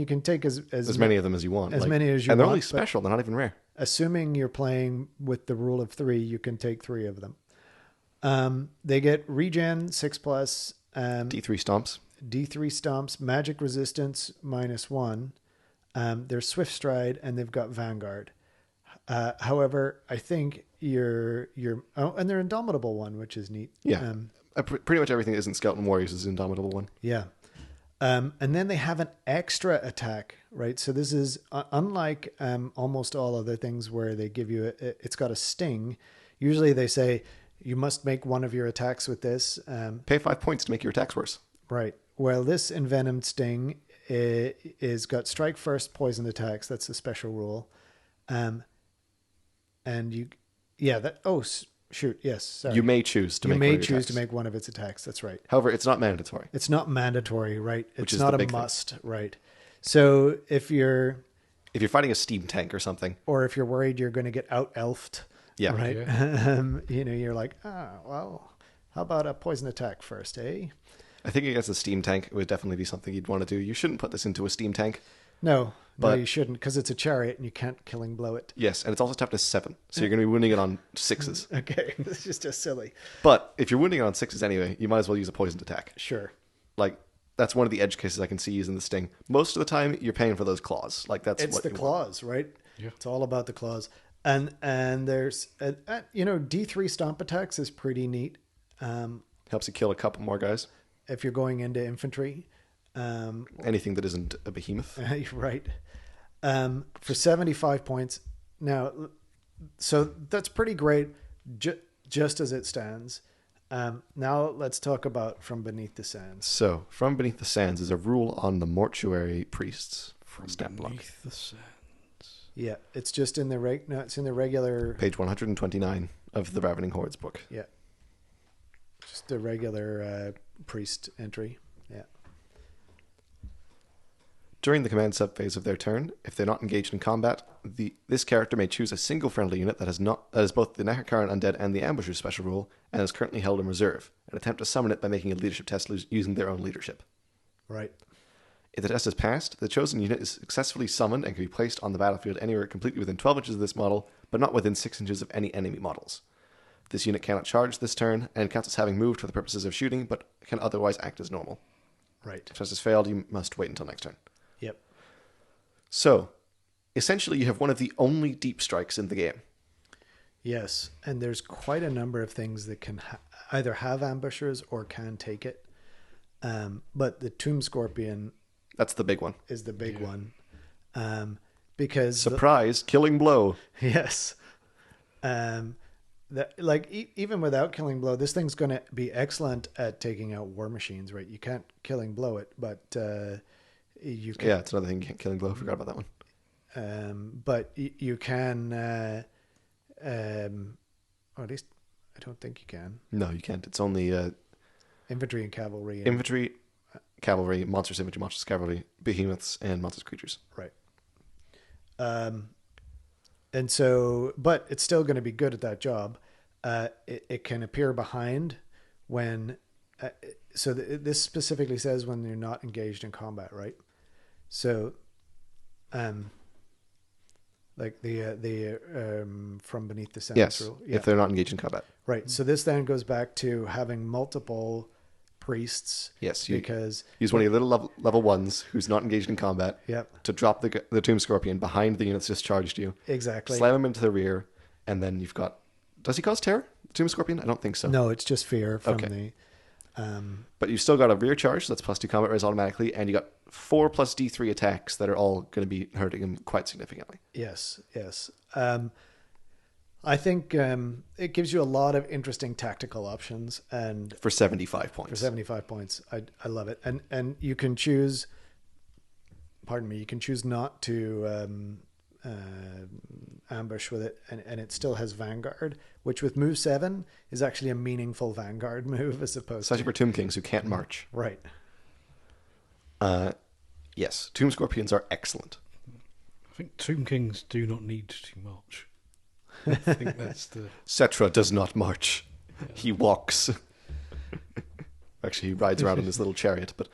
Speaker 2: can take as
Speaker 1: many of them as you want.
Speaker 2: as
Speaker 1: like,
Speaker 2: many as you
Speaker 1: and they're
Speaker 2: want,
Speaker 1: only
Speaker 2: but-
Speaker 1: special, they're not even rare.
Speaker 2: Assuming you're playing with the rule of 3, you can take 3 of them. They get regen 6+,
Speaker 1: D3 stomps.
Speaker 2: D3 stomps, magic resistance -1. They're swift stride, and they've got Vanguard. However, I think and they're Indomitable 1, which is neat.
Speaker 1: Yeah. Pretty much everything that isn't Skeleton Warriors is Indomitable 1.
Speaker 2: Yeah. And then they have an extra attack, right? So this is unlike almost all other things where they give you it's got a sting. Usually they say you must make one of your attacks with this.
Speaker 1: Pay 5 points to make your attacks worse.
Speaker 2: Right. Well, this Envenomed Sting is got strike first, poison attacks. That's a special rule. And you, shoot, yes. Sorry.
Speaker 1: You may choose to make one of your attacks.
Speaker 2: make one of its attacks. That's right.
Speaker 1: However, it's not mandatory.
Speaker 2: It's not mandatory, right?
Speaker 1: Which
Speaker 2: It's
Speaker 1: is
Speaker 2: not
Speaker 1: the
Speaker 2: a
Speaker 1: big thing.
Speaker 2: must, right? So if you're
Speaker 1: fighting a steam tank or something,
Speaker 2: worried you're going to get out elfed,
Speaker 1: yeah,
Speaker 2: right?
Speaker 3: Yeah.
Speaker 2: You're like, well, how about a poison attack first, eh?
Speaker 1: I think against a steam tank, it would definitely be something you'd want to do. You shouldn't put this into a steam tank.
Speaker 2: No,
Speaker 1: But-
Speaker 2: you shouldn't, because it's a chariot and you can't Killing Blow it.
Speaker 1: Yes, and it's also toughness 7, so you're going to be wounding it on 6s.
Speaker 2: Okay, this is just silly.
Speaker 1: But if you're wounding it on 6s anyway, you might as well use a poisoned attack.
Speaker 2: Sure.
Speaker 1: Like, that's one of the edge cases I can see using the sting. Most of the time, you're paying for those claws. Like, that's
Speaker 2: It's
Speaker 1: what
Speaker 2: the
Speaker 1: you want.
Speaker 2: claws, right?
Speaker 3: Yeah.
Speaker 2: It's all about the claws. And there's, D3 stomp attacks is pretty neat.
Speaker 1: Helps you kill a couple more guys.
Speaker 2: If you're going into infantry.
Speaker 1: Anything that isn't a behemoth.
Speaker 2: Right. For 75 points. Now, so that's pretty great, just as it stands. Now let's talk about From Beneath the Sands.
Speaker 1: So, From Beneath the Sands is a rule on the mortuary priests from Stat Block.
Speaker 3: Beneath the Sands.
Speaker 2: Yeah, it's just in the it's in the regular.
Speaker 1: Page 129 of the Ravening Hordes book.
Speaker 2: Yeah, just the regular priest entry. Yeah.
Speaker 1: During the command sub-phase of their turn, if they're not engaged in combat, this character may choose a single friendly unit that is both the Nehakaran Undead and the Ambusher special rule, and is currently held in reserve, and attempt to summon it by making a leadership test using their own leadership.
Speaker 2: Right.
Speaker 1: If the test is passed, the chosen unit is successfully summoned and can be placed on the battlefield anywhere completely within 12 inches of this model, but not within 6 inches of any enemy models. This unit cannot charge this turn, and counts as having moved for the purposes of shooting, but can otherwise act as normal.
Speaker 2: Right.
Speaker 1: If test has failed, you must wait until next turn.
Speaker 2: Yep.
Speaker 1: So, essentially you have one of the only deep strikes in the game.
Speaker 2: Yes, and there's quite a number of things that can either have ambushers or can take it. But the Tomb Scorpion
Speaker 1: That's the big one.
Speaker 2: is the big one. Because
Speaker 1: Surprise, killing blow.
Speaker 2: yes. Even without Killing Blow, this thing's going to be excellent at taking out war machines, right? You can't Killing Blow it, but you can.
Speaker 1: Yeah, it's another thing you can't killing blow. Forgot about that one.
Speaker 2: But you can. Or at least I don't think you can.
Speaker 1: No, you can't. It's only
Speaker 2: Infantry and cavalry.
Speaker 1: infantry, cavalry, monsters, infantry, monsters, cavalry, behemoths, and monsters, creatures.
Speaker 2: Right. And so, but it's still going to be good at that job. It can appear behind when, this specifically says when you're not engaged in combat, right? So, like the From Beneath the Sands
Speaker 1: Yes,
Speaker 2: rule.
Speaker 1: if they're not engaged in combat.
Speaker 2: Right. So this then goes back to having multiple priests.
Speaker 1: Yes,
Speaker 2: because
Speaker 1: use one of your little level ones who's not engaged in combat
Speaker 2: Yep.
Speaker 1: to drop the Tomb Scorpion behind the units just charged you.
Speaker 2: Exactly.
Speaker 1: Slam them into the rear, and then you've got Does he cause terror? Tomb Scorpion? I don't think so.
Speaker 2: No, it's just fear from
Speaker 1: Okay.
Speaker 2: the.
Speaker 1: But you've still got a rear charge, so that's plus 2 combat res automatically, and you got 4 plus D3 attacks that are all going to be hurting him quite significantly.
Speaker 2: Yes. I think it gives you a lot of interesting tactical options, and
Speaker 1: For 75 points.
Speaker 2: for 75 points, I love it. And you can choose. Pardon me. You can choose not to ambush with it, and it still has Vanguard, which with move 7 is actually a meaningful Vanguard move as opposed
Speaker 1: Especially for Tomb Kings who can't march.
Speaker 2: right.
Speaker 1: Yes, Tomb Scorpions are excellent.
Speaker 3: I think Tomb Kings do not need to march. I think that's the...
Speaker 1: Cetra does not march. He walks. Actually, he rides around in this little chariot, but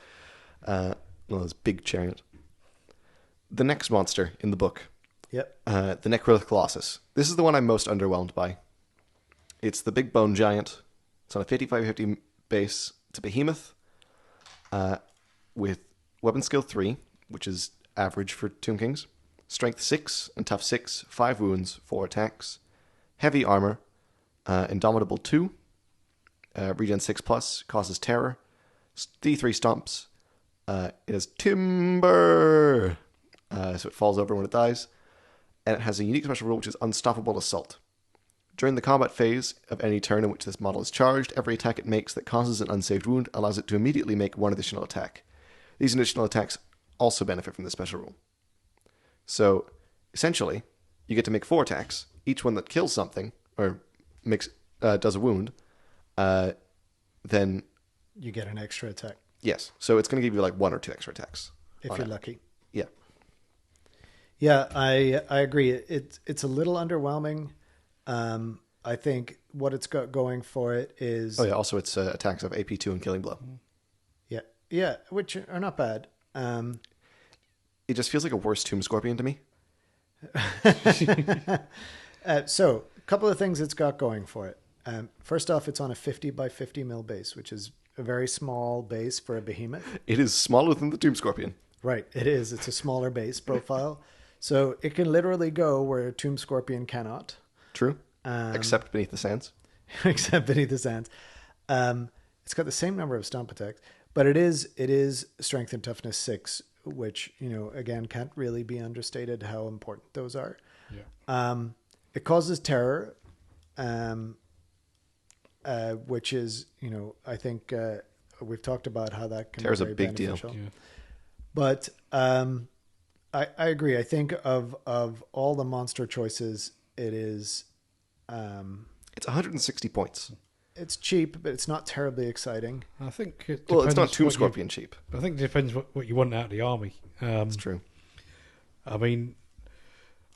Speaker 1: this big chariot. The next monster in the book,
Speaker 2: Yep.
Speaker 1: the Necrolith Colossus. This is the one I'm most underwhelmed by. It's the big bone giant. It's on a 55-50 base. It's a behemoth with weapon skill 3, which is average for Tomb Kings. Strength 6 and tough 6, 5 wounds, 4 attacks. Heavy armor, indomitable 2, regen 6+, causes terror. D3 stomps. It has timber, so it falls over when it dies. And it has a unique special rule, which is Unstoppable Assault. During the combat phase of any turn in which this model is charged, every attack it makes that causes an unsaved wound allows it to immediately make 1 additional attack. These additional attacks also benefit from this special rule. So, essentially, you get to make 4 attacks, each one that kills something, or does a wound, then...
Speaker 2: You get an extra attack
Speaker 1: Yes, so it's going to give you like 1 or 2 extra attacks.
Speaker 2: if
Speaker 1: on
Speaker 2: you're
Speaker 1: it.
Speaker 2: lucky.
Speaker 1: Yeah.
Speaker 2: Yeah, I agree. It's a little underwhelming. I think what it's got going for it is...
Speaker 1: Oh yeah, also it's attacks of AP2 and Killing Blow.
Speaker 2: Yeah, which are not bad.
Speaker 1: It just feels like a worse Tomb Scorpion to me.
Speaker 2: So, a couple of things it's got going for it. First off, it's on a 50 by 50 mil base, which is a very small base for a behemoth.
Speaker 1: It is smaller than the Tomb Scorpion.
Speaker 2: Right, it is. It's a smaller base profile. So it can literally go where a Tomb Scorpion cannot.
Speaker 1: True. Except beneath the sands.
Speaker 2: Except beneath the sands. It's got the same number of stomp attacks, but it is strength and toughness 6, which, again, can't really be understated how important those are.
Speaker 3: Yeah.
Speaker 2: It causes terror, which is, I think we've talked about how that can
Speaker 1: Terror's
Speaker 2: be
Speaker 1: a
Speaker 2: very
Speaker 1: big deal.
Speaker 2: beneficial.
Speaker 3: Yeah.
Speaker 2: But I agree. I think of all the monster choices, it is...
Speaker 1: It's 160 points.
Speaker 2: it's cheap, but it's not terribly exciting.
Speaker 3: I think it
Speaker 1: Well, it's not
Speaker 3: depends
Speaker 1: Tomb
Speaker 3: what you-
Speaker 1: Scorpion cheap.
Speaker 3: I think it depends what you want out of the army.
Speaker 1: It's true.
Speaker 3: I mean,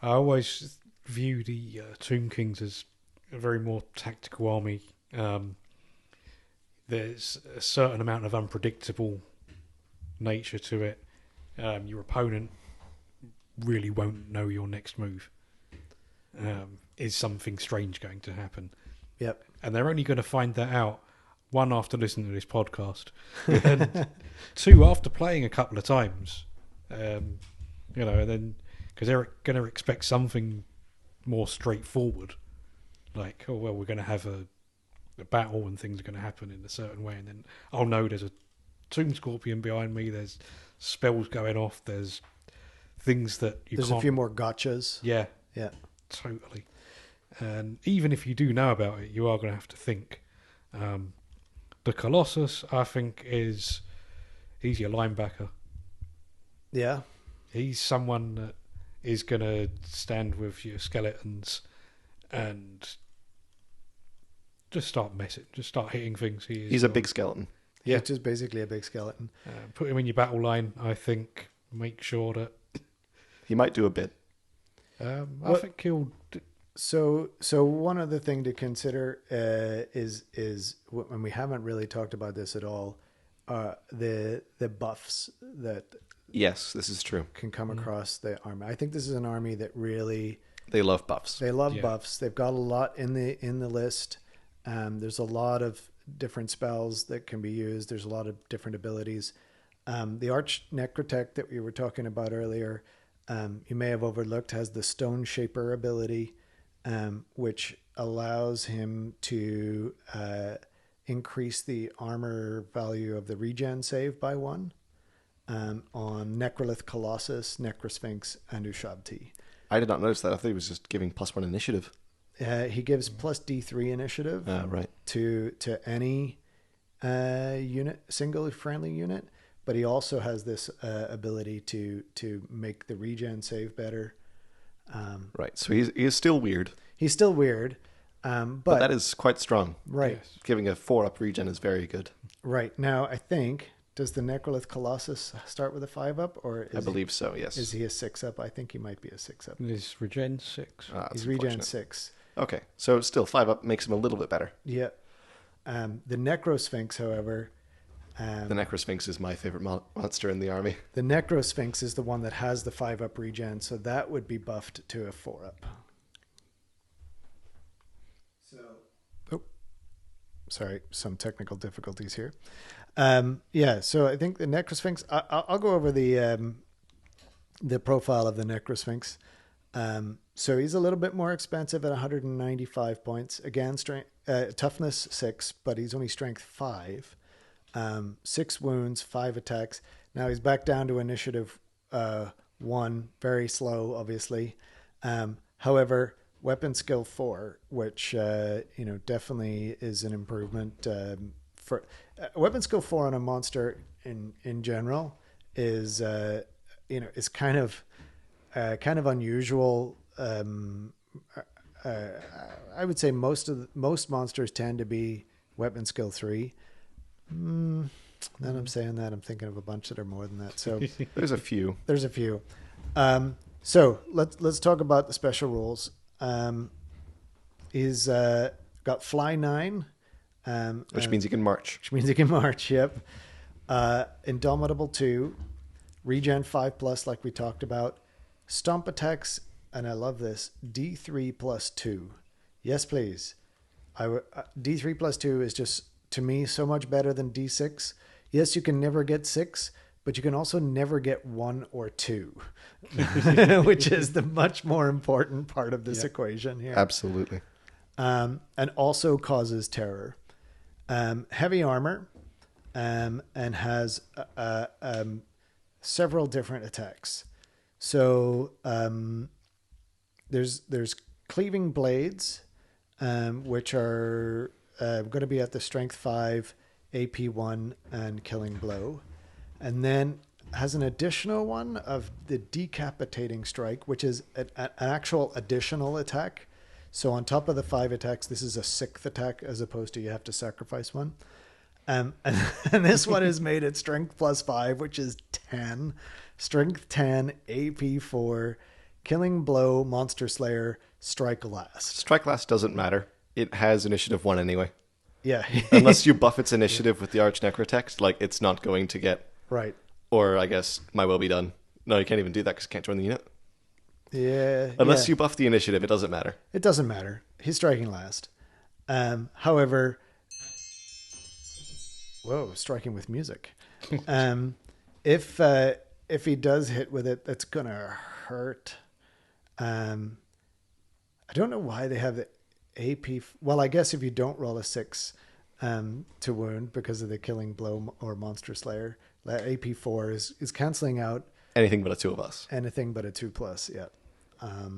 Speaker 3: I always view the Tomb Kings as a very more tactical army. There's a certain amount of unpredictable nature to it. Your opponent really won't know your next move. Is something strange going to happen?
Speaker 2: Yep.
Speaker 3: And they're only going to find that out, 1, after listening to this podcast, and 2, after playing a couple of times. And then because they're going to expect something more straightforward, like, oh well, we're going to have a battle and things are going to happen in a certain way, and then oh no, there's a Tomb Scorpion behind me. There's spells going off. There's things that
Speaker 2: There's
Speaker 3: can't...
Speaker 2: a few more gotchas.
Speaker 3: Yeah,
Speaker 2: Yeah.
Speaker 3: totally. And even if you do know about it, you are going to have to think. The Colossus, I think, he's your linebacker.
Speaker 2: Yeah.
Speaker 3: He's someone that is going to stand with your skeletons and just start hitting things.
Speaker 1: He's a big skeleton.
Speaker 3: Yeah.
Speaker 2: It's just basically a big skeleton.
Speaker 3: Put him in your battle line, I think. Make sure that...
Speaker 1: He might do a bit.
Speaker 3: I think he'll...
Speaker 2: So one other thing to consider is when we haven't really talked about this at all, the buffs that
Speaker 1: Yes, this is true.
Speaker 2: can come across the army. I think this is an army that really
Speaker 1: They love buffs.
Speaker 2: they love
Speaker 3: Yeah.
Speaker 2: buffs. They've got a lot in the list. There's a lot of different spells that can be used. There's a lot of different abilities. The Arch Necrotech that we were talking about earlier, you may have overlooked, has the Stone Shaper ability. which allows him to increase the armor value of the regen save by 1 on Necrolith Colossus, Necrosphinx, and Ushabti.
Speaker 1: I did not notice that. I thought he was just giving +1 initiative.
Speaker 2: He gives plus D3 initiative
Speaker 1: Right.
Speaker 2: to any unit, single friendly unit, but he also has this ability to make the regen save better.
Speaker 1: Right. So he is still weird.
Speaker 2: He's still weird,
Speaker 1: But that is quite strong.
Speaker 2: right.
Speaker 3: Yes.
Speaker 1: Giving a 4-up regen is very good.
Speaker 2: Right. Now, I think, does the Necrolith Colossus start with a 5-up, or
Speaker 1: I believe so, yes.
Speaker 2: is he a 6-up? I think he might be a 6-up.
Speaker 3: Is regen 6?
Speaker 1: That's
Speaker 2: He's regen
Speaker 1: unfortunate.
Speaker 2: 6.
Speaker 1: Okay, so still 5-up makes him a little bit better.
Speaker 2: Yeah. The Necrosphinx, however,
Speaker 1: The Necrosphinx is my favorite monster in the army.
Speaker 2: the Necrosphinx is the one that has the 5-up regen, so that would be buffed to a 4-up. Sorry, some technical difficulties here. So I think the Necrosphinx. I'll go over the profile of the Necrosphinx. So he's a little bit more expensive at 195 points. Again, toughness 6, but he's only strength 5. 6 wounds, 5 attacks. Now he's back down to initiative 1, very slow, obviously. However, weapon skill 4, which definitely is an improvement. For weapon skill 4 on a monster in general is is kind of unusual. I would say most monsters tend to be weapon skill 3. Now I'm saying that, I'm thinking of a bunch that are more than that. So
Speaker 1: There's a few.
Speaker 2: there's a few. So let's talk about the special rules. He's got Fly 9,
Speaker 1: Which means he can march.
Speaker 2: which means he can march. Yep. Indomitable 2, Regen 5+, like we talked about. Stomp attacks, and I love this, D3 plus 2. Yes, please. D3 plus 2 is just, to me, so much better than D6. Yes, you can never get 6, but you can also never get 1 or 2, which is the much more important part of this equation here.
Speaker 1: Absolutely.
Speaker 2: And also causes terror. Heavy armor, and has several different attacks. So there's cleaving blades, which are going to be at the strength 5, AP 1, and killing blow. And then has an additional one of the decapitating strike, which is an actual additional attack. So on top of the 5 attacks, this is a 6th attack, as opposed to you have to sacrifice one. And this one is made at strength plus 5, which is 10. Strength 10, AP 4, killing blow, monster slayer, strike last.
Speaker 1: Strike last doesn't matter. It has initiative 1 anyway.
Speaker 2: Yeah.
Speaker 1: Unless you buff its initiative with the Arch Necrotext, like, it's not going to get...
Speaker 2: Right.
Speaker 1: Or, I guess, my will be done. No, you can't even do that because you can't join the unit.
Speaker 2: Yeah.
Speaker 1: Unless you buff the initiative, it doesn't matter.
Speaker 2: It doesn't matter. He's striking last. However... Whoa, striking with music. If he does hit with it, that's going to hurt. I don't know why they have the AP... Well, I guess if you don't roll a 6 to wound because of the killing blow or monster slayer, AP 4 is cancelling out
Speaker 1: Anything but a 2 of us.
Speaker 2: anything but a 2+. Yeah.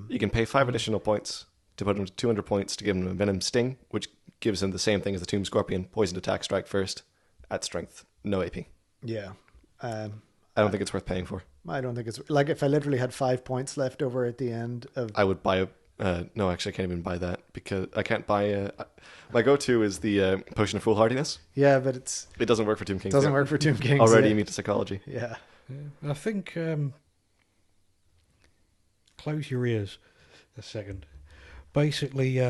Speaker 1: You can pay 5 additional points to put him to 200 points to give him a Venom Sting, which gives him the same thing as the Tomb Scorpion, poisoned attack, strike first, at strength, no AP.
Speaker 2: Yeah.
Speaker 1: I don't think it's worth paying for.
Speaker 2: I don't think it's... Like, if I literally had 5 points left over at the end of...
Speaker 1: I would buy a... no, actually, I can't even buy that because I can't buy... my go-to is the Potion of Foolhardiness.
Speaker 2: Yeah, but it
Speaker 1: It doesn't work for Tomb Kings.
Speaker 2: doesn't
Speaker 1: yet.
Speaker 2: work for Tomb Kings.
Speaker 1: Already
Speaker 2: yeah.
Speaker 1: immune to psychology.
Speaker 2: Yeah.
Speaker 3: Yeah. I think close your ears a second. Basically,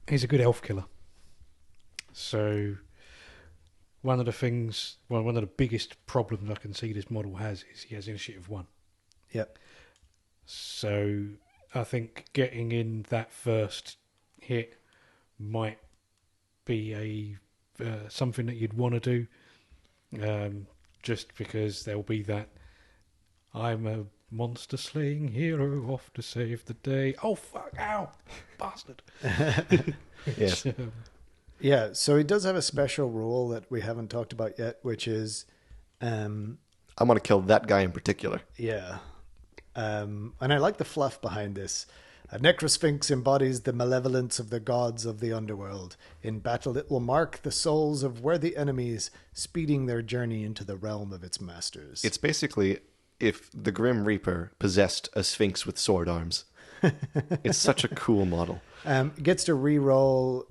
Speaker 3: he's a good elf killer. So one of the biggest problems I can see this model has is he has initiative 1.
Speaker 2: Yep.
Speaker 3: So I think getting in that first hit might be a something that you'd want to do, just because there'll be that I'm Monster slaying hero off to save the day. Oh, fuck. Ow. Bastard.
Speaker 1: Yes.
Speaker 2: Yeah, so he does have a special rule that we haven't talked about yet, which is,
Speaker 1: I want to kill that guy in particular.
Speaker 2: yeah. And I like the fluff behind this. A necrosphinx embodies the malevolence of the gods of the underworld. In battle, it will mark the souls of worthy enemies, speeding their journey into the realm of its masters.
Speaker 1: It's basically if the Grim Reaper possessed a sphinx with sword arms. It's such a cool model.
Speaker 2: It gets to re-roll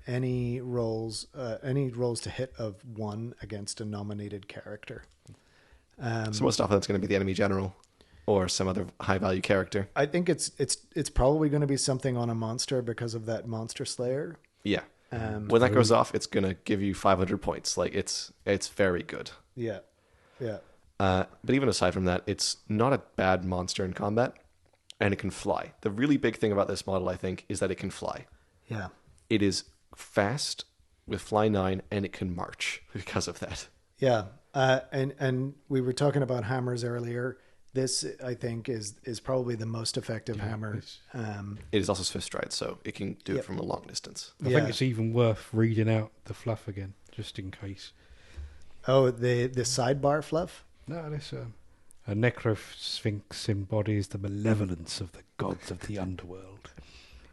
Speaker 2: any rolls to hit of 1 against a nominated character.
Speaker 1: So most often it's going to be the enemy general or some other high-value character.
Speaker 2: I think it's probably going to be something on a monster because of that monster slayer.
Speaker 1: Yeah. When that goes off, it's going to give you 500 points. Like it's very good.
Speaker 2: Yeah, yeah.
Speaker 1: But even aside from that, it's not a bad monster in combat, and it can fly. The really big thing about this model, I think, is that it can fly.
Speaker 2: Yeah.
Speaker 1: It is fast with fly 9, and it can march because of that.
Speaker 2: Yeah. And we were talking about hammers earlier. This, I think, is probably the most effective hammer.
Speaker 1: It is also Swift Stride, so it can do it from a long distance.
Speaker 3: I think it's even worth reading out the fluff again, just in case.
Speaker 2: Oh, the sidebar fluff?
Speaker 3: No, this a necrosphinx embodies the malevolence of the gods of the underworld.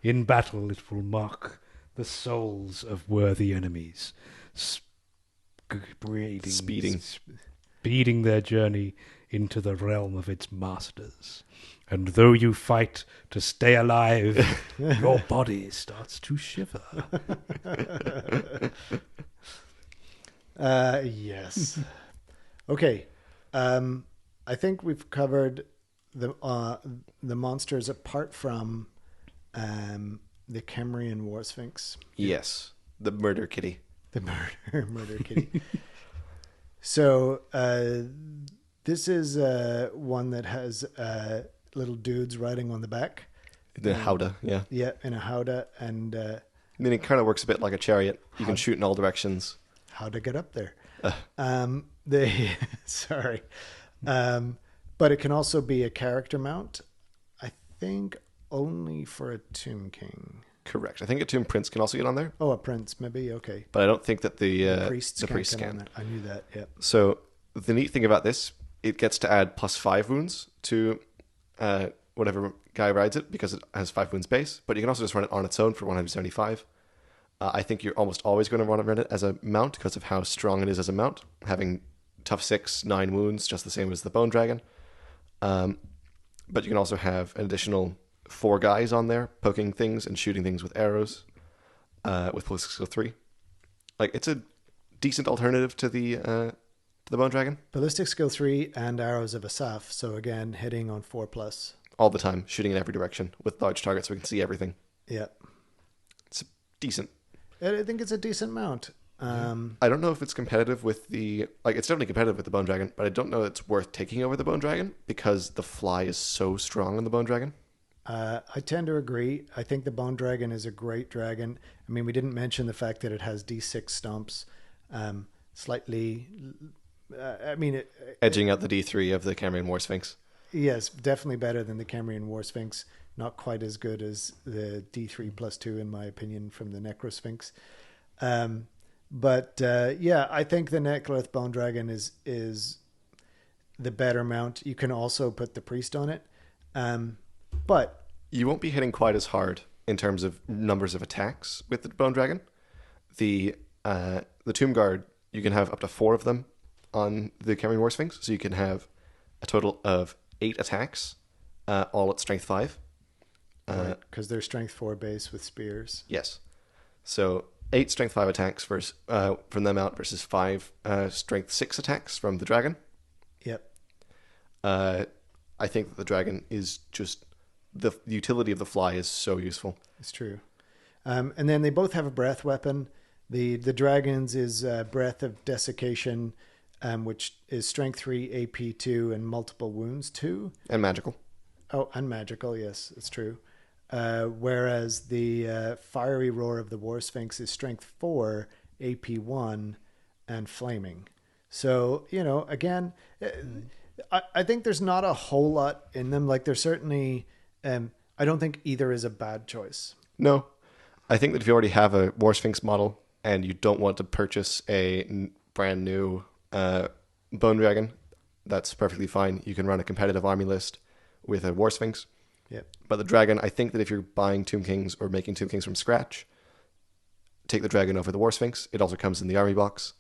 Speaker 3: In battle, it will mark the souls of worthy enemies, speeding their journey into the realm of its masters. And though you fight to stay alive, your body starts to shiver.
Speaker 2: Yes. Okay. I think we've covered the monsters apart from the Cambrian War Sphinx.
Speaker 1: Yes, the murder kitty.
Speaker 2: The murder kitty. So this is one that has little dudes riding on the back.
Speaker 1: The howdah, yeah.
Speaker 2: Yeah, in a howdah, and
Speaker 1: then it kind of works a bit like a chariot. You can shoot in all directions.
Speaker 2: How to get up there? Sorry. But it can also be a character mount. I think only for a Tomb King.
Speaker 1: Correct. I think a Tomb Prince can also get on there.
Speaker 2: Oh, a Prince, maybe. Okay.
Speaker 1: But I don't think that the
Speaker 2: priests
Speaker 1: priest
Speaker 2: can.
Speaker 1: can.
Speaker 2: I knew that. Yeah.
Speaker 1: So the neat thing about this, it gets to add +5 wounds to whatever guy rides it because it has 5 wounds base. But you can also just run it on its own for 175. I think you're almost always going to run it as a mount because of how strong it is as a mount, having tough 6, 9 wounds, just the same as the Bone Dragon. But you can also have an additional 4 guys on there poking things and shooting things with arrows with Ballistic Skill 3. Like, it's a decent alternative to the Bone Dragon.
Speaker 2: Ballistic Skill 3 and Arrows of Asaph. So again, hitting on 4+.
Speaker 1: All the time, shooting in every direction with large targets so we can see everything.
Speaker 2: Yeah.
Speaker 1: It's decent.
Speaker 2: I think it's a decent mount.
Speaker 1: I don't know if it's competitive with the... Like, it's definitely competitive with the Bone Dragon, but I don't know it's worth taking over the Bone Dragon because the fly is so strong on the Bone Dragon.
Speaker 2: I tend to agree. I think the Bone Dragon is a great dragon. I mean, we didn't mention the fact that it has D6 stomps. Slightly...
Speaker 1: edging out the D3 of the Cambrian War Sphinx.
Speaker 2: Yes, definitely better than the Cambrian War Sphinx. Not quite as good as the D3+2, in my opinion, from the Necrosphinx. But I think the Necroth Bone Dragon is the better mount. You can also put the Priest on it. But
Speaker 1: you won't be hitting quite as hard in terms of numbers of attacks with the Bone Dragon. The Tomb Guard, you can have up to 4 of them on the Cambrian War Sphinx. So you can have a total of 8 attacks, all at strength 5.
Speaker 2: Because they're strength 4 base with spears.
Speaker 1: Yes. So 8 strength 5 attacks versus, from them out versus 5 strength 6 attacks from the dragon.
Speaker 2: Yep.
Speaker 1: I think that the dragon is just... The utility of the fly is so useful.
Speaker 2: It's true. And then they both have a breath weapon. The dragon's is Breath of Desiccation, which is strength 3, AP 2, and multiple wounds 2.
Speaker 1: And magical.
Speaker 2: Oh, and magical, yes, it's true. Whereas the Fiery Roar of the War Sphinx is strength 4, AP 1, and flaming. So, again, I think there's not a whole lot in them. Like there's certainly, I don't think either is a bad choice.
Speaker 1: No, I think that if you already have a War Sphinx model and you don't want to purchase a brand new Bone Dragon, that's perfectly fine. You can run a competitive army list with a War Sphinx.
Speaker 2: Yep.
Speaker 1: But the Dragon, I think that if you're buying Tomb Kings or making Tomb Kings from scratch, take the Dragon over the War Sphinx. It also comes in the army box.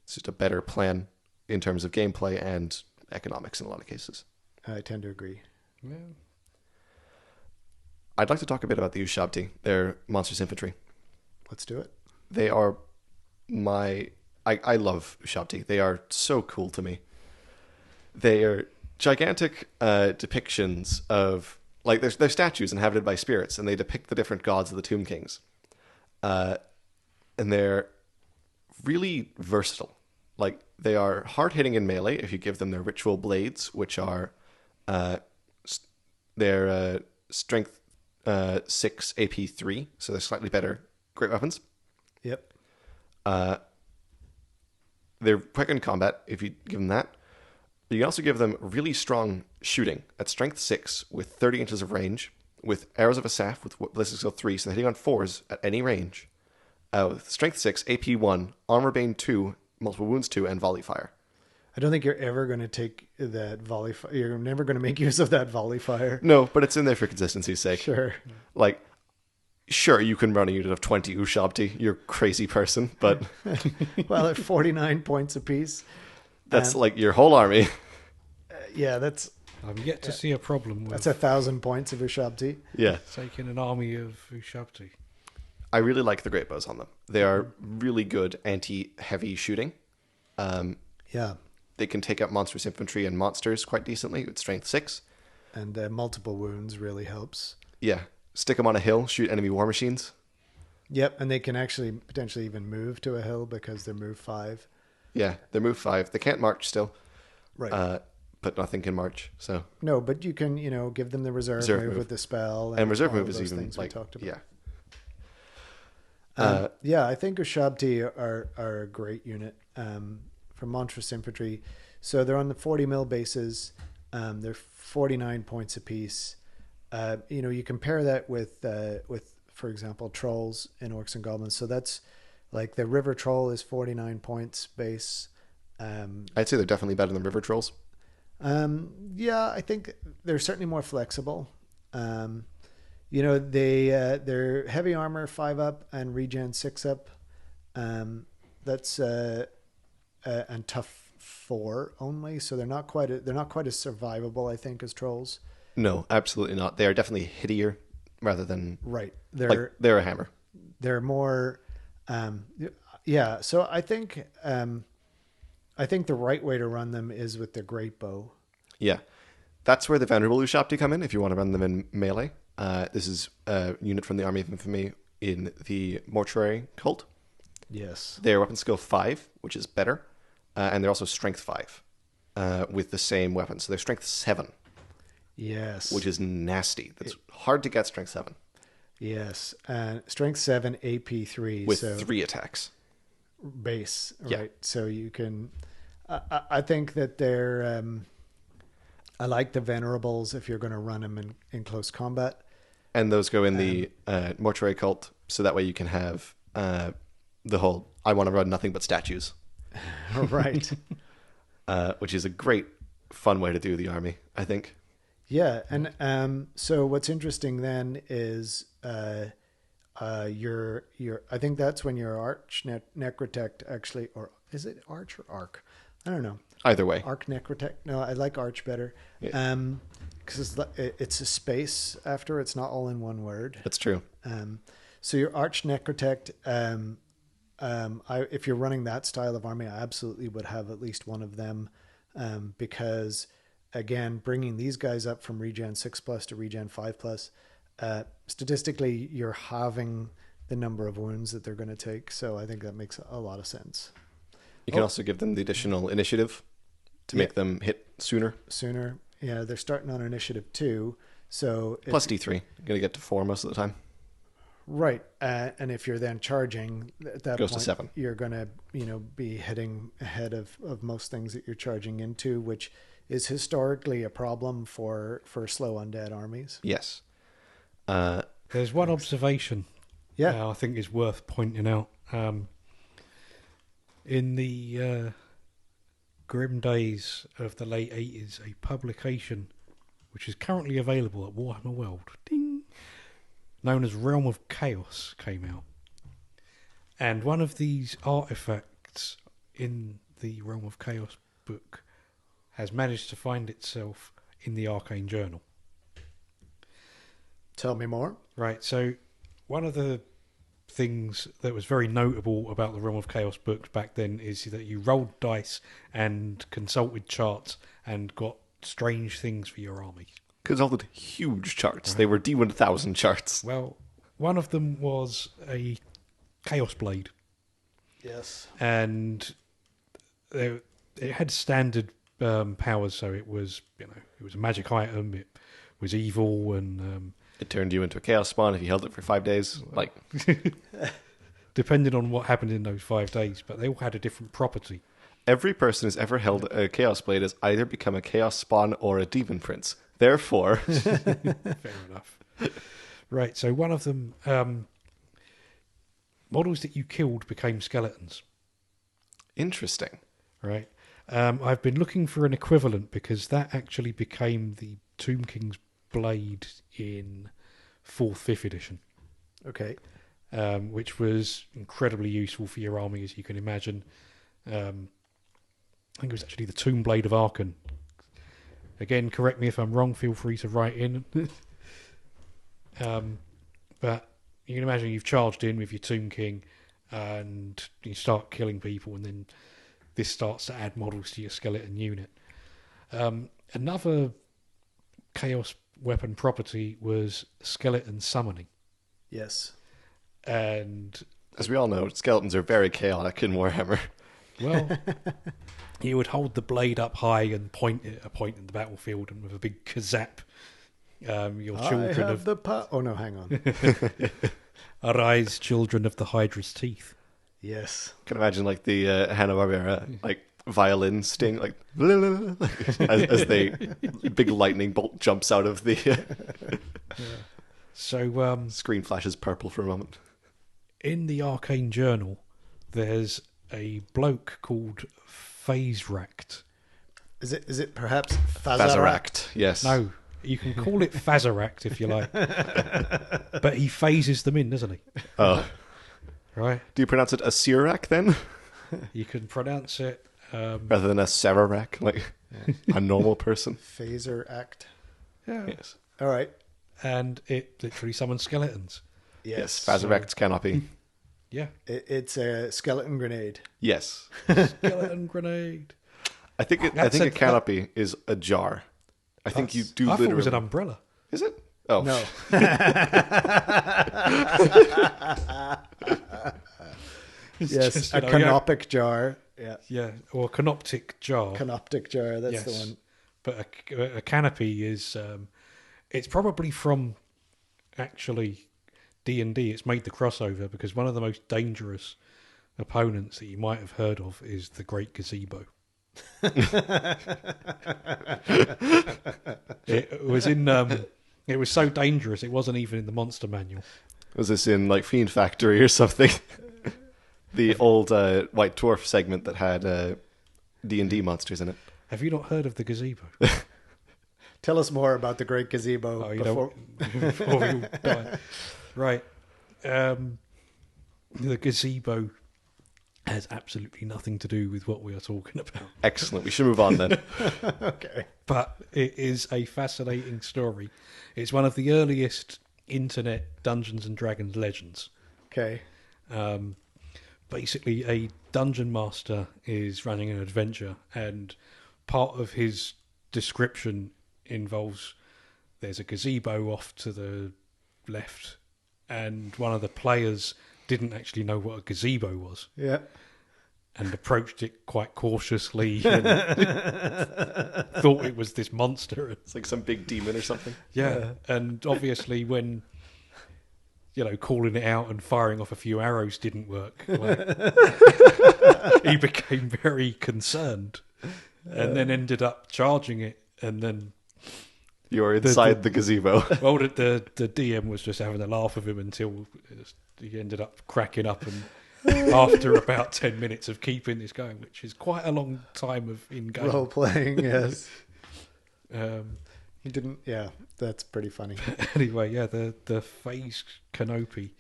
Speaker 1: It's just a better plan in terms of gameplay and economics in a lot of cases.
Speaker 2: I tend to agree.
Speaker 3: Yeah.
Speaker 1: I'd like to talk a bit about the Ushabti. They're Monstrous Infantry.
Speaker 2: Let's do it.
Speaker 1: They are I love Ushabti. They are so cool to me. They are gigantic depictions of, like, they're statues inhabited by spirits, and they depict the different gods of the Tomb Kings. And they're really versatile. Like, they are hard-hitting in melee if you give them their ritual blades, which are their strength 6 AP 3, so they're slightly better great weapons.
Speaker 2: Yep.
Speaker 1: They're quick in combat if you give them that. But you can also give them really strong shooting at strength 6 with 30 inches of range, with arrows of a Asaph with ballistic skill 3, so they're hitting on 4s at any range. With strength 6, AP 1, armor bane 2, multiple wounds 2, and volley fire.
Speaker 2: I don't think you're ever going to take that volley fire. You're never going to make use of that volley fire.
Speaker 1: No, but it's in there for consistency's sake.
Speaker 2: Sure.
Speaker 1: Like, sure, you can run a unit of 20 Ushabti. You're a crazy person, but
Speaker 2: Well, at 49 points apiece.
Speaker 1: that's like your whole army.
Speaker 2: Yeah, that's
Speaker 3: I've yet to see a problem with
Speaker 2: that's 1,000 points of Ushabti.
Speaker 1: Yeah.
Speaker 3: taking an army of Ushabti.
Speaker 1: I really like the great bows on them. They are really good anti-heavy shooting.
Speaker 2: Yeah.
Speaker 1: They can take out monstrous infantry and monsters quite decently with strength 6.
Speaker 2: And multiple wounds really helps.
Speaker 1: Yeah. Stick them on a hill, shoot enemy war machines.
Speaker 2: Yep, and they can actually potentially even move to a hill because they're move 5.
Speaker 1: Yeah, they're move 5. They can't march still,
Speaker 2: Right.
Speaker 1: but nothing can march. So
Speaker 2: No, but you can, give them the reserve move with the spell.
Speaker 1: and reserve
Speaker 2: all
Speaker 1: move
Speaker 2: of
Speaker 1: is
Speaker 2: those
Speaker 1: even
Speaker 2: things we
Speaker 1: like
Speaker 2: talked about.
Speaker 1: yeah.
Speaker 2: Yeah, I think Ushabti are a great unit for Monstrous Infantry. So they're on the 40 mil bases. They're 49 points apiece. You compare that with, for example, Trolls in Orcs and Goblins. So that's like the River Troll is 49 points base.
Speaker 1: I'd say they're definitely better than river trolls.
Speaker 2: Yeah, I think they're certainly more flexible. They're heavy armor 5 up and regen 6 up. That's and tough 4 only, so they're not quite as survivable, I think, as Trolls.
Speaker 1: No, absolutely not. They are definitely hittier rather than
Speaker 2: Right.
Speaker 1: they're a hammer.
Speaker 2: They're more yeah, so I think the right way to run them is with the great bow.
Speaker 1: Yeah. That's where the Venerable Ushabti come in if you want to run them in melee. This is a unit from the Army of Infamy in the Mortuary Cult.
Speaker 2: Yes.
Speaker 1: They're weapon skill 5, which is better, and they're also strength 5 with the same weapon. So they're strength 7,
Speaker 2: Yes.
Speaker 1: which is nasty. That's hard to get strength 7
Speaker 2: Yes. Strength 7, AP 3.
Speaker 1: with
Speaker 2: so
Speaker 1: 3 attacks.
Speaker 2: base, right?
Speaker 1: Yeah.
Speaker 2: So you can. I think that they're. I like the Venerables if you're going to run them in close combat.
Speaker 1: And those go in the Mortuary Cult, so that way you can have the whole, I want to run nothing but statues.
Speaker 2: Right.
Speaker 1: Which is a great, fun way to do the army, I think.
Speaker 2: Yeah, and so what's interesting then is your I think that's when your Arch Necrotect actually, or is it Arch or Arc? I don't know.
Speaker 1: Either way.
Speaker 2: Arc Necrotect. No, I like Arch better.
Speaker 1: Yeah.
Speaker 2: Because it's a space after. It's not all in one word.
Speaker 1: That's true.
Speaker 2: So your Arch Necrotect. If you're running that style of army, I absolutely would have at least one of them, because again, bringing these guys up from regen 6+ to regen 5+, statistically, you're halving the number of wounds that they're going to take. So I think that makes a lot of sense.
Speaker 1: You can also give them the additional initiative to make them hit sooner.
Speaker 2: Sooner. Yeah, they're starting on initiative 2. So
Speaker 1: Plus D3. You're going to get to 4 most of the time.
Speaker 2: Right. And if you're then charging at that
Speaker 1: Goes to
Speaker 2: point,
Speaker 1: 7.
Speaker 2: you're going to, be hitting ahead of most things that you're charging into, which is historically a problem for slow undead armies.
Speaker 1: Yes.
Speaker 3: There's one observation I think is worth pointing out. In the grim days of the late 80s, a publication which is currently available at Warhammer World, ding, known as Realm of Chaos, came out. And one of these artifacts in the Realm of Chaos book has managed to find itself in the Arcane Journal.
Speaker 2: Tell me more.
Speaker 3: Right, so one of the things that was very notable about the Realm of Chaos books back then is that you rolled dice and consulted charts and got strange things for your army.
Speaker 1: Consulted huge charts. Right. They were D1000 charts.
Speaker 3: Well, one of them was a Chaos Blade.
Speaker 2: Yes.
Speaker 3: And it had standard powers, so it was, it was a magic item, it was evil, and
Speaker 1: it turned you into a chaos spawn if you held it for 5 days. Like,
Speaker 3: depending on what happened in those 5 days, but they all had a different property.
Speaker 1: Every person who's ever held a chaos blade has either become a chaos spawn or a demon prince. Therefore,
Speaker 3: fair enough. Right, so one of them, models that you killed became skeletons.
Speaker 1: Interesting.
Speaker 3: Right. I've been looking for an equivalent because that actually became the Tomb King's blade in 4th, 5th edition.
Speaker 2: Okay.
Speaker 3: Which was incredibly useful for your army, as you can imagine. I think it was actually the Tomb Blade of Arcane. Again, correct me if I'm wrong, feel free to write in. But you can imagine you've charged in with your Tomb King and you start killing people, and then this starts to add models to your skeleton unit. Another chaos weapon property was skeleton summoning.
Speaker 2: Yes.
Speaker 1: And as we all know, skeletons are very chaotic in Warhammer.
Speaker 3: Well, you would hold the blade up high and point it at a point in the battlefield, and with a big kazap, your children of
Speaker 2: the oh no, hang on.
Speaker 3: Arise, children of the Hydra's teeth.
Speaker 2: Yes.
Speaker 1: I can imagine like the Hanna-Barbera like violin sting, like as they big lightning bolt jumps out of the
Speaker 3: So
Speaker 1: screen flashes purple for a moment.
Speaker 3: In the Arcane Journal, there's a bloke called Phaseract.
Speaker 2: Is it perhaps
Speaker 1: Phaseract? Yes.
Speaker 3: No, you can call it Phaseract if you like, but he phases them in, doesn't he?
Speaker 1: Oh,
Speaker 3: right.
Speaker 1: Do you pronounce it a Sirac then?
Speaker 3: You can pronounce it
Speaker 1: rather than a Severac, like a normal person.
Speaker 2: Phaser act.
Speaker 3: Yeah.
Speaker 1: Yes.
Speaker 2: All right.
Speaker 3: And it literally summons skeletons.
Speaker 1: Yes. Phaseract's canopy.
Speaker 3: Yeah.
Speaker 2: It's a skeleton grenade.
Speaker 1: Yes.
Speaker 3: Skeleton grenade.
Speaker 1: I think a canopy is a jar. I think you do
Speaker 3: I
Speaker 1: literally.
Speaker 3: thought it was an umbrella.
Speaker 1: Is it? Oh.
Speaker 2: No. Yes,
Speaker 3: just,
Speaker 2: a canopic jar. Yeah.
Speaker 3: Yeah, or a canoptic jar.
Speaker 2: Canoptic jar, that's the one.
Speaker 3: But a canopy is, it's probably from actually D&D. It's made the crossover because one of the most dangerous opponents that you might have heard of is the Great Gazebo. It was in. It was so dangerous. It wasn't even in the monster manual.
Speaker 1: Was this in like Fiend Factory or something? The old White Dwarf segment that had D&D monsters in it.
Speaker 3: Have you not heard of the gazebo?
Speaker 2: Tell us more about the Great Gazebo
Speaker 3: before we all die. Right. The gazebo has absolutely nothing to do with what we are talking about.
Speaker 1: Excellent. We should move on then.
Speaker 2: Okay.
Speaker 3: But it is a fascinating story. It's one of the earliest internet Dungeons and Dragons legends.
Speaker 2: Okay.
Speaker 3: Basically, a dungeon master is running an adventure, and part of his description involves there's a gazebo off to the left, and one of the players didn't actually know what a gazebo was.
Speaker 2: Yeah.
Speaker 3: And approached it quite cautiously and thought it was this monster.
Speaker 1: It's like some big demon or something.
Speaker 3: Yeah. And obviously when calling it out and firing off a few arrows didn't work. Like, he became very concerned, and then ended up charging it, and then
Speaker 1: You're inside the gazebo.
Speaker 3: well, the DM was just having a laugh with him until he ended up cracking up, and after about 10 minutes of keeping this going, which is quite a long time of in-game
Speaker 2: Role playing, yes.
Speaker 3: Um,
Speaker 2: He didn't. Yeah, that's pretty funny.
Speaker 3: anyway, yeah, the phase canopy.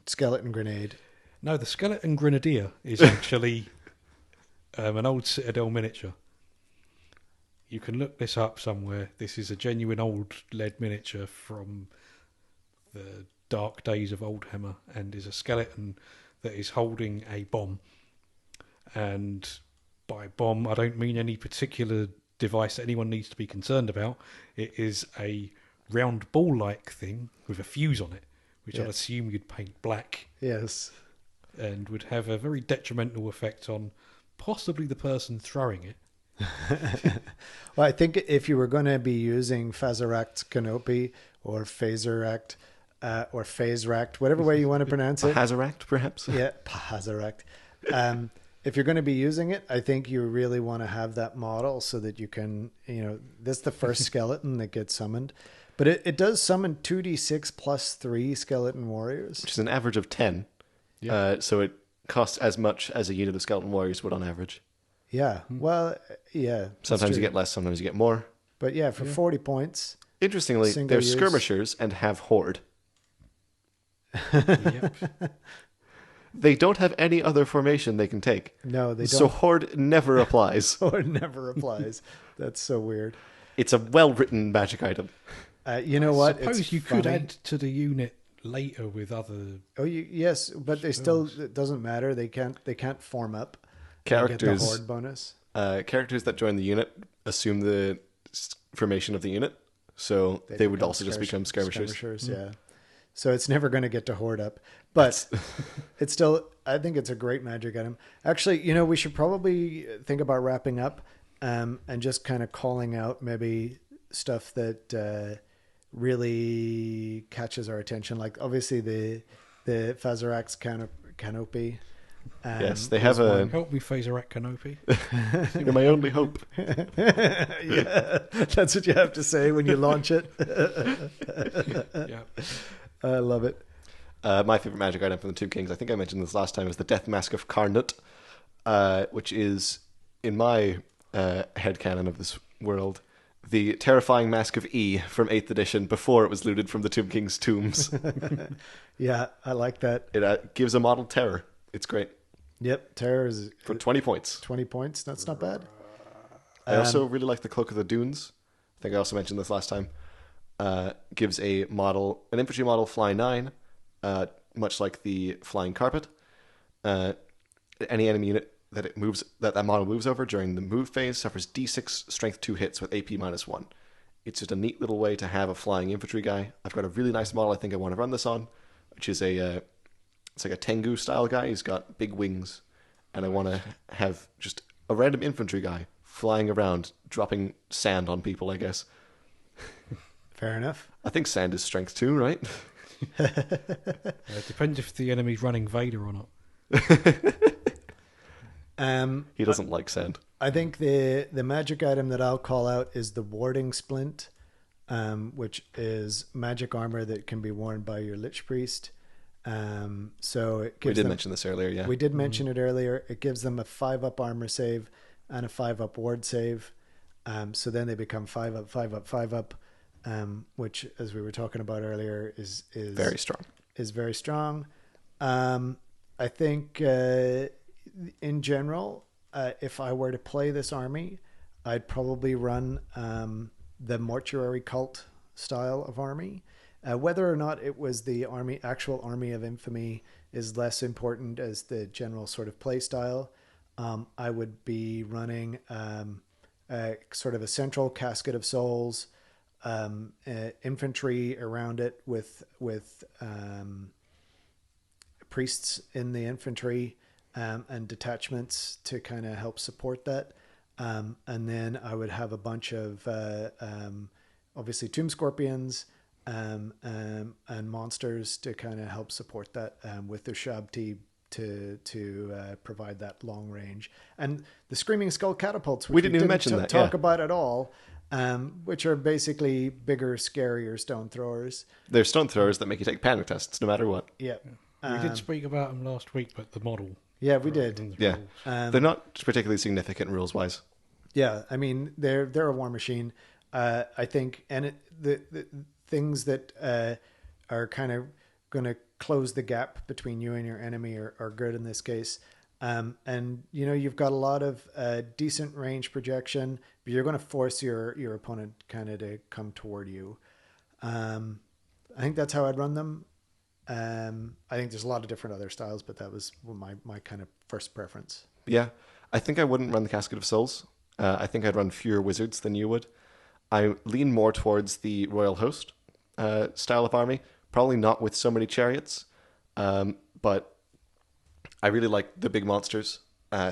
Speaker 2: Skeleton grenade.
Speaker 3: No, the skeleton grenadier is actually an old Citadel miniature. You can look this up somewhere. This is a genuine old lead miniature from the dark days of Oldhammer, and is a skeleton that is holding a bomb. And by bomb, I don't mean any particular device that anyone needs to be concerned about. It is a round ball-like thing with a fuse on it, which I'd assume you'd paint black,
Speaker 2: Yes.
Speaker 3: and would have a very detrimental effect on possibly the person throwing it.
Speaker 2: Well, I think if you were going to be using Phaseract Canopy or Phaseract or Phaseract, whatever way you want to pronounce it.
Speaker 1: Hazaract, perhaps?
Speaker 2: Yeah, Phaseract. If you're going to be using it, I think you really want to have that model so that you can, this is the first skeleton that gets summoned. But it does summon 2d6 plus 3 skeleton warriors.
Speaker 1: Which is an average of 10.
Speaker 3: Yeah.
Speaker 1: So it costs as much as a unit of skeleton warriors would on average.
Speaker 2: Yeah. Well, yeah. that's
Speaker 1: Sometimes you
Speaker 2: true.
Speaker 1: get less, sometimes you get more.
Speaker 2: But yeah, for 40 points.
Speaker 1: Interestingly,
Speaker 2: Single
Speaker 1: they're
Speaker 2: use.
Speaker 1: skirmishers and have horde.
Speaker 3: Yep.
Speaker 1: They don't have any other formation they can take.
Speaker 2: No, they don't.
Speaker 1: So horde never applies.
Speaker 2: Or it never applies. That's so weird.
Speaker 1: It's a well-written magic item.
Speaker 2: You know what?
Speaker 3: Suppose
Speaker 2: It's
Speaker 3: you could
Speaker 2: funny.
Speaker 3: add to the unit later with other.
Speaker 2: Oh, yes, but they still. It doesn't matter. They can't form up. They get the
Speaker 1: Characters,
Speaker 2: horde bonus.
Speaker 1: characters that join the unit assume the formation of the unit, so they would
Speaker 2: become
Speaker 1: also just become skirmishers.
Speaker 2: Yeah. So it's never going to get to horde up, but it's still. I think it's a great magic item. Actually, we should probably think about wrapping up, and just kind of calling out maybe stuff that really catches our attention. Like obviously the Phaserax canopy.
Speaker 1: Yes, they have a.
Speaker 3: Help me, Phaseract Canopy.
Speaker 1: You're my only hope.
Speaker 2: Yeah, that's what you have to say when you launch it.
Speaker 3: Yeah.
Speaker 2: I love it.
Speaker 1: My favorite magic item from the Two Kings, I think I mentioned this last time, is the Death Mask of Karnat, which is, in my headcanon of this world, the terrifying Mask of E from 8th edition before it was looted from the Tomb King's tombs.
Speaker 2: Yeah, I like that.
Speaker 1: It gives a model terror. It's great.
Speaker 2: Yep, terror is
Speaker 1: For 20 points.
Speaker 2: 20 points. That's not bad.
Speaker 1: I also really like the Cloak of the Dunes. I think I also mentioned this last time. Gives an infantry model, fly 9, much like the Flying Carpet. Any enemy unit that model moves over during the move phase suffers D6 strength 2 hits with AP -1. It's just a neat little way to have a flying infantry guy. I've got a really nice model I think I want to run this on, which is it's like a Tengu style guy. He's got big wings, and I want to have just a random infantry guy flying around, dropping sand on people, I guess.
Speaker 2: Fair enough.
Speaker 1: I think sand is strength 2, right?
Speaker 3: It depends if the enemy's running Vader or not.
Speaker 1: He doesn't like sand.
Speaker 2: I think the magic item that I'll call out is the Warding Splint, which is magic armor that can be worn by your Lich Priest. So it
Speaker 1: We
Speaker 2: gives
Speaker 1: did
Speaker 2: them,
Speaker 1: mention this earlier, yeah.
Speaker 2: We did mention it earlier. It gives them a 5-up armor save and a 5-up ward save. So then they become 5-up, 5-up, 5-up, which, as we were talking about earlier, is
Speaker 1: Very strong.
Speaker 2: Is very strong. I think in general, if I were to play this army, I'd probably run the Mortuary Cult style of army. Whether or not it was the actual army of infamy is less important as the general sort of play style. I would be running sort of a central casket of souls, infantry around it with priests in the infantry, and detachments to kind of help support that. And then I would have a bunch of obviously tomb scorpions, and monsters to kind of help support that with the Shabti to provide that long range. And the Screaming Skull catapults, which
Speaker 1: We didn't even mention that,
Speaker 2: talk
Speaker 1: yeah.
Speaker 2: about at all, which are basically bigger, scarier stone throwers.
Speaker 1: They're stone throwers that make you take panic tests no matter what.
Speaker 2: Yeah.
Speaker 3: We did speak about them last week, but the model.
Speaker 2: Yeah, we
Speaker 3: rather
Speaker 2: did.
Speaker 3: than the
Speaker 1: Yeah.
Speaker 3: rules.
Speaker 1: They're not particularly significant rules-wise.
Speaker 2: Yeah, I mean they're a war machine. I think, and the things that are kind of going to close the gap between you and your enemy are good in this case. And you've got a lot of decent range projection, but you're going to force your opponent kind of to come toward you. I think that's how I'd run them. I think there's a lot of different other styles, but that was my kind of first preference.
Speaker 1: Yeah. I think I wouldn't run the Casket of Souls. I think I'd run fewer wizards than you would. I lean more towards the Royal Host style of army. Probably not with so many chariots, but I really like the big monsters,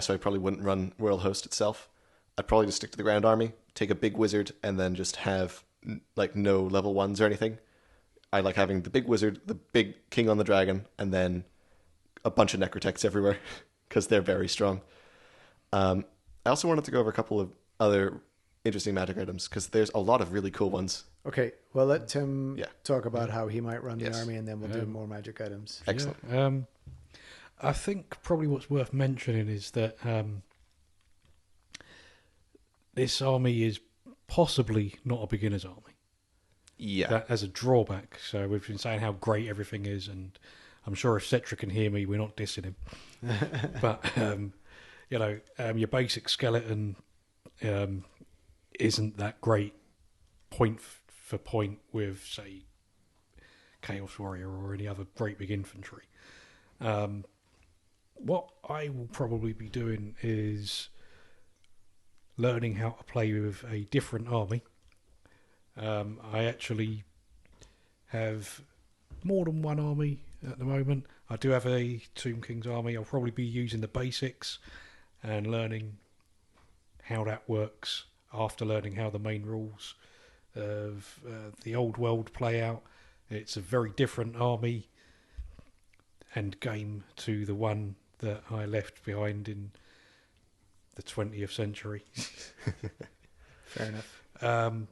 Speaker 1: so I probably wouldn't run Royal Host itself. I'd probably just stick to the ground army, take a big wizard, and then just have no level 1s or anything. I like having the big wizard, the big king on the dragon, and then a bunch of necrotechs everywhere because they're very strong. I also wanted to go over a couple of other interesting magic items because there's a lot of really cool ones.
Speaker 2: Okay, well, let Tim
Speaker 1: Yeah.
Speaker 2: talk about how he might run the
Speaker 1: Yes.
Speaker 2: army, and then we'll do more magic items.
Speaker 1: Excellent.
Speaker 3: Yeah, I think probably what's worth mentioning is that this army is possibly not a beginner's army.
Speaker 1: Yeah.
Speaker 3: That as a drawback. So we've been saying how great everything is, and I'm sure if Cetra can hear me, we're not dissing him. But your basic skeleton isn't that great point for point with, say, Chaos Warrior or any other great big infantry. What I will probably be doing is learning how to play with a different army. I actually have more than one army at the moment. I do have a Tomb King's army. I'll probably be using the basics and learning how that works after learning how the main rules of the old world play out. It's a very different army and game to the one that I left behind in the 20th century.
Speaker 2: Fair enough.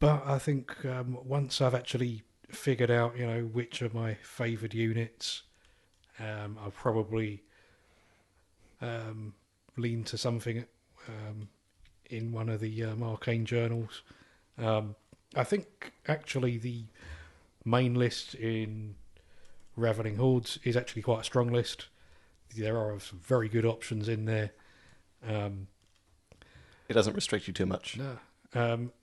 Speaker 3: But I think once I've actually figured out, which are my favoured units, I'll probably lean to something in one of the Arcane Journals. I think actually the main list in Ravening Hordes is actually quite a strong list. There are some very good options in there.
Speaker 1: It doesn't restrict you too much.
Speaker 3: No.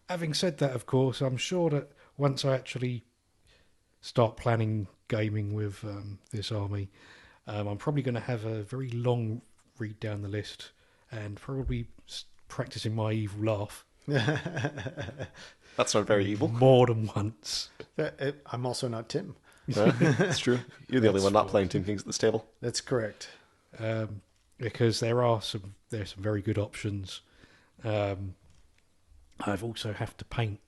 Speaker 3: Having said that, of course, I'm sure that once I actually start planning gaming with this army, I'm probably going to have a very long read down the list and probably practicing my evil laugh.
Speaker 1: That's not very evil.
Speaker 3: More than once.
Speaker 2: I'm also not Tim.
Speaker 1: That's true. You're the only one not playing Tomb Kings at this table.
Speaker 2: That's correct.
Speaker 3: Because there's some very good options. I've also have to paint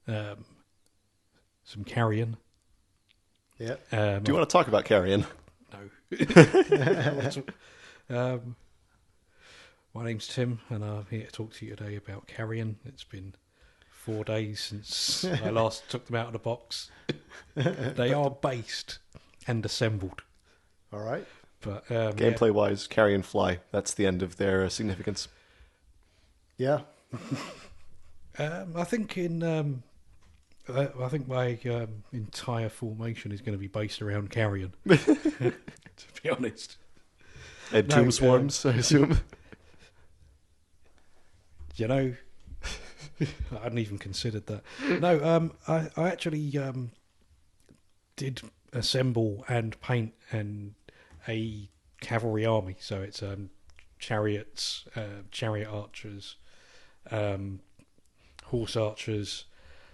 Speaker 3: some carrion.
Speaker 2: Yeah.
Speaker 1: Do you want to talk about carrion?
Speaker 3: No. My name's Tim, and I'm here to talk to you today about carrion. It's been 4 days since I last took them out of the box. They are based and assembled.
Speaker 2: All right.
Speaker 1: But gameplay-wise, carrion fly. That's the end of their significance.
Speaker 2: Yeah.
Speaker 3: I think I think my entire formation is going to be based around carrion. To be honest.
Speaker 1: And tomb swarms, I assume.
Speaker 3: I hadn't even considered that. No, I actually did assemble and paint a cavalry army. So it's chariots, chariot archers, horse archers.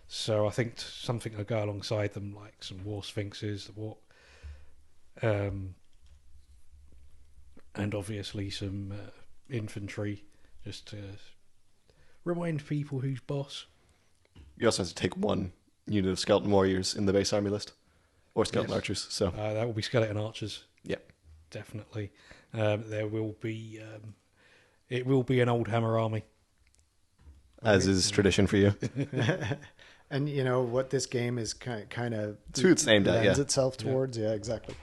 Speaker 3: So I think something to go alongside them, like some war sphinxes, and obviously some infantry, just to remind people who's boss.
Speaker 1: You also have to take one unit of skeleton warriors in the base army list, or skeleton archers. So
Speaker 3: That will be skeleton archers.
Speaker 1: yeah,
Speaker 3: Definitely. There will be. It will be an old hammer army.
Speaker 1: as is tradition for you.
Speaker 2: And you know what this game is kind of
Speaker 1: It's who it's aimed at,
Speaker 2: lends
Speaker 1: yeah.
Speaker 2: itself towards. Yeah, exactly.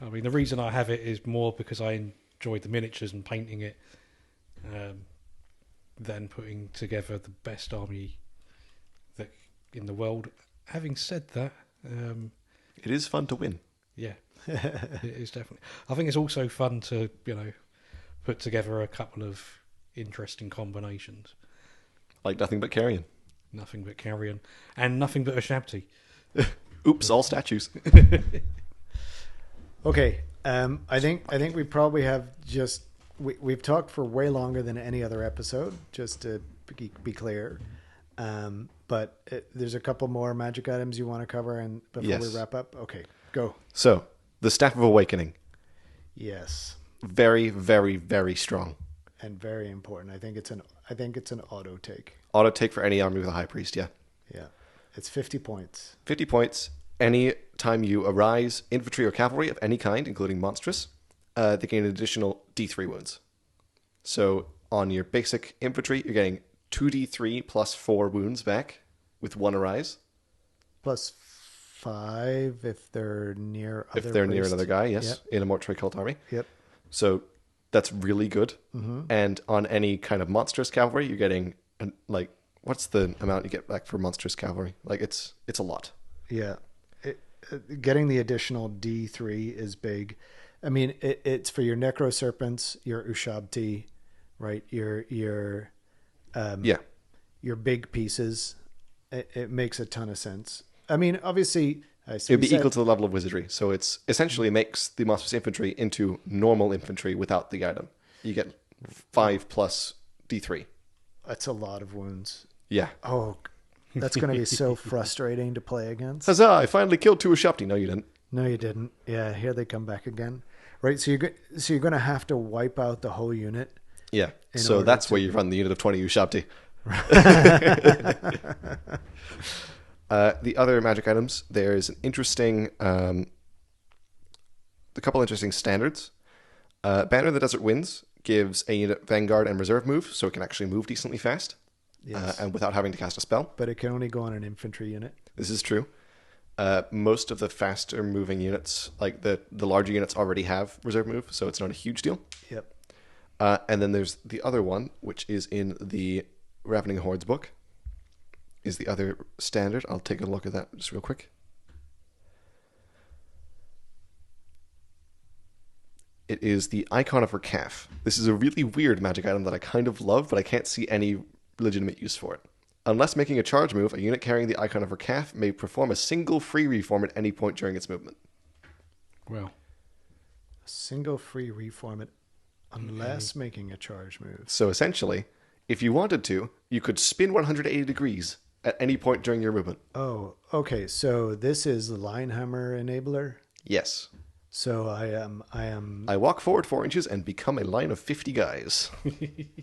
Speaker 3: I mean, the reason I have it is more because I enjoyed the miniatures and painting it, than putting together the best army that in the world. Having said that,
Speaker 1: It is fun to win.
Speaker 3: yeah, it is definitely. I think it's also fun to put together a couple of interesting combinations.
Speaker 1: Like nothing but carrion.
Speaker 3: Nothing but carrion and nothing but a shabty.
Speaker 1: Oops, all statues.
Speaker 2: Okay, I think we probably have just we've talked for way longer than any other episode. Just to be clear, but there's a couple more magic items you want to cover, and before
Speaker 1: Yes.
Speaker 2: we wrap up, okay, go.
Speaker 1: So the Staff of Awakening,
Speaker 2: Yes,
Speaker 1: very, very, very strong.
Speaker 2: and very important. I think it's an auto take.
Speaker 1: Auto take for any army with a high priest. Yeah,
Speaker 2: Yeah, it's 50 points.
Speaker 1: 50 points. Any time you arise infantry or cavalry of any kind, including monstrous, they gain an additional D3 wounds. So on your basic infantry, you're getting 2d3 plus 4 wounds back with 1 arise.
Speaker 2: Plus 5 if they're near other
Speaker 1: If they're near
Speaker 2: priests.
Speaker 1: another guy, yes,
Speaker 2: Yep.
Speaker 1: in a mortuary cult army.
Speaker 2: Yep.
Speaker 1: So that's really good. And on any kind of monstrous cavalry, you're getting what's the amount you get back for monstrous cavalry? Like it's a lot.
Speaker 2: Yeah. Getting the additional D3 is big. I mean, it's for your Necro Serpents, your Ushabti, right? Your big pieces. It makes a ton of sense. I mean, obviously,
Speaker 1: It'd be equal to the level of wizardry. So it's essentially makes the monstrous infantry into normal infantry without the item. You get 5 plus D3.
Speaker 2: That's a lot of wounds.
Speaker 1: Yeah.
Speaker 2: Oh, that's going to be so frustrating to play against.
Speaker 1: Huzzah, I finally killed 2 Ushapti. No, you didn't.
Speaker 2: No, you didn't. Yeah, here they come back again. Right, so you're going to have to wipe out the whole unit.
Speaker 1: Yeah.
Speaker 2: In
Speaker 1: So
Speaker 2: order
Speaker 1: that's
Speaker 2: to-
Speaker 1: where you run the unit of 20 Ushapti. The other magic items, there's an interesting, a couple interesting standards. Banner of the Desert Winds gives a unit Vanguard and Reserve move, so it can actually move decently fast,
Speaker 2: Yes.
Speaker 1: and without having to cast a spell.
Speaker 2: But it can only go on an infantry unit.
Speaker 1: This is true. Most of the faster moving units, like the larger units, already have Reserve move, so it's not a huge deal.
Speaker 2: Yep.
Speaker 1: And then there's the other one, which is in the Ravening Hordes book, is the other standard. I'll take a look at that just real quick. It is the Icon of her calf. This is a really weird magic item that I kind of love, but I can't see any legitimate use for it. Unless making a charge move, a unit carrying the Icon of her calf may perform a single free reform at any point during its movement.
Speaker 3: Well,
Speaker 2: A single free reform it unless making a charge move.
Speaker 1: So essentially, if you wanted to, you could spin 180 degrees at any point during your movement.
Speaker 2: Oh, okay. So this is the Linehammer enabler.
Speaker 1: Yes.
Speaker 2: So I am
Speaker 1: I walk forward 4 inches and become a line of 50 guys.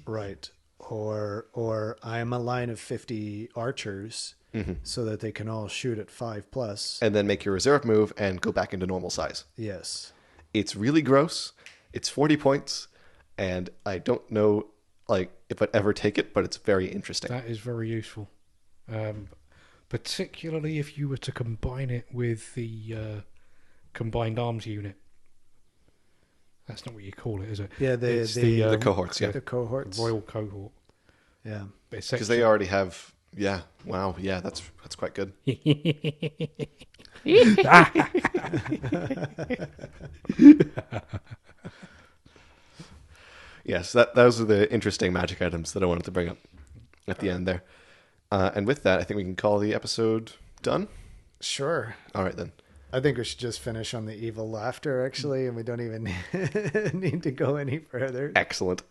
Speaker 2: right. Or I am a line of 50 archers so that they can all shoot at 5+.
Speaker 1: And then make your reserve move and go back into normal size.
Speaker 2: Yes.
Speaker 1: It's really gross. It's 40 points. And I don't know if I'd ever take it, but it's very interesting.
Speaker 3: that is very useful. Particularly if you were to combine it with the combined arms unit. That's not what you call it, is it?
Speaker 2: Yeah,
Speaker 3: It's
Speaker 1: The cohorts, yeah.
Speaker 2: the cohorts.
Speaker 3: Royal cohort.
Speaker 2: Yeah.
Speaker 1: Because they already have... Yeah, wow, yeah, that's quite good. Yes, those are the interesting magic items that I wanted to bring up at the end there. And with that, I think we can call the episode done.
Speaker 2: Sure.
Speaker 1: All right, then.
Speaker 2: I think we should just finish on the evil laughter, actually, and we don't even need to go any further.
Speaker 1: Excellent.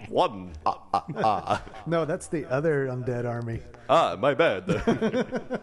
Speaker 1: One.
Speaker 2: No, that's the other undead army.
Speaker 1: My bad.